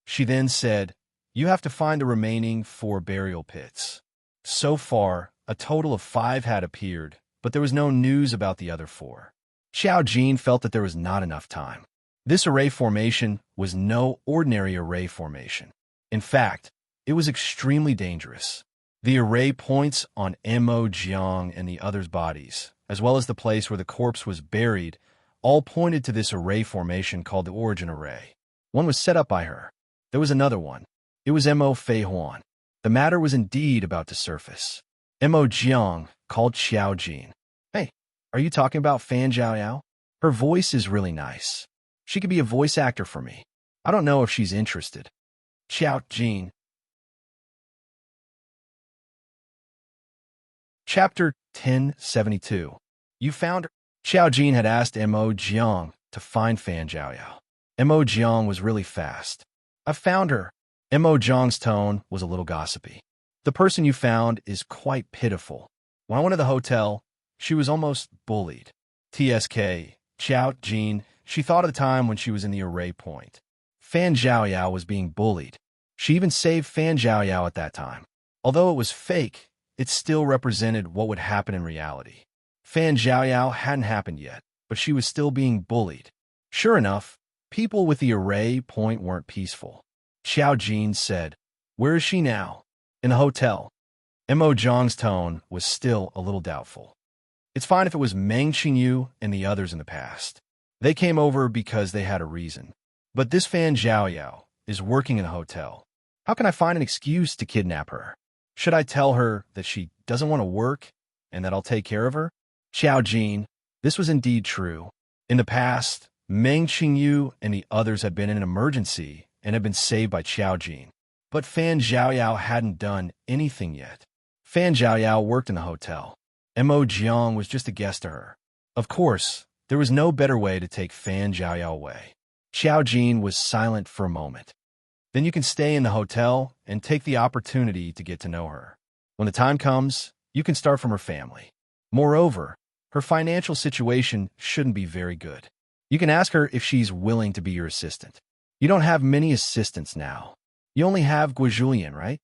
She then said, "You have to find the remaining 4 burial pits." So far, a total of 5 had appeared, but there was no news about the other 4. Xiao Jin felt that there was not enough time. This array formation was no ordinary array formation. In fact, it was extremely dangerous. The array points on Mo Jiang and the others' bodies, as well as the place where the corpse was buried, all pointed to this array formation called the origin array. One was set up by her. There was another one. It was Mo Fei Huan. The matter was indeed about to surface. Mo Jiang called Xiao Jin. "Hey, are you talking about Fan Zhaoyao? Her voice is really nice. She could be a voice actor for me. I don't know if she's interested. Xiao Jin. Chapter 1072. You found her. Xiao Jin had asked Mo Jiang to find Fan Zhaoyao. Mo Jiang was really fast. I found her. Mo Jiang's tone was a little gossipy. The person you found is quite pitiful. When I went to the hotel, she was almost bullied. TSK, Xiao Jin, she thought of the time when she was in the array point. Fan Zhaoyao was being bullied. She even saved Fan Zhaoyao at that time. Although it was fake, it still represented what would happen in reality. Fan Zhaoyao hadn't happened yet, but she was still being bullied. Sure enough, people with the array point weren't peaceful. Xiao Jin said, "Where is she now?" "In the hotel." Mo Jiang's tone was still a little doubtful. It's fine if it was Meng Qingyu and the others in the past. They came over because they had a reason. But this Fan Zhaoyao is working in the hotel. How can I find an excuse to kidnap her? Should I tell her that she doesn't want to work and that I'll take care of her? Xiao Jin, this was indeed true. In the past, Meng Qingyu and the others had been in an emergency and had been saved by Xiao Jin. But Fan Zhaoyao hadn't done anything yet. Fan Zhaoyao worked in the hotel. Mo Jiang was just a guest to her. Of course, there was no better way to take Fan Zhaoyao away. Xiao Jin was silent for a moment. Then you can stay in the hotel and take the opportunity to get to know her. When the time comes, you can start from her family. Moreover, her financial situation shouldn't be very good. You can ask her if she's willing to be your assistant. You don't have many assistants now. You only have Guo Julian, right?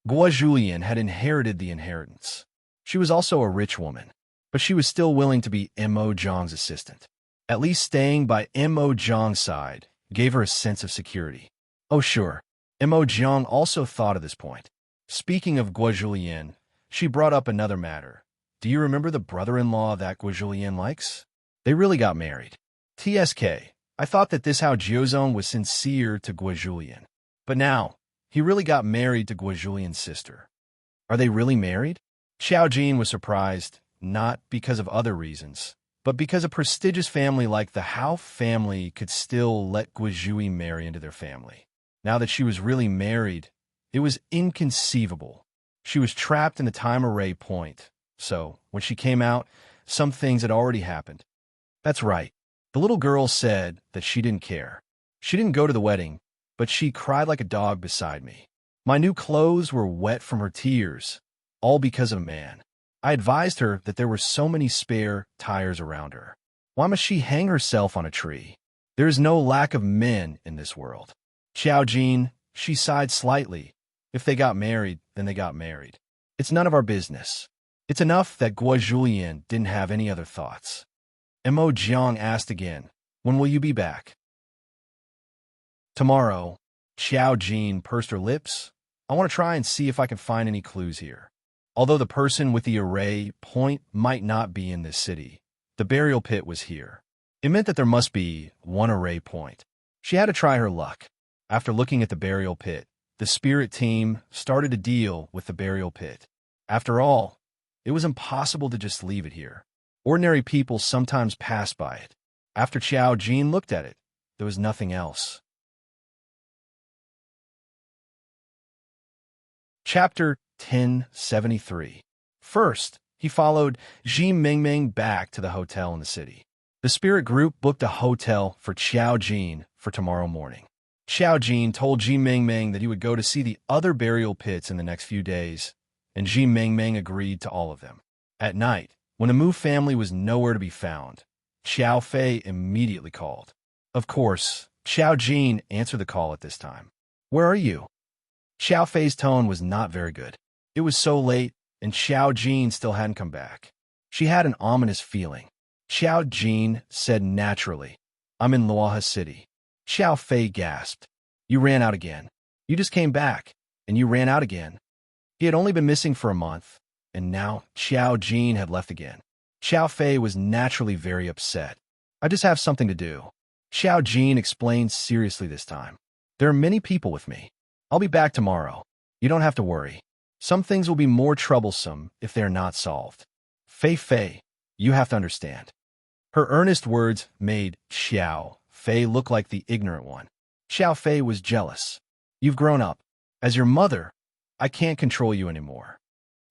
Guo Julian had inherited the inheritance. She was also a rich woman, but she was still willing to be Mo Jiang's assistant. At least staying by Mo Jiang's side gave her a sense of security. Oh sure, Mo Jiang also thought of this point. Speaking of Guo Julian, she brought up another matter. Do you remember the brother-in-law that Guo Julian likes? They really got married. TSK, I thought that this Hao Jiuzong was sincere to Guo Julian. But now, he really got married to Guo Julian's sister. Are they really married? Xiao Jin was surprised, not because of other reasons, but because a prestigious family like the Hao family could still let Guo Jui marry into their family. Now that she was really married, it was inconceivable. She was trapped in the time array point, so when she came out, some things had already happened. That's right. The little girl said that she didn't care. She didn't go to the wedding, but she cried like a dog beside me. My new clothes were wet from her tears, all because of a man. I advised her that there were so many spare tires around her. Why must she hang herself on a tree? There is no lack of men in this world. Xiao Jin, she sighed slightly. If they got married, then they got married. It's none of our business. It's enough that Guo Julian didn't have any other thoughts. Mo Jiang asked again, "When will you be back?" "Tomorrow." Xiao Jin pursed her lips. "I want to try and see if I can find any clues here. Although the person with the array point might not be in this city, the burial pit was here. It meant that there must be one array point." She had to try her luck. After looking at the burial pit, the spirit team started to deal with the burial pit. After all, it was impossible to just leave it here. Ordinary people sometimes pass by it. After Xiao Jin looked at it, there was nothing else. Chapter 1073. First, he followed Ji Mingming back to the hotel in the city. The spirit group booked a hotel for Xiao Jin for tomorrow morning. Xiao Jin told Ji Mingming that he would go to see the other burial pits in the next few days, and Ji Mingming agreed to all of them. At night, when the Mu family was nowhere to be found, Xiao Fei immediately called. Of course, Xiao Jin answered the call at this time. "Where are you?" Xiao Fei's tone was not very good. It was so late, and Xiao Jin still hadn't come back. She had an ominous feeling. Xiao Jin said naturally, "I'm in Luoha City." Xiao Fei gasped. "You ran out again. You just came back, and you ran out again." He had only been missing for a month, and now Xiao Jin had left again. Xiao Fei was naturally very upset. "I just have something to do." Xiao Jin explained seriously this time. "There are many people with me. I'll be back tomorrow. You don't have to worry. Some things will be more troublesome if they're not solved. Fei, you have to understand." Her earnest words made Xiao Fei look like the ignorant one. Xiao Fei was jealous. You've grown up. As your mother, I can't control you anymore.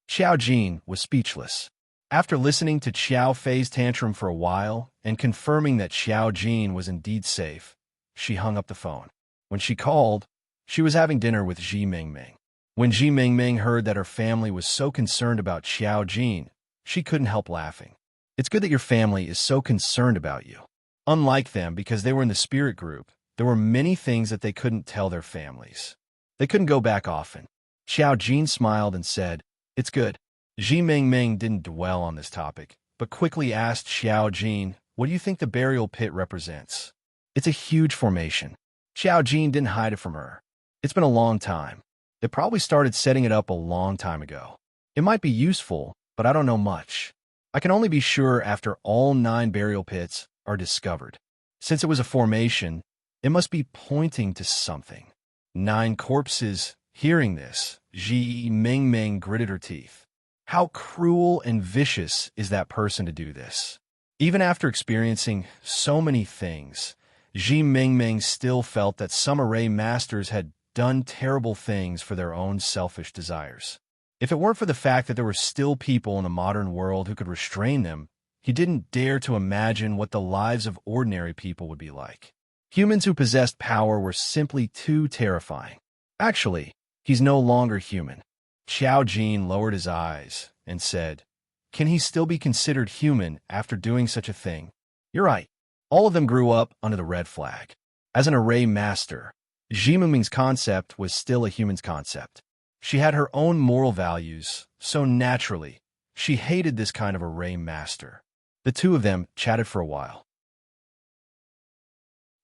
Xiao Jin was speechless. After listening to Xiao Fei's tantrum for a while and confirming that Xiao Jin was indeed safe, she hung up the phone. When she called, she was having dinner with Ji Mingming. When Ji Mingming heard that her family was so concerned about Xiao Jin, she couldn't help laughing. It's good that your family is so concerned about you. Unlike them, because they were in the spirit group, there were many things that they couldn't tell their families. They couldn't go back often. Xiao Jin smiled and said, "It's good." Ji Mingming didn't dwell on this topic, but quickly asked Xiao Jin, "What do you think the burial pit represents?" "It's a huge formation." Xiao Jin didn't hide it from her. "It's been a long time. They probably started setting it up a long time ago. It might be useful, but I don't know much. I can only be sure after all 9 burial pits are discovered. Since it was a formation, it must be pointing to something." 9 corpses. Hearing this, Ji Mingming gritted her teeth. How cruel and vicious is that person to do this? Even after experiencing so many things, Ji Mingming still felt that some array masters had done terrible things for their own selfish desires. If it weren't for the fact that there were still people in the modern world who could restrain them, he didn't dare to imagine what the lives of ordinary people would be like. Humans who possessed power were simply too terrifying. Actually, he's no longer human. Xiao Jin lowered his eyes and said, "Can he still be considered human after doing such a thing?" "You're right. All of them grew up under the red flag." As an array master, Ji Mingming's concept was still a human's concept. She had her own moral values, so naturally, she hated this kind of array master. The two of them chatted for a while.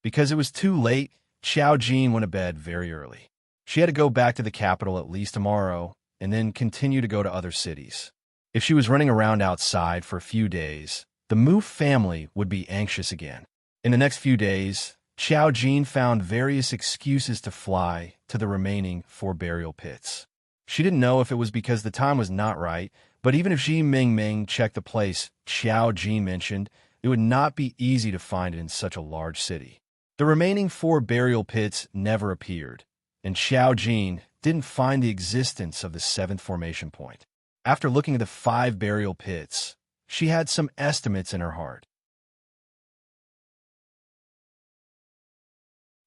Because it was too late, Xiao Jin went to bed very early. She had to go back to the capital at least tomorrow, and then continue to go to other cities. If she was running around outside for a few days, the Mu family would be anxious again. In the next few days, Xiao Jin found various excuses to fly to the remaining 4 burial pits. She didn't know if it was because the time was not right, but even if Ji Mingming checked the place Xiao Jin mentioned, it would not be easy to find it in such a large city. The remaining 4 burial pits never appeared, and Xiao Jin didn't find the existence of the 7th formation point. After looking at the 5 burial pits, she had some estimates in her heart.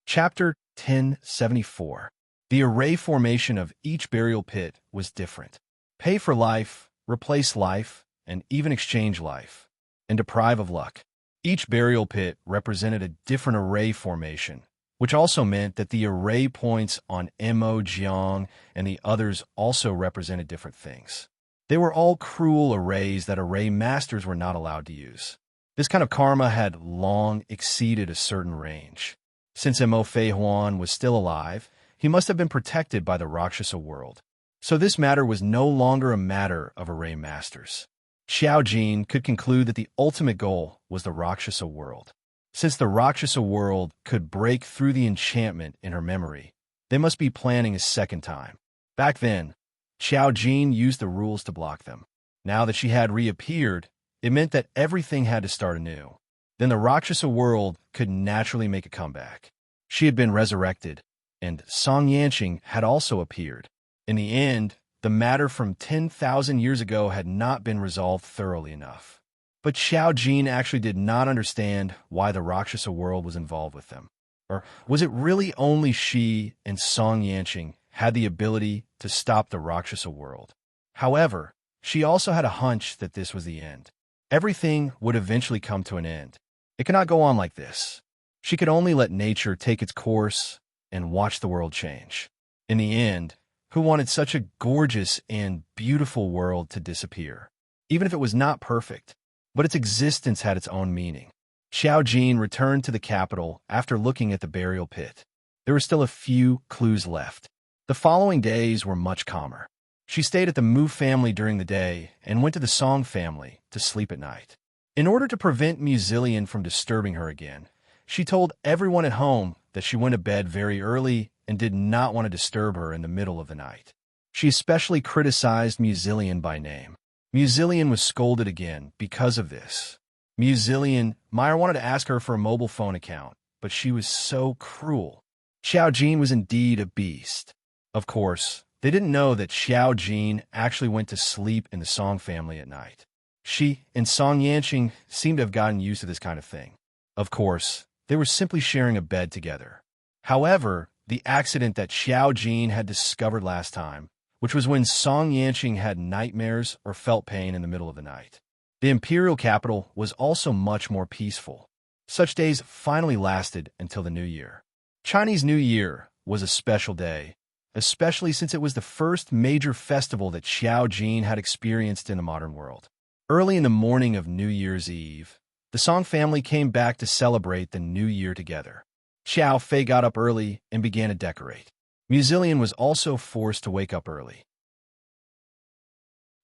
Chapter 1074. The array formation of each burial pit was different. Pay for life, replace life, and even exchange life, and deprive of luck. Each burial pit represented a different array formation, which also meant that the array points on Mo Jiang and the others also represented different things. They were all cruel arrays that array masters were not allowed to use. This kind of karma had long exceeded a certain range. Since Mo Fei Huan was still alive, he must have been protected by the Rakshasa world. So this matter was no longer a matter of array masters. Xiao Jin could conclude that the ultimate goal was the Rakshasa world. Since the Rakshasa world could break through the enchantment in her memory, they must be planning a second time. Back then, Xiao Jin used the rules to block them. Now that she had reappeared, it meant that everything had to start anew. Then the Rakshasa world could naturally make a comeback. She had been resurrected, and Song Yanqing had also appeared. In the end, the matter from 10,000 years ago had not been resolved thoroughly enough. But Xiao Jin actually did not understand why the Rakshasa world was involved with them. Or was it really only she and Song Yanqing had the ability to stop the Rakshasa world? However, she also had a hunch that this was the end. Everything would eventually come to an end. It could not go on like this. She could only let nature take its course and watch the world change. In the end, who wanted such a gorgeous and beautiful world to disappear? Even if it was not perfect, but its existence had its own meaning. Xiao Jin returned to the capital after looking at the burial pit. There were still a few clues left. The following days were much calmer. She stayed at the Mu family during the day and went to the Song family to sleep at night. In order to prevent Muzillion from disturbing her again, she told everyone at home that she went to bed very early and did not want to disturb her in the middle of the night. She especially criticized Muzillion by name. Muzillion was scolded again because of this. Muzillion, Meyer wanted to ask her for a mobile phone account, but she was so cruel. Xiao Jin was indeed a beast. Of course, they didn't know that Xiao Jin actually went to sleep in the Song family at night. She and Song Yanqing seemed to have gotten used to this kind of thing. Of course, they were simply sharing a bed together. However, the accident that Xiao Jin had discovered last time, which was when Song Yanqing had nightmares or felt pain in the middle of the night. The imperial capital was also much more peaceful. Such days finally lasted until the New Year. Chinese New Year was a special day, especially since it was the first major festival that Xiao Jin had experienced in the modern world. Early in the morning of New Year's Eve, the Song family came back to celebrate the New Year together. Xiao Fei got up early and began to decorate. Musilian was also forced to wake up early.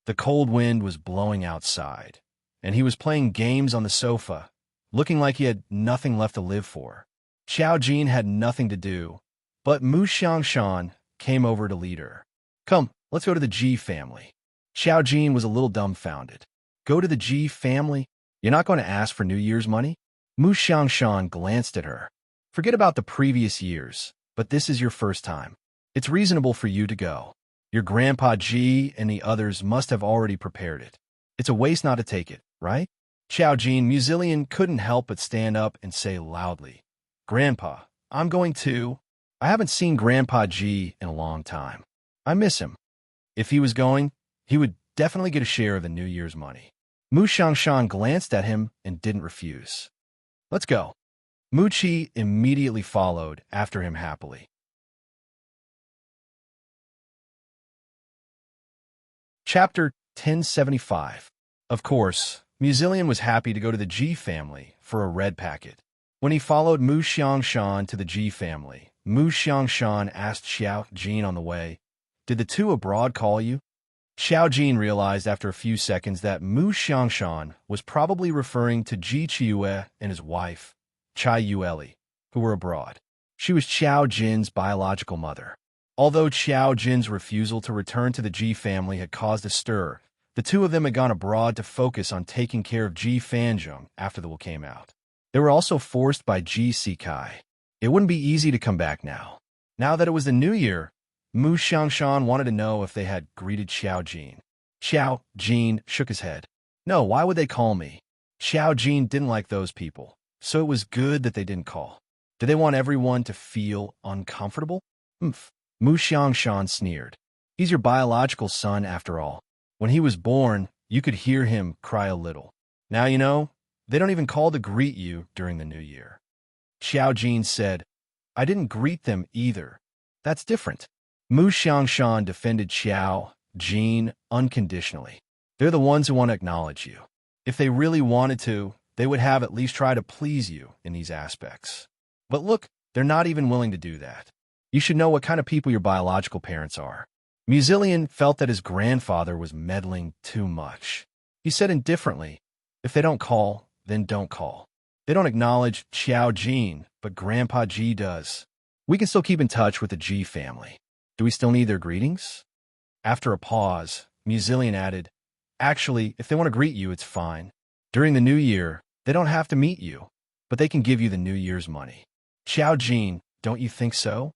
The cold wind was blowing outside, and he was playing games on the sofa, looking like he had nothing left to live for. Xiao Jin had nothing to do, but Mu Xiangshan came over to lead her. Come, let's go to the Ji family. Xiao Jin was a little dumbfounded. Go to the Ji family? You're not going to ask for New Year's money? Mu Xiangshan glanced at her. Forget about the previous years, but this is your first time. It's reasonable for you to go. Your grandpa Ji and the others must have already prepared it. It's a waste not to take it, right? Xiao Jin Musilian couldn't help but stand up and say loudly, Grandpa, I'm going too. I haven't seen Grandpa Ji in a long time. I miss him. If he was going, he would definitely get a share of the New Year's money. Mu Xiangshan glanced at him and didn't refuse. Let's go. Mu Qi immediately followed after him happily. Chapter 1075. Of course, Musilian was happy to go to the Ji family for a red packet. When he followed Mu Xiangshan to the Ji family, Mu Xiangshan asked Xiao Jin on the way, Did the two abroad call you? Xiao Jin realized after a few seconds that Mu Xiangshan was probably referring to Ji Qiuyue and his wife, Chai Yueli, who were abroad. She was Xiao Jin's biological mother. Although Xiao Jin's refusal to return to the Ji family had caused a stir, the two of them had gone abroad to focus on taking care of Ji Fanzhong after the will came out. They were also forced by Ji Sikai. It wouldn't be easy to come back now. Now that it was the New Year, Mu Xiangshan wanted to know if they had greeted Xiao Jin. Xiao Jin shook his head. No, why would they call me? Xiao Jin didn't like those people, so it was good that they didn't call. Did they want everyone to feel uncomfortable? Humph. Mu Xiangshan sneered. He's your biological son after all. When he was born, you could hear him cry a little. Now you know, they don't even call to greet you during the New Year. Xiao Jin said, I didn't greet them either. That's different. Mu Xiangshan defended Xiao Jin unconditionally. They're the ones who want to acknowledge you. If they really wanted to, they would have at least tried to please you in these aspects. But look, they're not even willing to do that. You should know what kind of people your biological parents are. Musilian felt that his grandfather was meddling too much. He said indifferently, if they don't call, then don't call. They don't acknowledge Xiao Jin, but Grandpa Ji does. We can still keep in touch with the Ji family. Do we still need their greetings? After a pause, Musilian added, Actually, if they want to greet you, it's fine. During the New Year, they don't have to meet you, but they can give you the New Year's money. Xiao Jin, don't you think so?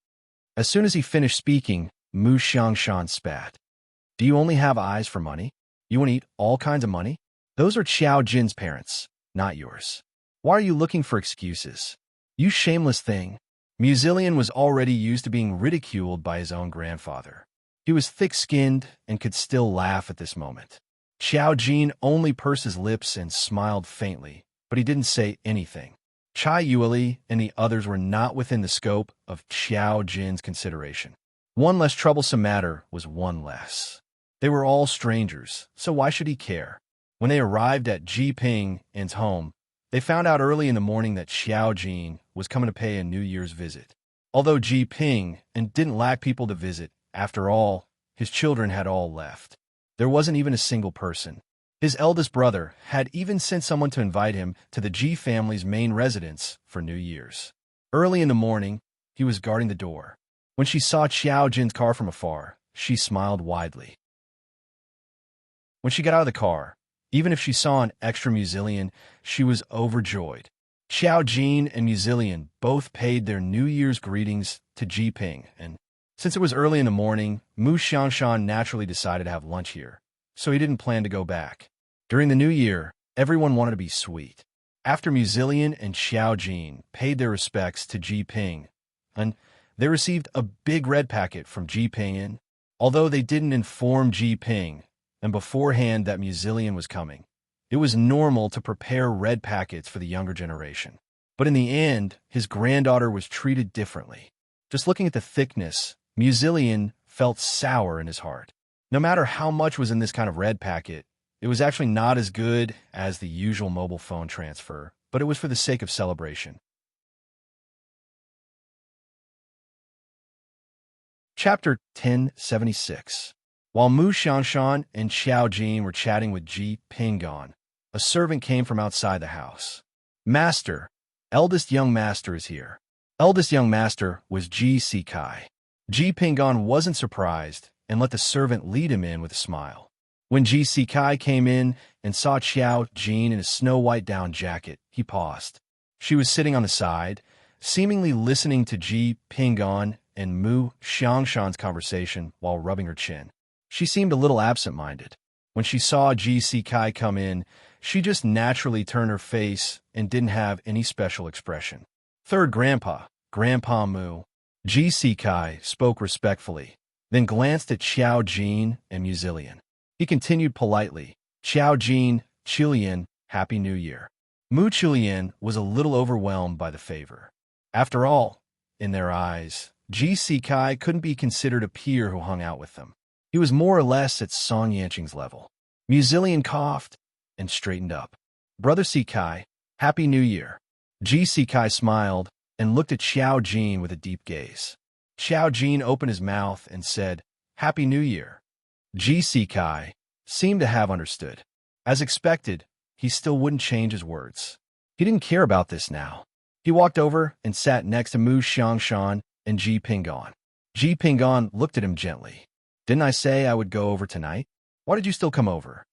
As soon as he finished speaking, Mu Xiangshan spat. Do you only have eyes for money? You want to eat all kinds of money? Those are Xiao Jin's parents, not yours. Why are you looking for excuses? You shameless thing. Musilian was already used to being ridiculed by his own grandfather. He was thick-skinned and could still laugh at this moment. Xiao Jin only pursed his lips and smiled faintly, but he didn't say anything. Chai Yueli and the others were not within the scope of Xiao Jin's consideration. One less troublesome matter was one less. They were all strangers, so why should he care? When they arrived at Ji Ping and's home, they found out early in the morning that Xiao Jin was coming to pay a New Year's visit. Although Ji Ping and didn't lack people to visit, after all, his children had all left. There wasn't even a single person. His eldest brother had even sent someone to invite him to the Ji family's main residence for New Year's. Early in the morning, he was guarding the door. When she saw Xiao Jin's car from afar, she smiled widely. When she got out of the car, even if she saw an extra Musilian, she was overjoyed. Xiao Jin and Muzilian both paid their New Year's greetings to Ji Ping, and since it was early in the morning, Mu Xiangshan naturally decided to have lunch here, so he didn't plan to go back. During the New Year, everyone wanted to be sweet. After Muzilian and Xiao Jin paid their respects to Ji Ping, and they received a big red packet from Ji Ping, and although they didn't inform Ji Ping and beforehand that Muzilian was coming, it was normal to prepare red packets for the younger generation. But in the end, his granddaughter was treated differently. Just looking at the thickness, Muzilian felt sour in his heart. No matter how much was in this kind of red packet, it was actually not as good as the usual mobile phone transfer, but it was for the sake of celebration. Chapter 1076. While Mu Xiangshan and Xiao Jin were chatting with Ji Pingon, a servant came from outside the house. "Master, eldest young master is here." Eldest young master was Ji Sikai. Ji Pingon wasn't surprised and let the servant lead him in with a smile. When Ji Sikai came in and saw Xiao Jin in a snow-white down jacket, he paused. She was sitting on the side, seemingly listening to Ji Pingon and Mu Xiangshan's conversation while rubbing her chin. She seemed a little absent-minded. When she saw Ji Sikai come in, she just naturally turned her face and didn't have any special expression. "Third Grandpa, Grandpa Mu." Ji Sikai spoke respectfully, then glanced at Xiao Jin and Muzilian. He continued politely, "Xiao Jin, Chilian, Happy New Year." Mu Chilian was a little overwhelmed by the favor. After all, in their eyes, Ji Sikai couldn't be considered a peer who hung out with them. He was more or less at Song Yanqing's level. Muzilian coughed and straightened up. "Brother Sikai, Happy New Year." Ji Sikai smiled and looked at Xiao Jin with a deep gaze. Xiao Jin opened his mouth and said, "Happy New Year." Ji Sikai seemed to have understood. As expected, he still wouldn't change his words. He didn't care about this now. He walked over and sat next to Mu Xiangshan and Ji Pingon. Ji Pingon looked at him gently. "Didn't I say I would go over tonight? Why did you still come over?"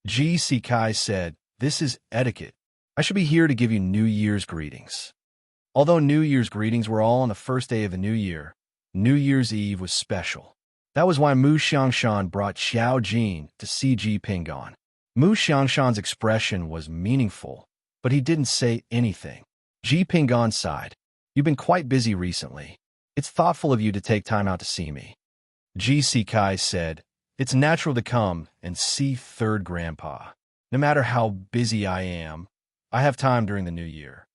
Ji Sikai said, "This is etiquette. I should be here to give you New Year's greetings." Although New Year's greetings were all on the first day of the New Year, New Year's Eve was special. That was why Mu Xiangshan brought Xiao Jin to see Ji Pingon. Mu Xiangshan's expression was meaningful, but he didn't say anything. Ji Pingon sighed. "You've been quite busy recently. It's thoughtful of you to take time out to see me." Ji Sikai said, "It's natural to come and see Third Grandpa. No matter how busy I am, I have time during the New Year."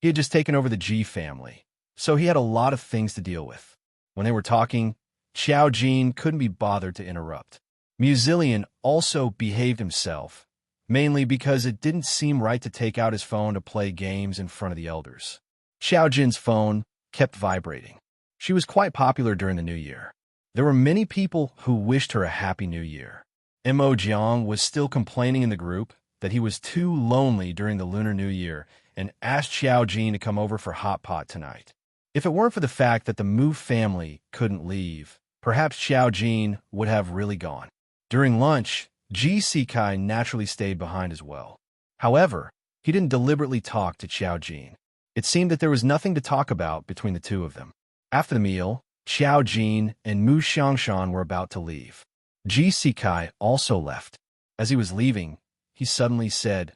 He had just taken over the Ji family, so he had a lot of things to deal with. When they were talking, Xiao Jin couldn't be bothered to interrupt. Muzilian also behaved himself, mainly because it didn't seem right to take out his phone to play games in front of the elders. Xiao Jin's phone kept vibrating. She was quite popular during the New Year. There were many people who wished her a Happy New Year. Mo Jiang was still complaining in the group that he was too lonely during the Lunar New Year and asked Xiao Jin to come over for hot pot tonight. If it weren't for the fact that the Mu family couldn't leave, perhaps Xiao Jin would have really gone. During lunch, Ji Sikai naturally stayed behind as well. However, he didn't deliberately talk to Xiao Jin. It seemed that there was nothing to talk about between the two of them. After the meal, Xiao Jin and Mu Xiangshan were about to leave. Ji Sikai also left. As he was leaving, he suddenly said,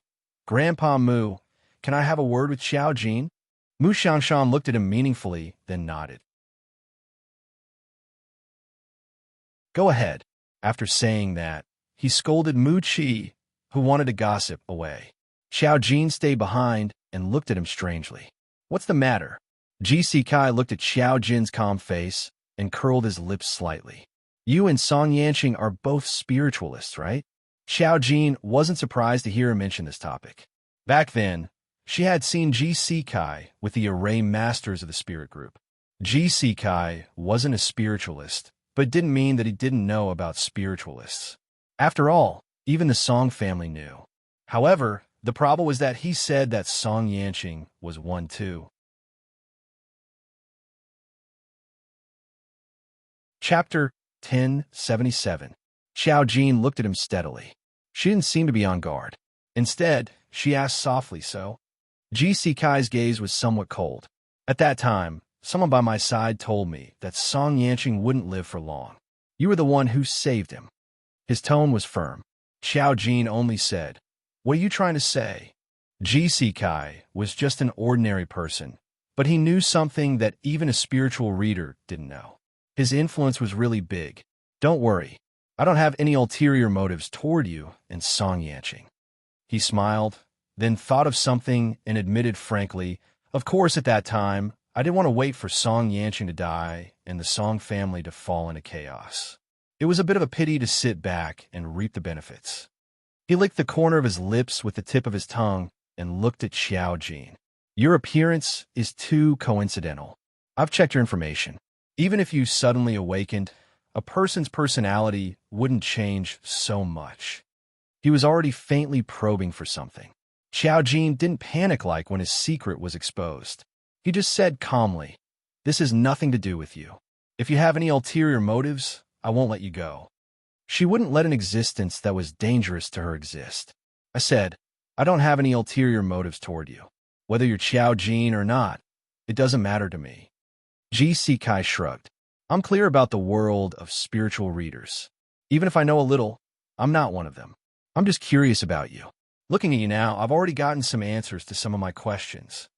"Grandpa Mu, can I have a word with Xiao Jin?" Mu Xiangshan looked at him meaningfully, then nodded. "Go ahead." After saying that, he scolded Mu Qi, who wanted to gossip, away. Xiao Jin stayed behind and looked at him strangely. "What's the matter?" Ji Sikai looked at Xiao Jin's calm face and curled his lips slightly. "You and Song Yanqing are both spiritualists, right?" Xiao Jin wasn't surprised to hear him mention this topic. Back then, she had seen Ji Sikai with the array masters of the spirit group. Ji Sikai wasn't a spiritualist, but didn't mean that he didn't know about spiritualists. After all, even the Song family knew. However, the problem was that he said that Song Yanqing was one too. Chapter 1077. Xiao Jin looked at him steadily. She didn't seem to be on guard. Instead, she asked softly, "So, Ji Kai's gaze was somewhat cold. At that time, someone by my side told me that Song Yanqing wouldn't live for long. You were the one who saved him. His tone was firm. Xiao Jin only said, "What are you trying to say?" Ji Kai was just an ordinary person, but he knew something that even a spiritual reader didn't know. His influence was really big. Don't worry, I don't have any ulterior motives toward you and Song Yanqing. He smiled, then thought of something and admitted frankly, of course at that time, I didn't want to wait for Song Yanqing to die and the Song family to fall into chaos. It was a bit of a pity to sit back and reap the benefits. He licked the corner of his lips with the tip of his tongue and looked at Xiao Jin. Your appearance is too coincidental. I've checked your information. Even if you suddenly awakened, a person's personality wouldn't change so much. He was already faintly probing for something. Xiao Jin didn't panic like when his secret was exposed. He just said calmly, "This has nothing to do with you. If you have any ulterior motives, I won't let you go." She wouldn't let an existence that was dangerous to her exist. I said, "I don't have any ulterior motives toward you. Whether you're Xiao Jin or not, it doesn't matter to me." Ji Kai shrugged. I'm clear about the world of spiritual readers. Even if I know a little, I'm not one of them. I'm just curious about you. Looking at you now, I've already gotten some answers to some of my questions.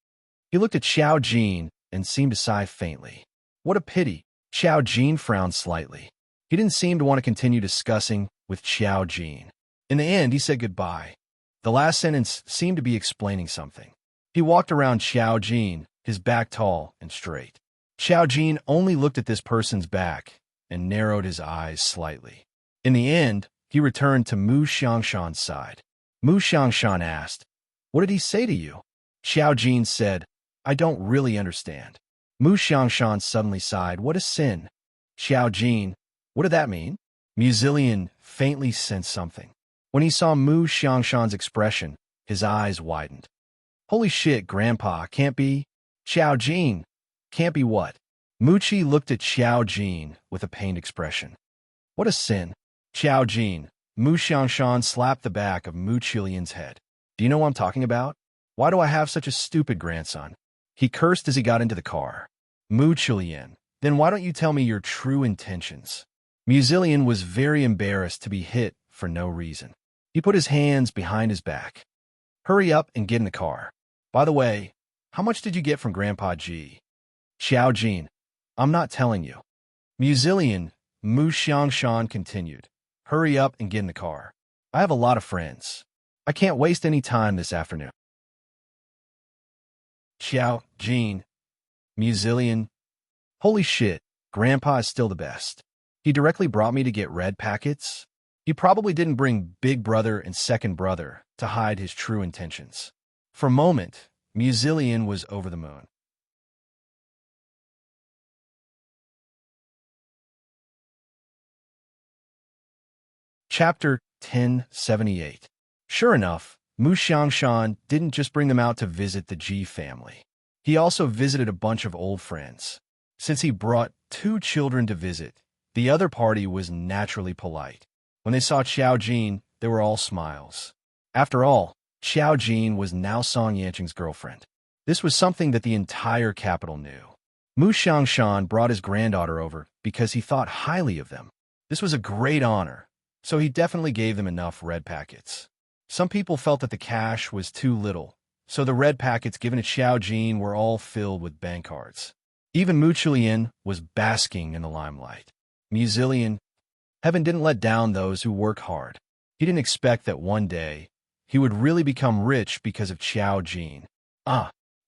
He looked at Xiao Jin and seemed to sigh faintly. What a pity. Xiao Jin frowned slightly. He didn't seem to want to continue discussing with Xiao Jin. In the end, he said goodbye. The last sentence seemed to be explaining something. He walked around Xiao Jin, his back tall and straight. Xiao Jin only looked at this person's back and narrowed his eyes slightly. In the end, he returned to Mu Xiangshan's side. Mu Xiangshan asked, "What did he say to you?" Xiao Jin said, "I don't really understand." Mu Xiangshan suddenly sighed. What a sin. Xiao Jin, what did that mean? Muzilian faintly sensed something. When he saw Mu Xiangshan's expression, his eyes widened. Holy shit, Grandpa, can't be. Xiao Jin, can't be what? Muchi looked at Xiao Jin with a pained expression. What a sin. Xiao Jin, Mu Xiangshan slapped the back of Mu Chilian's head. Do you know what I'm talking about? Why do I have such a stupid grandson? He cursed as he got into the car. Mu Chilian, then why don't you tell me your true intentions? Muzilian was very embarrassed to be hit for no reason. He put his hands behind his back. Hurry up and get in the car. By the way, how much did you get from Grandpa G? Xiao Jin, I'm not telling you. Muzilian, Mu Xiangshan continued. Hurry up and get in the car. I have a lot of friends. I can't waste any time this afternoon. Xiao Jin, Muzilian. Holy shit, Grandpa is still the best. He directly brought me to get red packets. He probably didn't bring Big Brother and Second Brother to hide his true intentions. For a moment, Muzilian was over the moon. Chapter 1078. Sure enough, Mu Xiangshan didn't just bring them out to visit the Ji family. He also visited a bunch of old friends. Since he brought 2 children to visit, the other party was naturally polite. When they saw Xiao Jin, they were all smiles. After all, Xiao Jin was now Song Yanqing's girlfriend. This was something that the entire capital knew. Mu Xiangshan brought his granddaughter over because he thought highly of them. This was a great honor, so he definitely gave them enough red packets. Some people felt that the cash was too little, so the red packets given to Xiao Jin were all filled with bank cards. Even Mu Chilian was basking in the limelight. Muzilian, heaven didn't let down those who work hard. He didn't expect that one day he would really become rich because of Xiao Jin.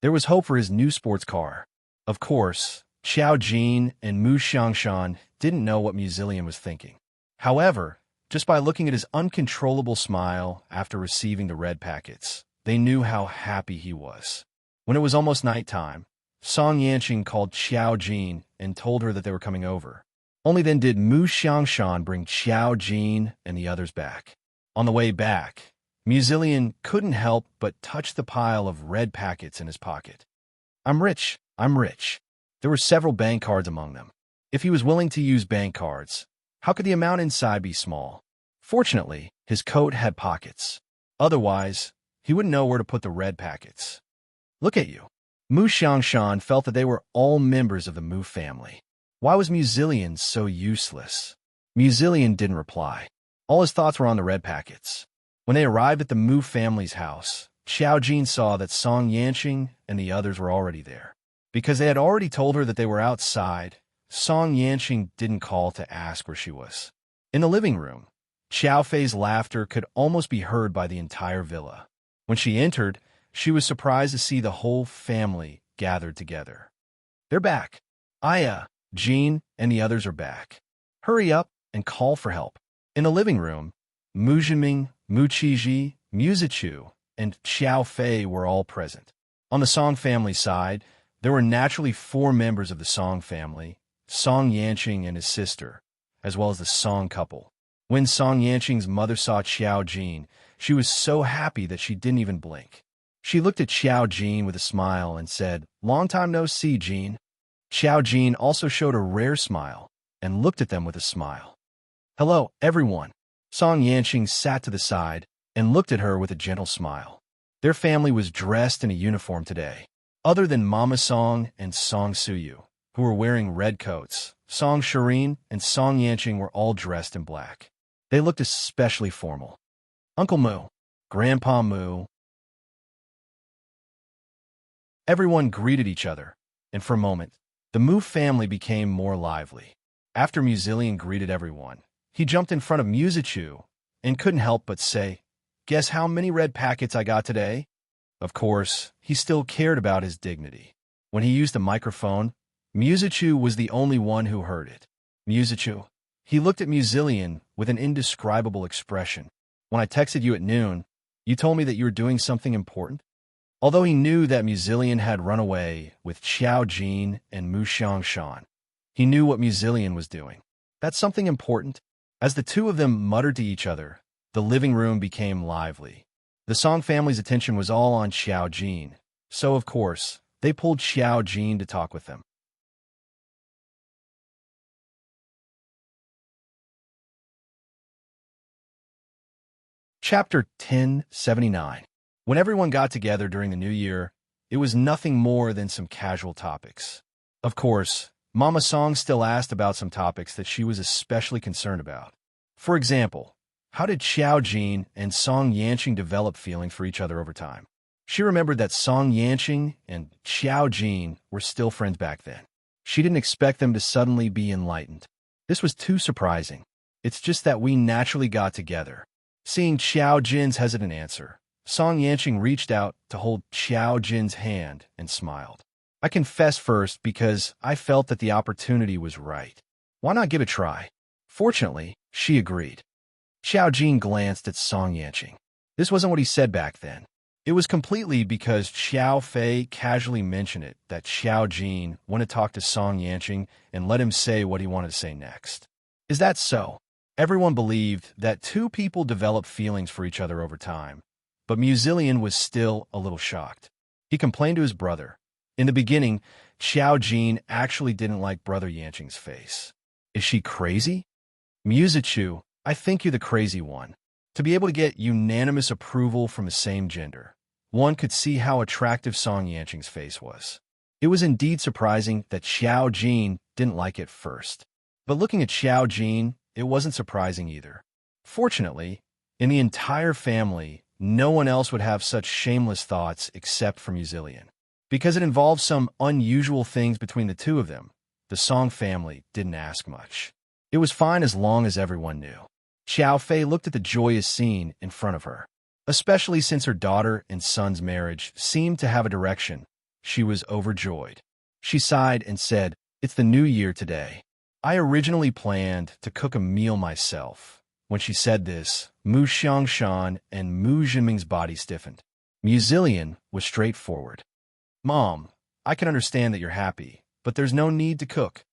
There was hope for his new sports car. Of course, Xiao Jin and Mu Xiangshan didn't know what Muzilian was thinking. However, just by looking at his uncontrollable smile after receiving the red packets, they knew how happy he was. When it was almost nighttime, Song Yanqing called Xiao Jin and told her that they were coming over. Only then did Mu Xiangshan bring Xiao Jin and the others back. On the way back, Muzilian couldn't help but touch the pile of red packets in his pocket. I'm rich, I'm rich. There were several bank cards among them. If he was willing to use bank cards, how could the amount inside be small? Fortunately, his coat had pockets. Otherwise, he wouldn't know where to put the red packets. Look at you. Mu Xiangshan felt that they were all members of the Mu family. Why was Muzillion so useless? Muzillion didn't reply. All his thoughts were on the red packets. When they arrived at the Mu family's house, Xiao Jin saw that Song Yanqing and the others were already there. Because they had already told her that they were outside, Song Yanqing didn't call to ask where she was. In the living room, Xiao Fei's laughter could almost be heard by the entire villa. When she entered, she was surprised to see the whole family gathered together. They're back. Aya, Jean, and the others are back. Hurry up and call for help. In the living room, Mu Jinming, Mu Qiji, Mu Zichu, and Xiao Fei were all present. On the Song family side, there were naturally 4 members of the Song family, Song Yanqing and his sister, as well as the Song couple. When Song Yanqing's mother saw Xiao Jin, she was so happy that she didn't even blink. She looked at Xiao Jin with a smile and said, "Long time no see, Jin." Xiao Jin also showed a rare smile and looked at them with a smile. "Hello, everyone." Song Yanqing sat to the side and looked at her with a gentle smile. Their family was dressed in a uniform today. Other than Mama Song and Song Suyu, who were wearing red coats, Song Shireen and Song Yanqing were all dressed in black. They looked especially formal. Uncle Mu, Grandpa Mu. Everyone greeted each other, and for a moment, the Mu family became more lively. After Muzillion greeted everyone, he jumped in front of Mu Zichu and couldn't help but say, "Guess how many red packets I got today?" Of course, he still cared about his dignity. When he used the microphone, Mu Zichu was the only one who heard it. Mu Zichu. He looked at Muzillion with an indescribable expression. "When I texted you at noon, you told me that you were doing something important?" Although he knew that Muzillion had run away with Xiao Jin and Mu Xiangshan, he knew what Muzillion was doing. "That's something important." As the two of them muttered to each other, the living room became lively. The Song family's attention was all on Xiao Jin, so of course, they pulled Xiao Jin to talk with them. Chapter 1079. When everyone got together during the new year, it was nothing more than some casual topics. Of course, Mama Song still asked about some topics that she was especially concerned about. For example, how did Xiao Jin and Song Yanqing develop feelings for each other over time? She remembered that Song Yanqing and Xiao Jin were still friends back then. She didn't expect them to suddenly be enlightened. This was too surprising. "It's just that we naturally got together." Seeing Xiao Jin's hesitant answer, Song Yanqing reached out to hold Xiao Jin's hand and smiled. "I confess first because I felt that the opportunity was right. Why not give it a try?" Fortunately, she agreed. Xiao Jin glanced at Song Yanqing. This wasn't what he said back then. It was completely because Xiao Fei casually mentioned it that Xiao Jin wanted to talk to Song Yanqing and let him say what he wanted to say next. Is that so? Everyone believed that 2 people develop feelings for each other over time, but Muzillion was still a little shocked. He complained to his brother. In the beginning, Xiao Jin actually didn't like Brother Yanqing's face. "Is she crazy?" "Mu Zichu, I think you're the crazy one." To be able to get unanimous approval from the same gender, one could see how attractive Song Yanqing's face was. It was indeed surprising that Xiao Jin didn't like it first. But looking at Xiao Jin, it wasn't surprising either. Fortunately, in the entire family, no one else would have such shameless thoughts except for Muzillion. Because it involved some unusual things between the two of them, the Song family didn't ask much. It was fine as long as everyone knew. Xiao Fei looked at the joyous scene in front of her. Especially since her daughter and son's marriage seemed to have a direction, she was overjoyed. She sighed and said, "It's the new year today. I originally planned to cook a meal myself." When she said this, Mu Xiangshan and Mu Jinming's body stiffened. Muzillion was straightforward. "Mom, I can understand that you're happy, but there's no need to cook."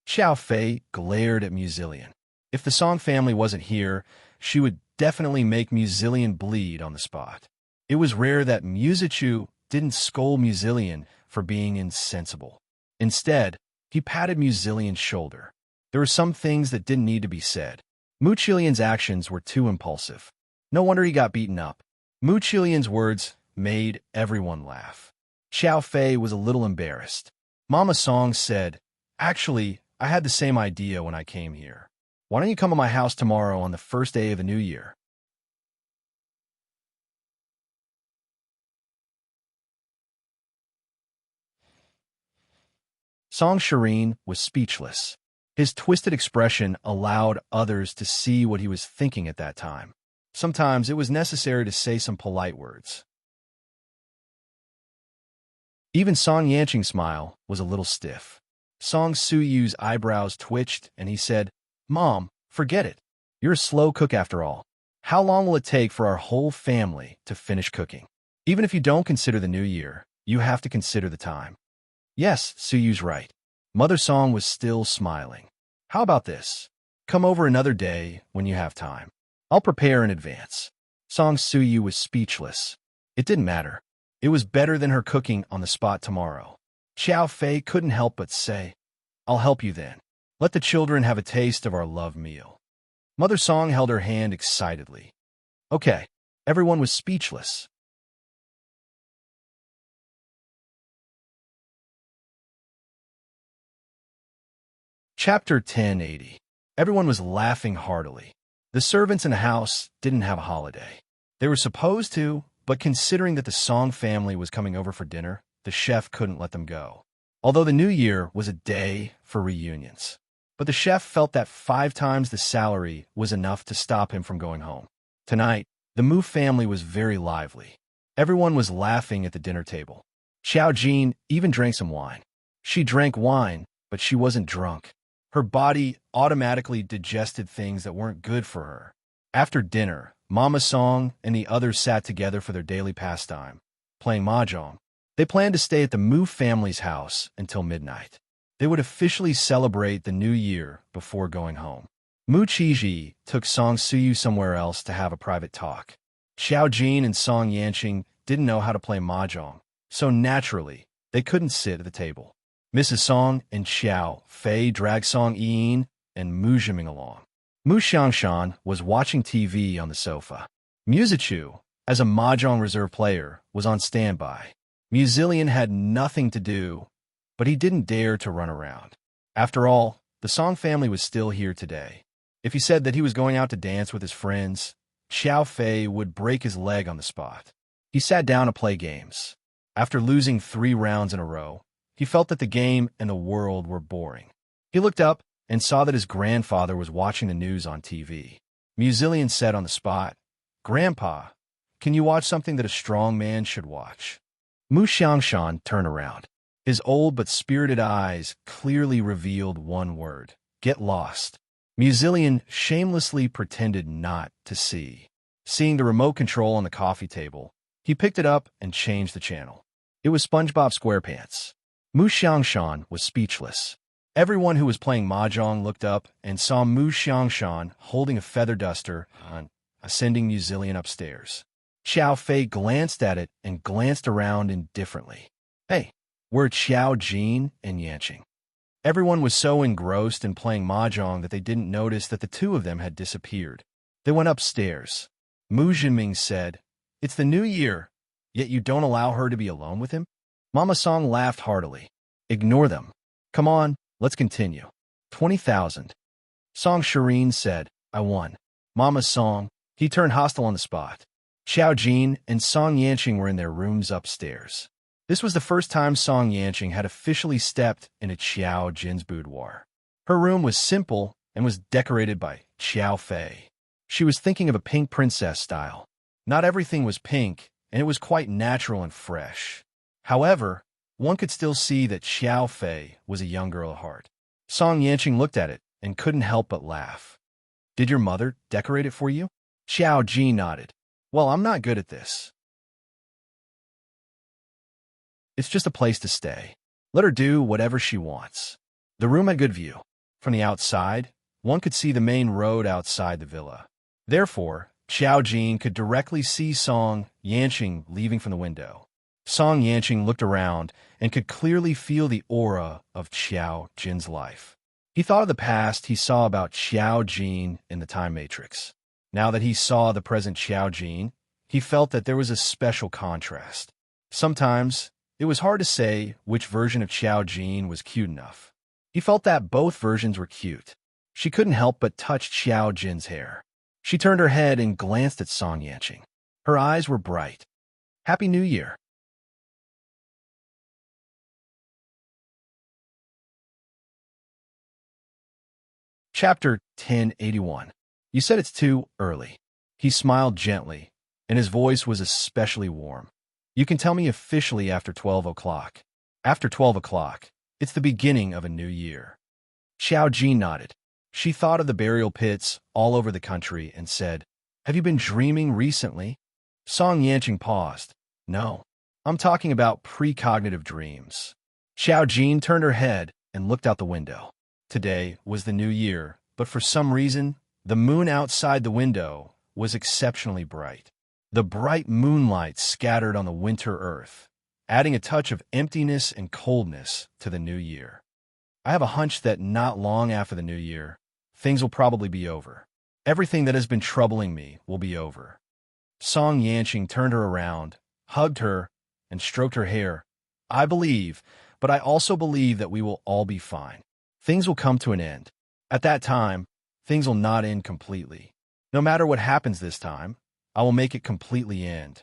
Xiao Fei glared at Muzillion. If the Song family wasn't here, she would definitely make Muzillion bleed on the spot. It was rare that Mu Zichu didn't scold Muzillion for being insensible. Instead, he patted Muzillion's shoulder. There were some things that didn't need to be said. Mu Qilion's actions were too impulsive. No wonder he got beaten up. Mu Qilion's words made everyone laugh. Xiao Fei was a little embarrassed. Mama Song said, "Actually, I had the same idea when I came here. Why don't you come to my house tomorrow on the first day of the new year?" Song Shireen was speechless. His twisted expression allowed others to see what he was thinking at that time. Sometimes it was necessary to say some polite words. Even Song Yanqing's smile was a little stiff. Song Suyu's eyebrows twitched, and he said, "Mom, forget it. You're a slow cook after all. How long will it take for our whole family to finish cooking? Even if you don't consider the new year, you have to consider the time." Yes, Suyu's right. Mother Song was still smiling. "How about this? Come over another day when you have time. I'll prepare in advance." Song Suyu was speechless. It didn't matter. It was better than her cooking on the spot tomorrow. Xiao Fei couldn't help but say, "I'll help you then. Let the children have a taste of our love meal." Mother Song held her hand excitedly. Okay, everyone was speechless. Chapter 1080. Everyone was laughing heartily. The servants in the house didn't have a holiday. They were supposed to, but considering that the Song family was coming over for dinner, the chef couldn't let them go. Although the new year was a day for reunions. But the chef felt that 5 times the salary was enough to stop him from going home. Tonight, the Mu family was very lively. Everyone was laughing at the dinner table. Xiao Jin even drank some wine. She drank wine, but she wasn't drunk. Her body automatically digested things that weren't good for her. After dinner, Mama Song and the others sat together for their daily pastime, playing mahjong. They planned to stay at the Mu family's house until midnight. They would officially celebrate the new year before going home. Mu Qiji took Song Suyu somewhere else to have a private talk. Xiao Jin and Song Yanqing didn't know how to play mahjong, so naturally, they couldn't sit at the table. Mrs. Song and Xiao Fei dragged Song Yin and Mu Zhiming along. Mu Xiangshan was watching TV on the sofa. Mu Zichu, as a mahjong reserve player, was on standby. Mu Zillion had nothing to do, but he didn't dare to run around. After all, the Song family was still here today. If he said that he was going out to dance with his friends, Xiao Fei would break his leg on the spot. He sat down to play games. After losing 3 rounds in a row, he felt that the game and the world were boring. He looked up and saw that his grandfather was watching the news on TV. Mu Zillion said on the spot, "Grandpa, can you watch something that a strong man should watch?" Mu Xiangshan turned around. His old but spirited eyes clearly revealed one word: get lost. Mu Zillion shamelessly pretended not to see. Seeing the remote control on the coffee table, he picked it up and changed the channel. It was SpongeBob SquarePants. Mu Xiangshan was speechless. Everyone who was playing mahjong looked up and saw Mu Xiangshan holding a feather duster and ascending Mu Zillion upstairs. Xiao Fei glanced at it and glanced around indifferently. Hey, were Xiao Jin and Yanqing. Everyone was so engrossed in playing mahjong that they didn't notice that the 2 of them had disappeared. They went upstairs. Mu Zhiming said, "It's the new year, yet you don't allow her to be alone with him?" Mama Song laughed heartily. "Ignore them. Come on, let's continue." 20,000. Song Shireen said, "I won." Mama Song, he turned hostile on the spot. Xiao Jin and Song Yanqing were in their rooms upstairs. This was the first time Song Yanqing had officially stepped into Xiao Jin's boudoir. Her room was simple and was decorated by Xiao Fei. She was thinking of a pink princess style. Not everything was pink, and it was quite natural and fresh. However, one could still see that Xiao Fei was a young girl at heart. Song Yanqing looked at it and couldn't help but laugh. "Did your mother decorate it for you?" Xiao Ji nodded. "Well, I'm not good at this. It's just a place to stay. Let her do whatever she wants." The room had good view. From the outside, one could see the main road outside the villa. Therefore, Xiao Jin could directly see Song Yanqing leaving from the window. Song Yanqing looked around and could clearly feel the aura of Xiao Jin's life. He thought of the past he saw about Xiao Jin in the Time Matrix. Now that he saw the present Xiao Jin, he felt that there was a special contrast. Sometimes, It was hard to say which version of Xiao Jin was cute enough. He felt that both versions were cute. She couldn't help but touch Xiao Jin's hair. She turned her head and glanced at Song Yanqing. Her eyes were bright. Happy New Year. Chapter 1081. You said it's too early. He smiled gently, and his voice was especially warm. You can tell me officially after 12 o'clock. After 12 o'clock, it's the beginning of a new year. Xiao Jin nodded. She thought of the burial pits all over the country and said, "Have you been dreaming recently?" Song Yanqing paused. "No, I'm talking about precognitive dreams." Xiao Jin turned her head and looked out the window. Today was the new year, but for some reason, the moon outside the window was exceptionally bright. The bright moonlight scattered on the winter earth, adding a touch of emptiness and coldness to the new year. I have a hunch that not long after the new year, things will probably be over. Everything that has been troubling me will be over. Song Yanqing turned her around, hugged her, and stroked her hair. I believe, but I also believe that we will all be fine. Things will come to an end. At that time, things will not end completely. No matter what happens this time, I will make it completely end.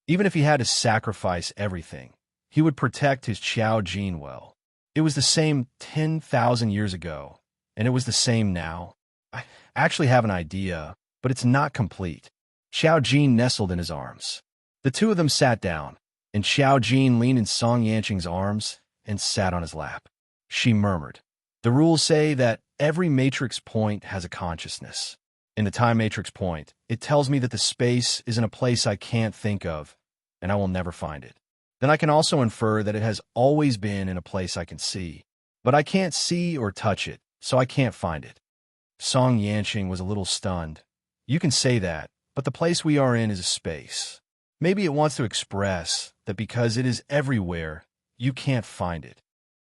Even if he had to sacrifice everything, he would protect his Xiao Jin well. It was the same 10,000 years ago, and it was the same now. I actually have an idea, but it's not complete. Xiao Jin nestled in his arms. The two of them sat down, and Xiao Jin leaned in Song Yanqing's arms and sat on his lap. She murmured, "The rules say that every matrix point has a consciousness. In the time matrix point, it tells me that the space is in a place I can't think of, and I will never find it. Then I can also infer that it has always been in a place I can see, but I can't see or touch it, so I can't find it." Song Yanqing was a little stunned. You can say that, but the place we are in is a space. Maybe it wants to express that because it is everywhere, you can't find it.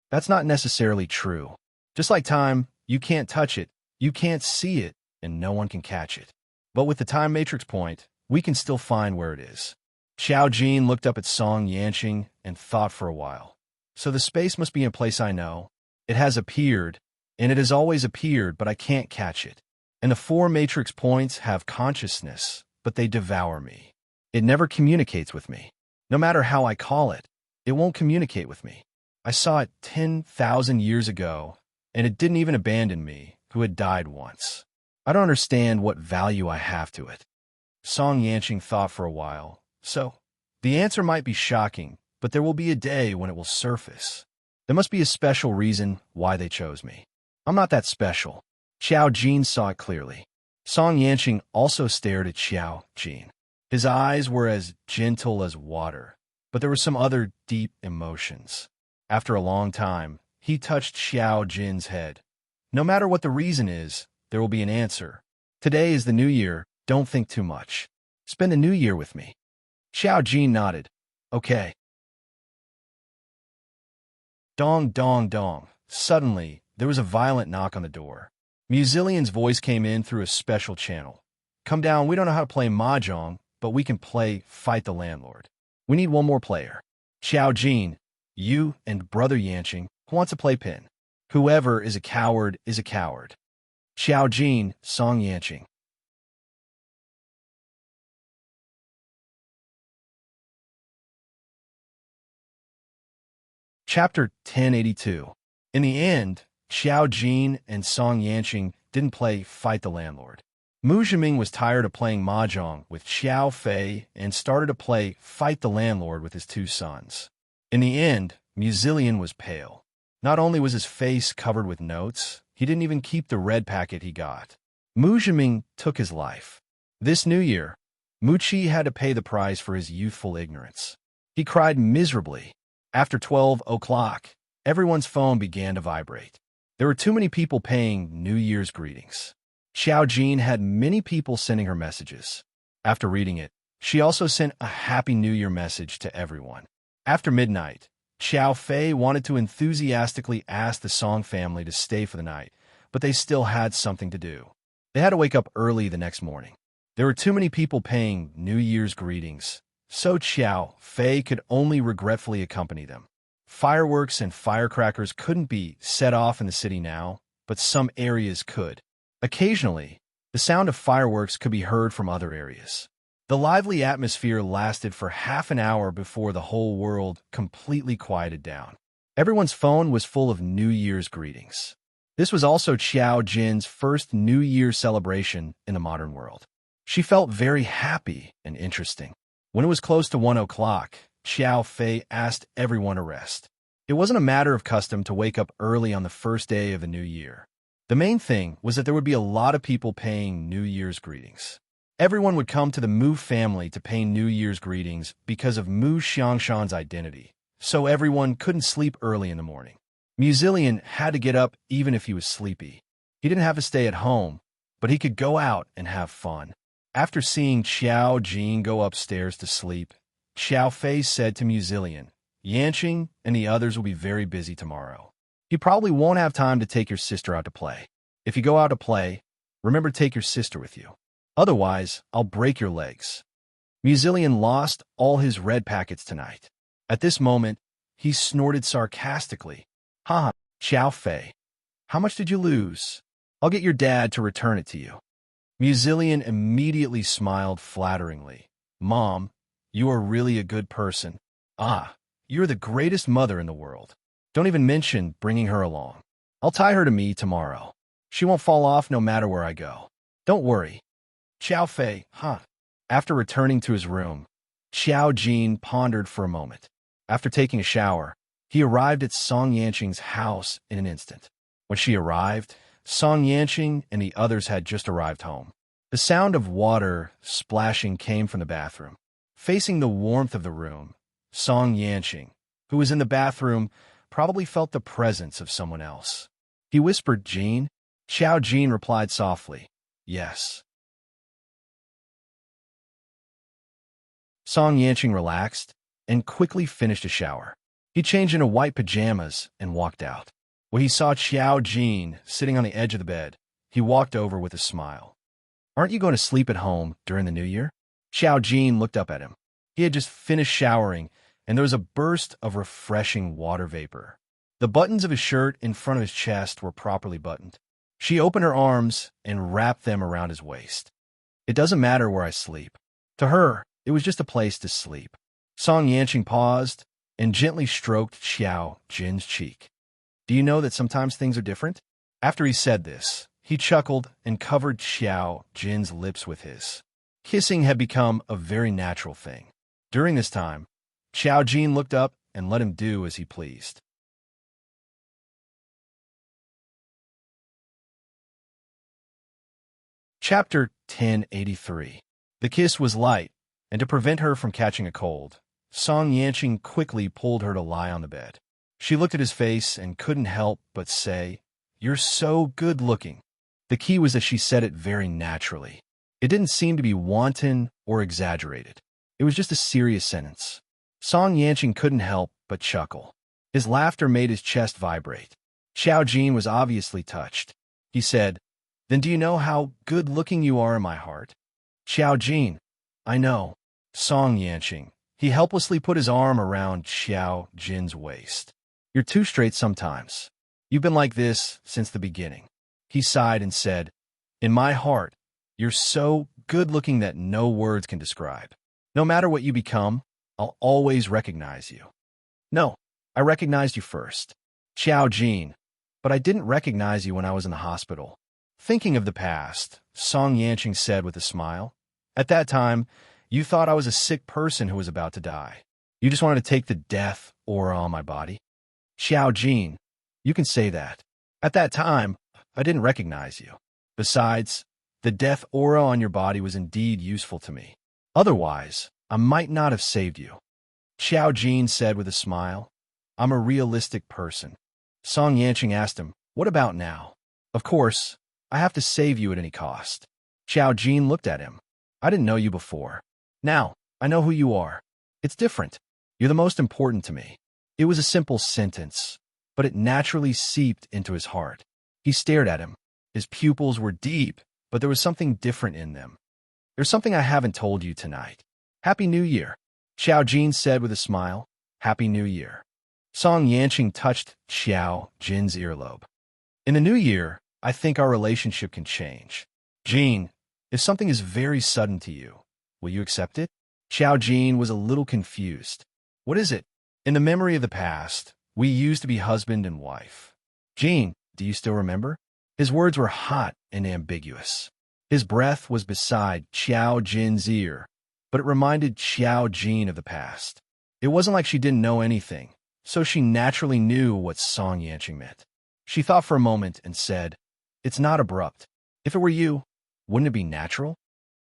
That's not necessarily true. Just like time, you can't touch it, you can't see it, and no one can catch it. But with the time matrix point, we can still find where it is. Xiao Jin looked up at Song Yanqing and thought for a while. So the space must be in a place I know. It has appeared, and it has always appeared, but I can't catch it. And the four matrix points have consciousness, but they devour me. It never communicates with me. No matter how I call it, it won't communicate with me. I saw it 10,000 years ago, and it didn't even abandon me, who had died once. I don't understand what value I have to it. Song Yanqing thought for a while. So, the answer might be shocking, but there will be a day when it will surface. There must be a special reason why they chose me. I'm not that special. Xiao Jin saw it clearly. Song Yanqing also stared at Xiao Jin. His eyes were as gentle as water, but there were some other deep emotions. After a long time, he touched Xiao Jin's head. No matter what the reason is, there will be an answer. Today is the new year. Don't think too much. Spend the new year with me. Xiao Jin nodded. Okay. Dong, dong, dong. Suddenly, there was a violent knock on the door. Musilian's voice came in through a special channel. "Come down, we don't know how to play mahjong, but we can play Fight the Landlord. We need one more player. Xiao Jin, you and Brother Yanqing, who wants to play pin? Whoever is a coward is a coward." Xiao Jin, Song Yanqing. Chapter 1082. In the end, Xiao Jin and Song Yanqing didn't play Fight the Landlord. Mu Zhiming was tired of playing mahjong with Xiao Fei and started to play Fight the Landlord with his two sons. In the end, Musilian was pale. Not only was his face covered with notes, he didn't even keep the red packet he got. Mu Zhiming took his life. This new year, Mu Qi had to pay the price for his youthful ignorance. He cried miserably. After 12 o'clock, everyone's phone began to vibrate. There were too many people paying New Year's greetings. Xiao Jin had many people sending her messages. After reading it, she also sent a Happy New Year message to everyone. After midnight, Xiao Fei wanted to enthusiastically ask the Song family to stay for the night, but they still had something to do. They had to wake up early the next morning. There were too many people paying New Year's greetings, so Xiao Fei could only regretfully accompany them. Fireworks and firecrackers couldn't be set off in the city now, but some areas could. Occasionally, the sound of fireworks could be heard from other areas. The lively atmosphere lasted for half an hour before the whole world completely quieted down. Everyone's phone was full of New Year's greetings. This was also Xiao Jin's first New Year's celebration in the modern world. She felt very happy and interesting. When it was close to 1 o'clock, Xiao Fei asked everyone to rest. It wasn't a matter of custom to wake up early on the first day of the new year. The main thing was that there would be a lot of people paying New Year's greetings. Everyone would come to the Mu family to pay New Year's greetings because of Mu Xiangshan's identity, so everyone couldn't sleep early in the morning. Muzillion had to get up even if he was sleepy. He didn't have to stay at home, but he could go out and have fun. After seeing Xiao Jin go upstairs to sleep, Xiao Fei said to Muzillion, "Yanqing and the others will be very busy tomorrow. You probably won't have time to take your sister out to play. If you go out to play, remember to take your sister with you. Otherwise, I'll break your legs." Muzillion lost all his red packets tonight. At this moment, he snorted sarcastically. "Ha, Xiao Fei, how much did you lose? I'll get your dad to return it to you." Muzillion immediately smiled flatteringly. "Mom, you are really a good person. Ah, you're the greatest mother in the world. Don't even mention bringing her along. I'll tie her to me tomorrow. She won't fall off no matter where I go. Don't worry." Xiao Fei, huh? After returning to his room, Xiao Jin pondered for a moment. After taking a shower, he arrived at Song Yanqing's house in an instant. When she arrived, Song Yanqing and the others had just arrived home. The sound of water splashing came from the bathroom. Facing the warmth of the room, Song Yanqing, who was in the bathroom, probably felt the presence of someone else. He whispered, "Jin?" Xiao Jin replied softly, "Yes." Song Yanqing relaxed and quickly finished a shower. He changed into white pajamas and walked out. When he saw Xiao Jin sitting on the edge of the bed, he walked over with a smile. "Aren't you going to sleep at home during the new year?" Xiao Jin looked up at him. He had just finished showering, and there was a burst of refreshing water vapor. The buttons of his shirt in front of his chest were properly buttoned. She opened her arms and wrapped them around his waist. "It doesn't matter where I sleep." To her, it was just a place to sleep. Song Yanqing paused and gently stroked Xiao Jin's cheek. "Do you know that sometimes things are different?" After he said this, he chuckled and covered Xiao Jin's lips with his. Kissing had become a very natural thing. During this time, Xiao Jin looked up and let him do as he pleased. Chapter 1083. The kiss was light, and to prevent her from catching a cold, Song Yanqing quickly pulled her to lie on the bed. She looked at his face and couldn't help but say, "You're so good-looking." The key was that she said it very naturally. It didn't seem to be wanton or exaggerated. It was just a serious sentence. Song Yanqing couldn't help but chuckle. His laughter made his chest vibrate. Xiao Jin was obviously touched. He said, "Then do you know how good-looking you are in my heart?" Xiao Jin, "I know." Song Yanqing. He helplessly put his arm around Xiao Jin's waist. "You're too straight sometimes. You've been like this since the beginning." He sighed and said, "In my heart, you're so good-looking that no words can describe. No matter what you become, I'll always recognize you." "No, I recognized you first." Xiao Jin, "But I didn't recognize you when I was in the hospital." Thinking of the past, Song Yanqing said with a smile, "At that time, you thought I was a sick person who was about to die. You just wanted to take the death aura on my body." Xiao Jin, "You can say that. At that time, I didn't recognize you. Besides, the death aura on your body was indeed useful to me. Otherwise, I might not have saved you." Xiao Jin said with a smile, "I'm a realistic person." Song Yanqing asked him, "What about now?" "Of course, I have to save you at any cost." Xiao Jin looked at him. "I didn't know you before. Now, I know who you are. It's different. You're the most important to me." It was a simple sentence, but it naturally seeped into his heart. He stared at him. His pupils were deep, but there was something different in them. "There's something I haven't told you tonight. Happy New Year." Xiao Jin said with a smile, "Happy New Year." Song Yanqing touched Xiao Jin's earlobe. "In the new year, I think our relationship can change. Jin, if something is very sudden to you, will you accept it?" Xiao Jin was a little confused. "What is it?" "In the memory of the past, we used to be husband and wife. Jin, do you still remember?" His words were hot and ambiguous. His breath was beside Xiao Jin's ear, but it reminded Xiao Jin of the past. It wasn't like she didn't know anything, so she naturally knew what Song Yanqing meant. She thought for a moment and said, "It's not abrupt. If it were you, wouldn't it be natural?"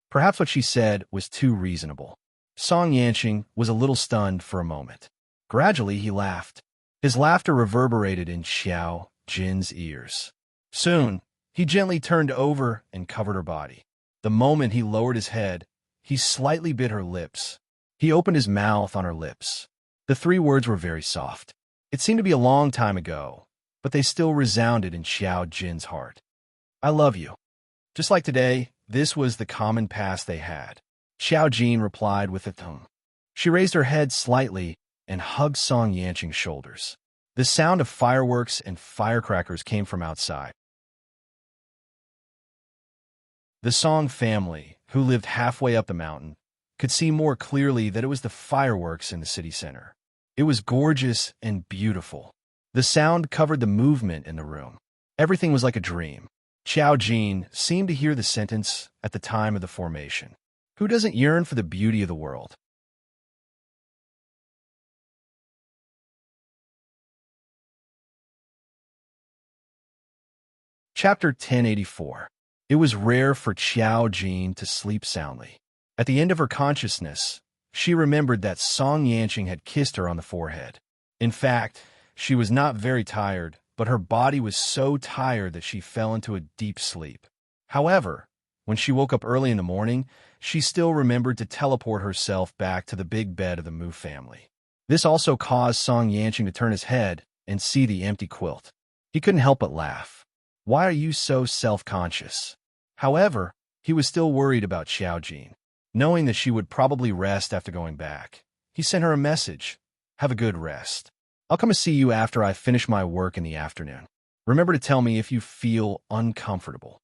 Perhaps what she said was too reasonable. Song Yanqing was a little stunned for a moment. Gradually, he laughed. His laughter reverberated in Xiao Jin's ears. Soon, he gently turned over and covered her body. The moment he lowered his head, he slightly bit her lips. He opened his mouth on her lips. The three words were very soft. It seemed to be a long time ago, but they still resounded in Xiao Jin's heart. "I love you." Just like today, this was the common past they had. Xiao Jin replied with a thumb. She raised her head slightly and hugged Song Yanqing's shoulders. The sound of fireworks and firecrackers came from outside. The Song family, who lived halfway up the mountain, could see more clearly that it was the fireworks in the city center. It was gorgeous and beautiful. The sound covered the movement in the room. Everything was like a dream. Xiao Jin seemed to hear the sentence at the time of the formation. Who doesn't yearn for the beauty of the world? Chapter 1084. It was rare for Xiao Jin to sleep soundly. At the end of her consciousness, she remembered that Song Yanqing had kissed her on the forehead. In fact, she was not very tired, but her body was so tired that she fell into a deep sleep. However, when she woke up early in the morning, she still remembered to teleport herself back to the big bed of the Mu family. This also caused Song Yanqing to turn his head and see the empty quilt. He couldn't help but laugh. "Why are you so self-conscious?" However, he was still worried about Xiao Jin. Knowing that she would probably rest after going back, he sent her a message. "Have a good rest. I'll come and see you after I finish my work in the afternoon. Remember to tell me if you feel uncomfortable."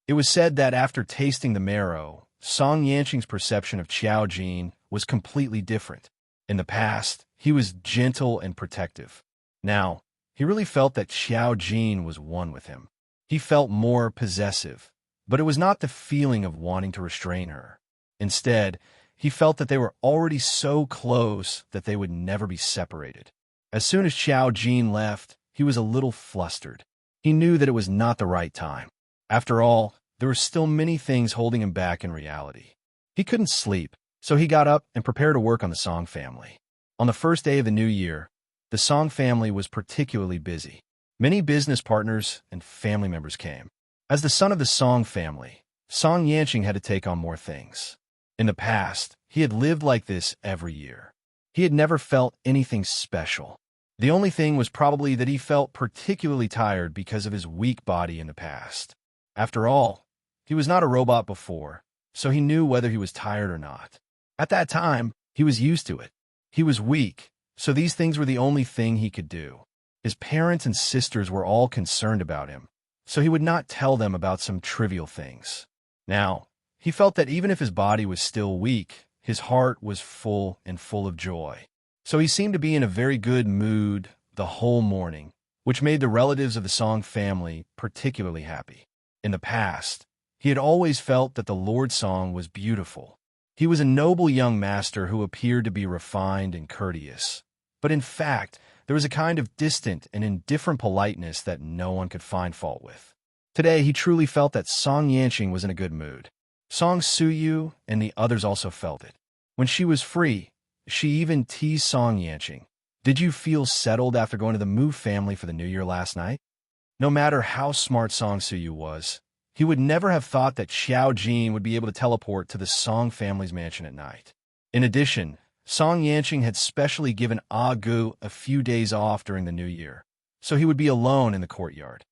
It was said that after tasting the marrow, Song Yanqing's perception of Xiao Jin was completely different. In the past, he was gentle and protective. Now, he really felt that Xiao Jin was one with him. He felt more possessive, but it was not the feeling of wanting to restrain her. Instead, he felt that they were already so close that they would never be separated. As soon as Xiao Jin left, he was a little flustered. He knew that it was not the right time. After all, there were still many things holding him back in reality. He couldn't sleep, so he got up and prepared to work on the Song family. On the first day of the new year, the Song family was particularly busy. Many business partners and family members came. As the son of the Song family, Song Yanqing had to take on more things. In the past, he had lived like this every year. He had never felt anything special. The only thing was probably that he felt particularly tired because of his weak body in the past. After all, he was not a robot before, so he knew whether he was tired or not. At that time, he was used to it. He was weak, so these things were the only thing he could do. His parents and sisters were all concerned about him, so he would not tell them about some trivial things. Now, he felt that even if his body was still weak, his heart was full and full of joy. So he seemed to be in a very good mood the whole morning, which made the relatives of the Song family particularly happy. In the past, he had always felt that the Lord Song was beautiful. He was a noble young master who appeared to be refined and courteous. But in fact, there was a kind of distant and indifferent politeness that no one could find fault with. Today, he truly felt that Song Yanqing was in a good mood. Song Suyu and the others also felt it. When she was free, she even teased Song Yanqing. "Did you feel settled after going to the Mu family for the New Year last night?" No matter how smart Song Suyu was, he would never have thought that Xiao Jin would be able to teleport to the Song family's mansion at night. In addition, Song Yanqing had specially given Ah Gu a few days off during the New Year, so he would be alone in the courtyard.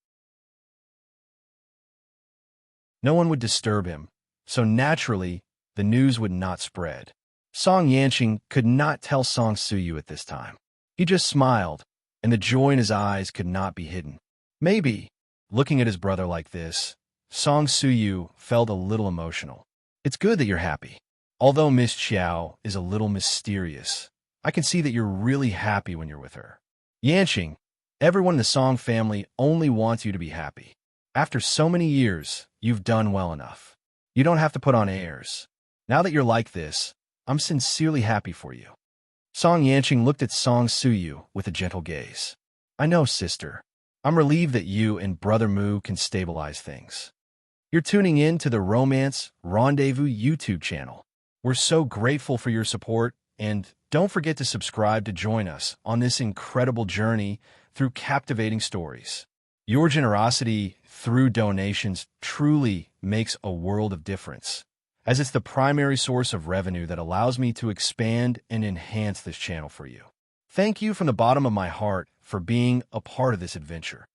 No one would disturb him, so naturally, the news would not spread. Song Yanqing could not tell Song Suyu at this time. He just smiled, and the joy in his eyes could not be hidden. Maybe, looking at his brother like this, Song Suyu felt a little emotional. It's good that you're happy. Although Miss Qiao is a little mysterious, I can see that you're really happy when you're with her. Yanqing, everyone in the Song family only wants you to be happy. After so many years, you've done well enough. You don't have to put on airs. Now that you're like this, I'm sincerely happy for you. Song Yanqing looked at Song Suyu with a gentle gaze. I know, sister. I'm relieved that you and Brother Mu can stabilize things. You're tuning in to the Romance Rendezvous YouTube channel. We're so grateful for your support, and don't forget to subscribe to join us on this incredible journey through captivating stories. Your generosity through donations truly makes a world of difference, as it's the primary source of revenue that allows me to expand and enhance this channel for you. Thank you from the bottom of my heart for being a part of this adventure.